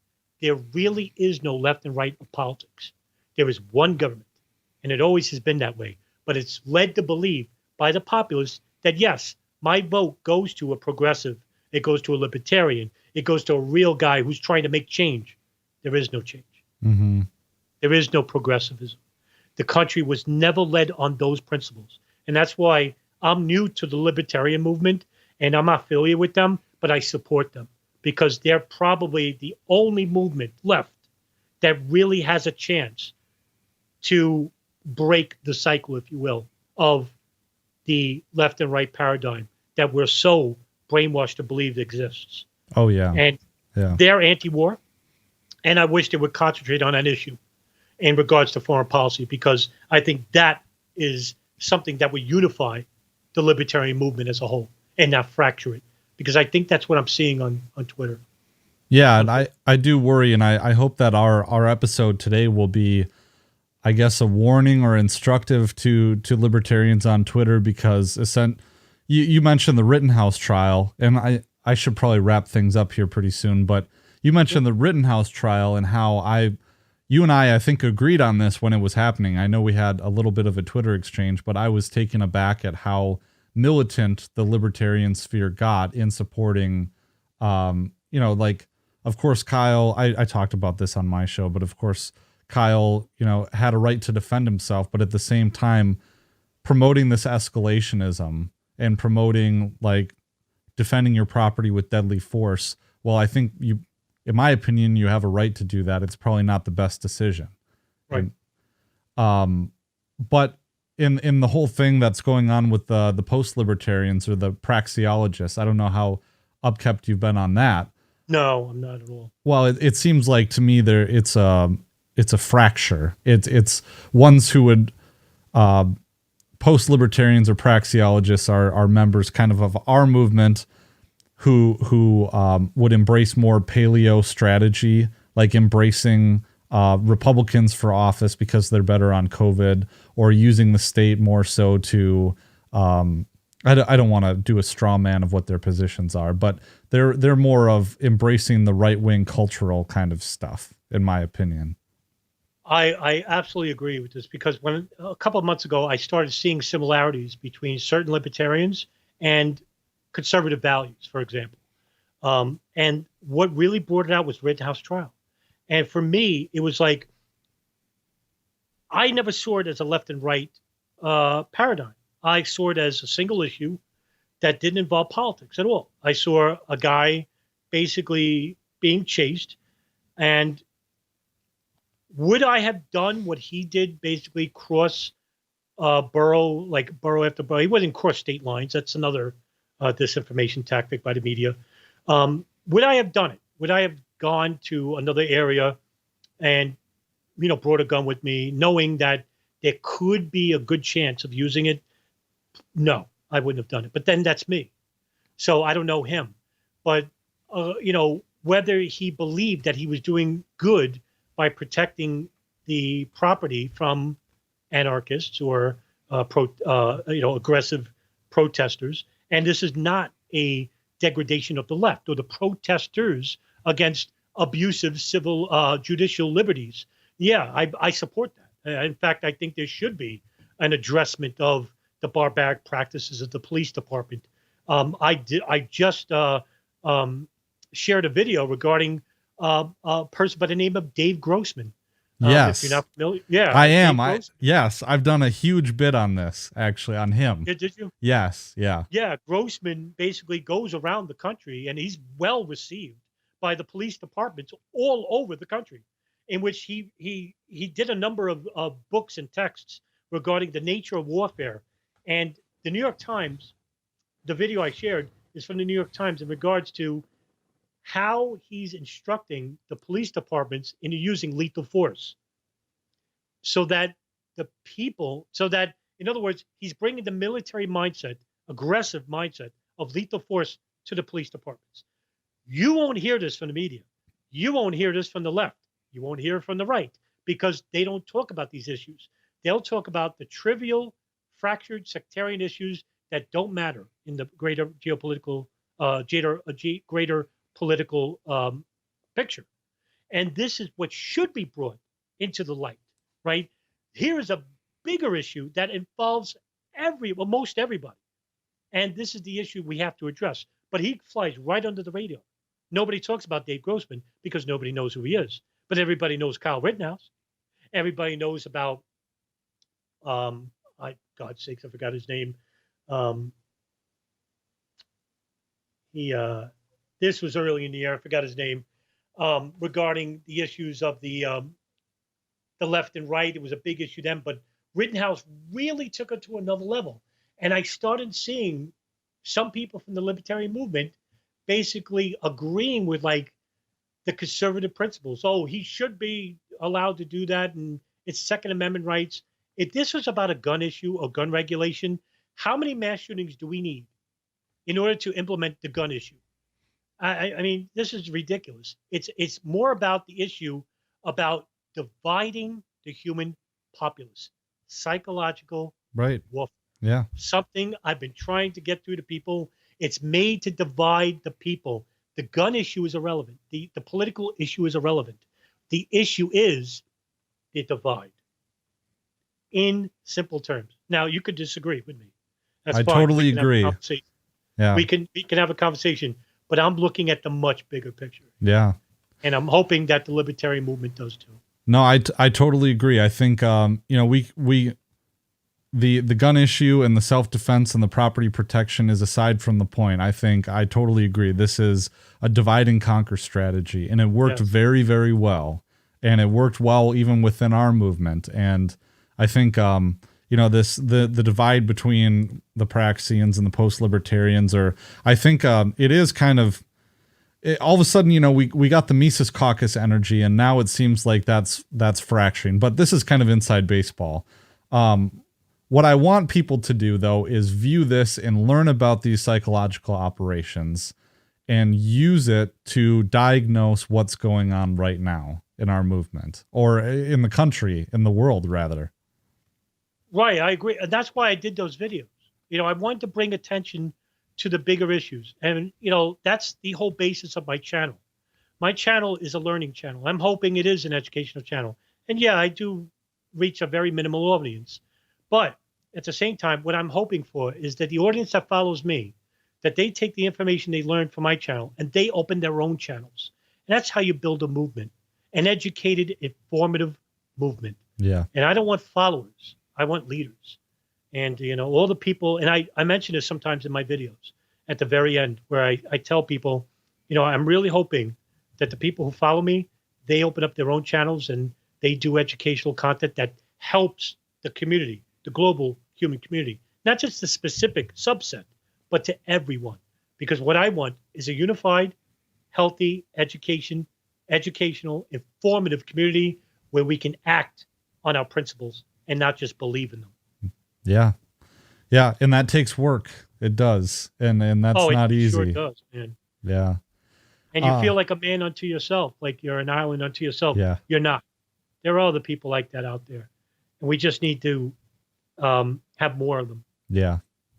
really is no left and right of politics. There is one government, and it always has been that way. But it's led to believe by the populace that, yes, my vote goes to a progressive, it goes to a libertarian, it goes to a real guy who's trying to make change. There is no change. There is no progressivism. The country was never led on those principles. And that's why I'm new to the libertarian movement, and I'm not affiliated with them, but I support them because they're probably the only movement left that really has a chance to break the cycle, if you will, of the left and right paradigm that we're so brainwashed to believe exists. Oh, yeah. And they're anti-war, and I wish they would concentrate on that issue in regards to foreign policy, because I think that is something that would unify the libertarian movement as a whole and not fracture it, because I think that's what I'm seeing on Twitter. Yeah, and I do worry, and I hope that our episode today will be, I guess, a warning or instructive to libertarians on Twitter, because you mentioned the Rittenhouse trial, and I should probably wrap things up here pretty soon, but you mentioned the Rittenhouse trial and how you and I think agreed on this when it was happening. I know we had a little bit of a Twitter exchange, but I was taken aback at how militant the libertarian sphere got in supporting, like, of course, Kyle, I talked about this on my show, but of course, Kyle, had a right to defend himself, but at the same time, promoting this escalationism and promoting, like, defending your property with deadly force. Well, I think in my opinion, you have a right to do that. It's probably not the best decision. Right. But in the whole thing that's going on with the post-libertarians or the praxeologists, I don't know how upkept you've been on that. No, I'm not at all. Well, it seems like to me it's a fracture. It's ones who would post-libertarians or praxeologists are members kind of our movement who would embrace more paleo strategy, like embracing Republicans for office because they're better on COVID, or using the state more so to I don't want to do a straw man of what their positions are, but they're more of embracing the right-wing cultural kind of stuff, in my opinion. I absolutely agree with this, because when a couple of months ago I started seeing similarities between certain libertarians and conservative values, for example. And what really brought it out was Rittenhouse trial. And for me, it was like, I never saw it as a left and right paradigm. I saw it as a single issue that didn't involve politics at all. I saw a guy basically being chased. And would I have done what he did, basically cross borough after borough? He wouldn't cross state lines. That's another disinformation tactic by the media. Would I have done it? Would I have gone to another area and, brought a gun with me, knowing that there could be a good chance of using it? No, I wouldn't have done it. But then that's me. So I don't know him. But, whether he believed that he was doing good by protecting the property from anarchists or aggressive protesters. And this is not a degradation of the left or the protesters against abusive civil judicial liberties. Yeah, I support that. In fact, I think there should be an addressment of the barbaric practices of the police department. I just shared a video regarding a person by the name of Dave Grossman. Yes. If you're not familiar. Yeah. I am. Yes. I've done a huge bit on this, actually, on him. Did you? Yes. Yeah. Yeah. Grossman basically goes around the country, and he's well received by the police departments all over the country, in which he did a number of books and texts regarding the nature of warfare. And the New York Times, the video I shared is from the New York Times in regards to how he's instructing the police departments into using lethal force, so that in other words, he's bringing the military mindset, aggressive mindset of lethal force to the police departments. You won't hear this from the media. You won't hear this from the left. You won't hear it from the right, because they don't talk about these issues. They'll talk about the trivial, fractured sectarian issues that don't matter in the greater geopolitical, greater political picture. And this is what should be brought into the light, right? Here is a bigger issue that involves most everybody. And this is the issue we have to address. But he flies right under the radar. Nobody talks about Dave Grossman because nobody knows who he is. But everybody knows Kyle Rittenhouse. Everybody knows about, God's sakes, I forgot his name. This was early in the year. I forgot his name. Regarding the issues of the left and right, it was a big issue then. But Rittenhouse really took it to another level, and I started seeing some people from the libertarian movement basically agreeing with like the conservative principles. Oh, he should be allowed to do that, and it's Second Amendment rights. If this was about a gun issue or gun regulation, how many mass shootings do we need in order to implement the gun issue? I mean, this is ridiculous. It's more about the issue about dividing the human populace, psychological warfare. Yeah. Something I've been trying to get through to people. It's made to divide the people. The gun issue is irrelevant. The political issue is irrelevant. The issue is the divide. In simple terms. Now, you could disagree with me. That's I fine. totally agree. Yeah. We can have a conversation, but I'm looking at the much bigger picture. Yeah. And I'm hoping that the libertarian movement does too. No, I totally agree. I think the gun issue and the self-defense and the property protection is aside from the point. I think I totally agree. This is a divide and conquer strategy, and it worked very, very well. And it worked well even within our movement. And I think the divide between the Praxians and the post-libertarians, or I think it is kind of all of a sudden, we got the Mises Caucus energy, and now it seems like that's fracturing. But this is kind of inside baseball. What I want people to do, though, is view this and learn about these psychological operations and use it to diagnose what's going on right now in our movement, or in the country, in the world, rather. Right, I agree. And that's why I did those videos. I wanted to bring attention to the bigger issues. And, that's the whole basis of my channel. My channel is a learning channel. I'm hoping it is an educational channel. And yeah, I do reach a very minimal audience. But at the same time, what I'm hoping for is that the audience that follows me, that they take the information they learned from my channel and they open their own channels. And that's how you build a movement, an educated, informative movement. Yeah. And I don't want followers. I want leaders. And, all the people, and I mention this sometimes in my videos at the very end, where I tell people, I'm really hoping that the people who follow me, they open up their own channels and they do educational content that helps the community, the global human community, not just the specific subset, but to everyone. Because what I want is a unified, healthy educational, informative community where we can act on our principles and not just believe in them. Yeah. Yeah. And that takes work. It does. And that's not easy. Sure does, man. Yeah. And you feel like a man unto yourself, like you're an island unto yourself. Yeah. You're not. There are other people like that out there. And we just need to have more of them. Yeah,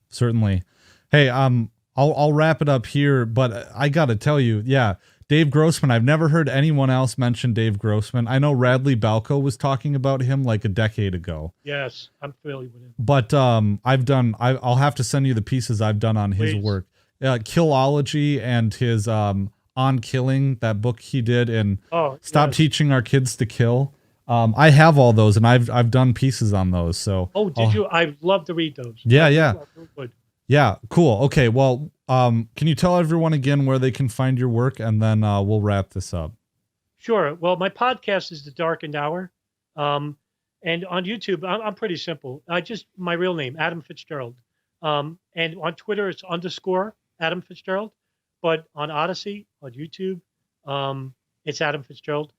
certainly. Hey, I'll wrap it up here, but I got to tell you, yeah, Dave Grossman. I've never heard anyone else mention Dave Grossman. I know Radley Balco was talking about him like a decade ago. Yes, I'm familiar with him. But I'll have to send you the pieces I've done on his work. Killology and his On Killing, that book he did, and Stop Teaching Our Kids to Kill. I have all those, and I've done pieces on those. So did you? I'd love to read those. Yeah. Yeah, cool. Okay, well, can you tell everyone again where they can find your work, and then we'll wrap this up. Sure. Well, my podcast is The Darkened Hour, and on YouTube, I'm pretty simple. My real name, Adam Fitzgerald, and on Twitter it's _ Adam Fitzgerald, but on Odyssey, on YouTube, it's Adam Fitzgerald.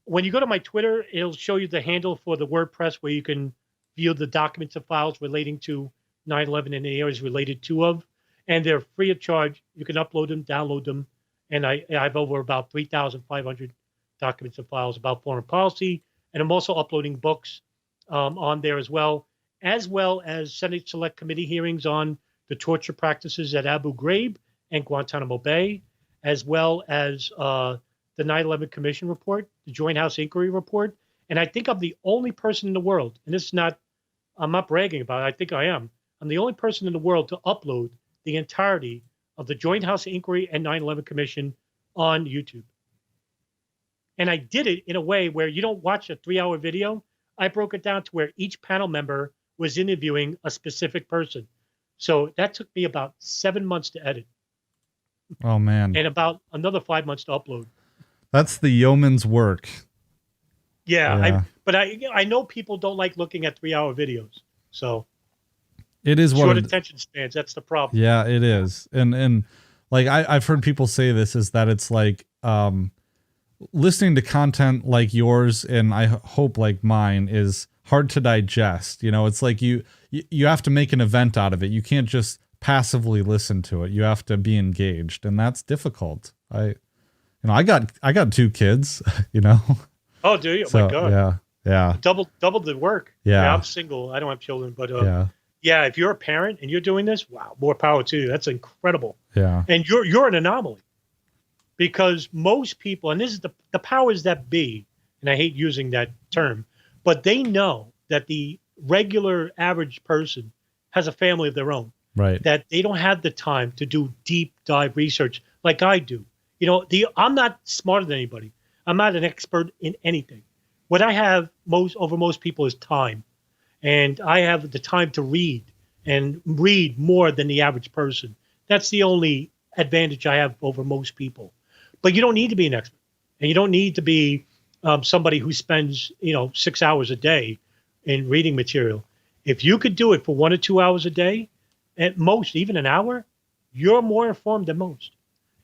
When you go to my Twitter, it'll show you the handle for the WordPress where you can view the documents and files relating to 9/11 and the areas related to of, and they're free of charge. You can upload them, download them, and I have over about 3,500 documents and files about foreign policy, and I'm also uploading books on there as well as Senate Select Committee hearings on the torture practices at Abu Ghraib and Guantanamo Bay, as well as the 9/11 Commission report, the Joint House Inquiry report, and I think I'm the only person in the world, and I'm not bragging about it, I think I am. I'm the only person in the world to upload the entirety of the Joint House Inquiry and 9/11 Commission on YouTube. And I did it in a way where you don't watch a 3-hour video. I broke it down to where each panel member was interviewing a specific person. So that took me about 7 months to edit. Oh, man. And about another 5 months to upload. That's the yeoman's work. Yeah. But I know people don't like looking at 3-hour videos. So it is short attention spans. That's the problem. Yeah, it is. And like I've heard people say this, is that it's like listening to content like yours, and I hope like mine, is hard to digest. It's like you have to make an event out of it. You can't just passively listen to it. You have to be engaged, and that's difficult. I got 2 kids, Oh, do you? So, oh my God. Yeah. Double the work. Yeah. I'm single. I don't have children, but yeah, if you're a parent and you're doing this, wow, more power to you. That's incredible. Yeah. And you're an anomaly, because most people, and this is the powers that be, and I hate using that term, but they know that the regular average person has a family of their own. Right. That they don't have the time to do deep dive research like I do. I'm not smarter than anybody. I'm not an expert in anything. What I have over most people is time. And I have the time to read, and read more than the average person. That's the only advantage I have over most people. But you don't need to be an expert, and you don't need to be somebody who spends 6 hours a day in reading material. If you could do it for 1 or 2 hours a day, at most even an hour, you're more informed than most.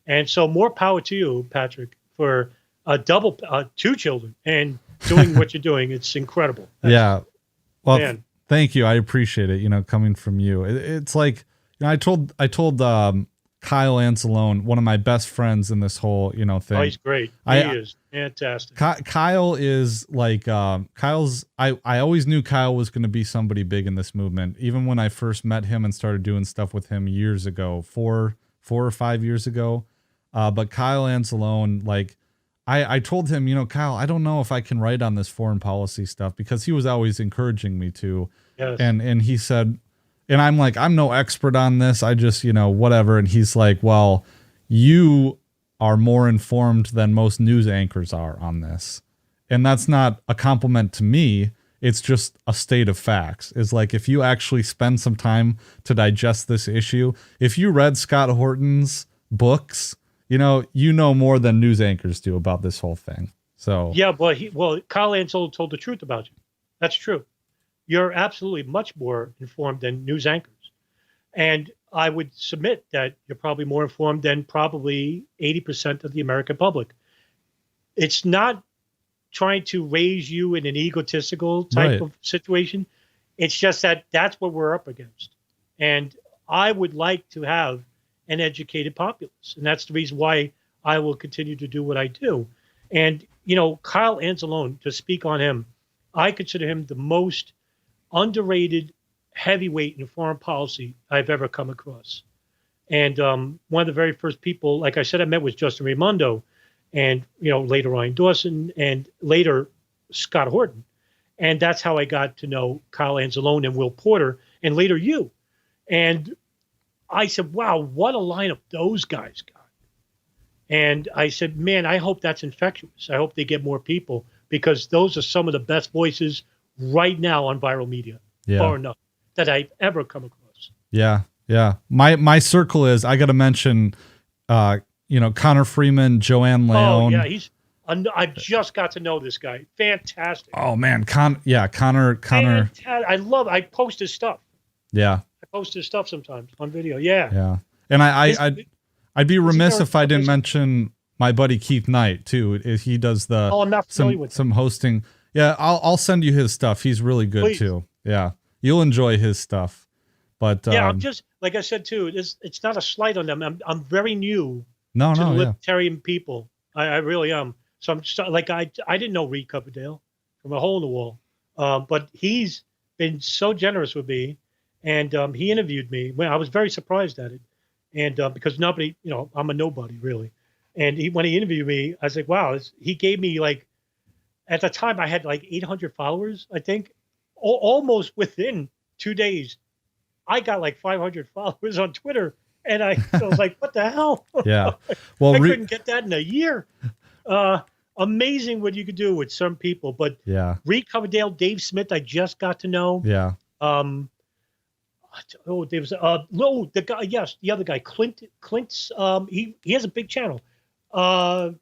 And so more power to you, Patrick, for 2 children and doing what you're doing. It's incredible. Yeah. Well, thank you. I appreciate it. Coming from you, it's like, I told Kyle Anzalone, one of my best friends in this whole, thing. Oh, he's great. He is fantastic. Kyle is like, I always knew Kyle was going to be somebody big in this movement. Even when I first met him and started doing stuff with him years ago, 4 or 5 years ago. But Kyle Anzalone, like, I told him, Kyle, I don't know if I can write on this foreign policy stuff, because he was always encouraging me to. Yes. And he said, and I'm like, I'm no expert on this. I just, whatever. And he's like, well, you are more informed than most news anchors are on this. And that's not a compliment to me. It's just a state of facts. Is like, if you actually spend some time to digest this issue, if you read Scott Horton's books, you know more than news anchors do about this whole thing. So yeah, but Kyle Ansel told the truth about you. That's true. You're absolutely much more informed than news anchors, and I would submit that you're probably more informed than probably 80% of the American public. It's not trying to raise you in an egotistical type of situation. It's just that that's what we're up against. And I would like to have an educated populace. And that's the reason why I will continue to do what I do. And, Kyle Anzalone, to speak on him, I consider him the most underrated heavyweight in foreign policy I've ever come across. And one of the very first people, like I said, I met was Justin Raimondo, and later Ryan Dawson, and later Scott Horton. And that's how I got to know Kyle Anzalone and Will Porter, and later you. And I said, wow, what a lineup those guys got. And I said, man, I hope that's infectious. I hope they get more people, because those are some of the best voices right now on viral media, far enough, that I've ever come across. Yeah. Yeah. My circle is, I got to mention, Connor Freeman, Joanne Leone. Oh, yeah. I just got to know this guy. Fantastic. Oh man. Connor. I post his stuff. Yeah. I post his stuff sometimes on video. Yeah. Yeah. And I'd be remiss if I didn't mention my buddy Keith Knight too. He does I'm not familiar with some hosting. Yeah. I'll send you his stuff. He's really good Please. too. Yeah. You'll enjoy his stuff. But yeah, I'm just, like I said too, it's not a slight on them. I'm very new to the libertarian people. I really am. So I'm just like, I didn't know Reed Coverdale from a hole in the wall. But he's been so generous with me, and he interviewed me. Well, I was very surprised at it. And because nobody, I'm a nobody really. And when he interviewed me, I was like, wow, he gave me at the time I had 800 followers, I think. Almost within 2 days, I got 500 followers on Twitter. And I was like, what the hell? Yeah. Well, I couldn't get that in a year. Amazing what you could do with some people. But yeah, Reed Coverdale, Dave Smith, I just got to know. Yeah. There was the guy, yes, the other guy, Clint's he has a big channel. I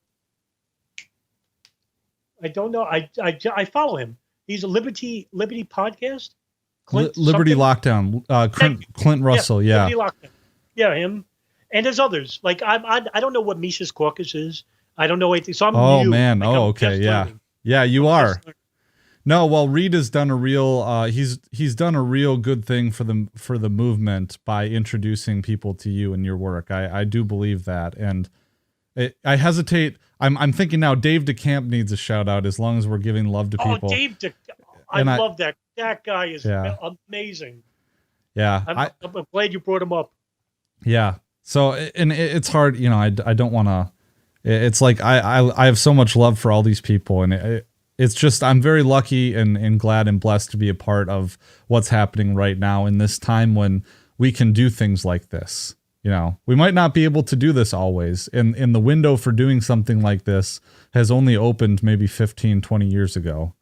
don't know. I follow him. He's a Liberty podcast. Liberty Lockdown. Clint Russell. Yeah. Liberty Lockdown. Yeah, him. And there's others. I don't know what Mises Caucus is. I don't know anything. So I'm new. Oh man. Okay. Yeah. Learning. Yeah, you are. No, well, Reed has done a real he's done a real good thing for the movement by introducing people to you and your work. I do believe that, and I hesitate. I'm thinking now Dave DeCamp needs a shout out, as long as we're giving love to people. Oh, Dave I love that. That guy is amazing. Yeah, I'm glad you brought him up. Yeah. So, and it's hard, I don't want to. It's like I have so much love for all these people, and it's just, I'm very lucky and glad and blessed to be a part of what's happening right now in this time when we can do things like this. We might not be able to do this always. And the window for doing something like this has only opened maybe 15, 20 years ago.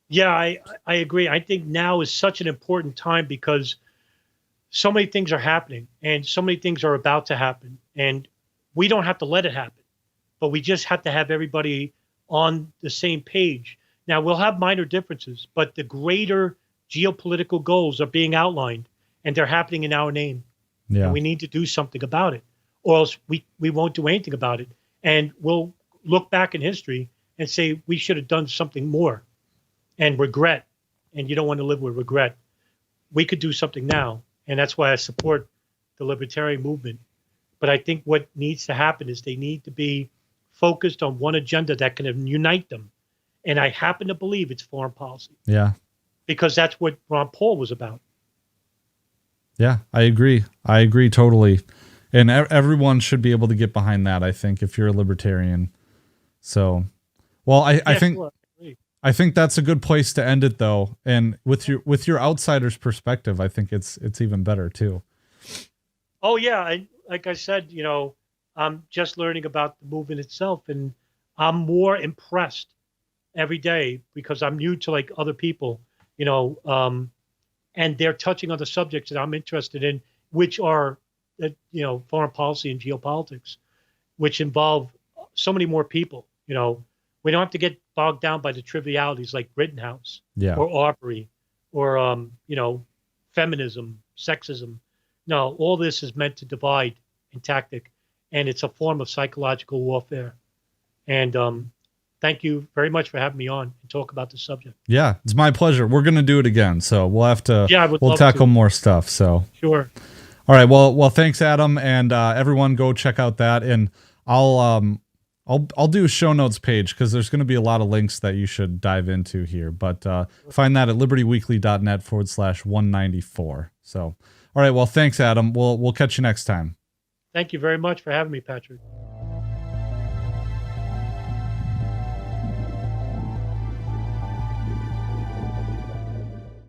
Yeah, I agree. I think now is such an important time because so many things are happening and so many things are about to happen. And we don't have to let it happen, but we just have to have everybody on the same page. Now, we'll have minor differences, but the greater geopolitical goals are being outlined, and they're happening in our name. Yeah. And we need to do something about it, or else we won't do anything about it. And we'll look back in history and say we should have done something more, and regret. And you don't want to live with regret. We could do something now, and that's why I support the libertarian movement. But I think what needs to happen is they need to be focused on one agenda that can unite them. And I happen to believe it's foreign policy. Yeah. Because that's what Ron Paul was about. Yeah, I agree. I agree totally. And everyone should be able to get behind that, I think, if you're a libertarian. So, well, I think sure. I think that's a good place to end it, though. And with your outsider's perspective, I think it's even better too. Oh yeah, like I said, I'm just learning about the movement itself, and I'm more impressed every day because I'm new to other people, and they're touching on the subjects that I'm interested in, which are, foreign policy and geopolitics. which involve so many more people. You know, we don't have to get bogged down by the trivialities like Rittenhouse or Arbery or, you know, feminism, sexism. No, all this is meant to divide in tactic, and it's a form of psychological warfare. And thank you very much for having me on and talk about the subject. Yeah, it's my pleasure. We're going to do it again, so we'll have to. Yeah, we'll tackle more stuff. So sure. All right. Well, thanks, Adam, and everyone, go check out that, and I'll do a show notes page because there's going to be a lot of links that you should dive into here. But find that at libertyweekly.net/194. So, all right. Well, thanks, Adam. We'll catch you next time. Thank you very much for having me, Patrick.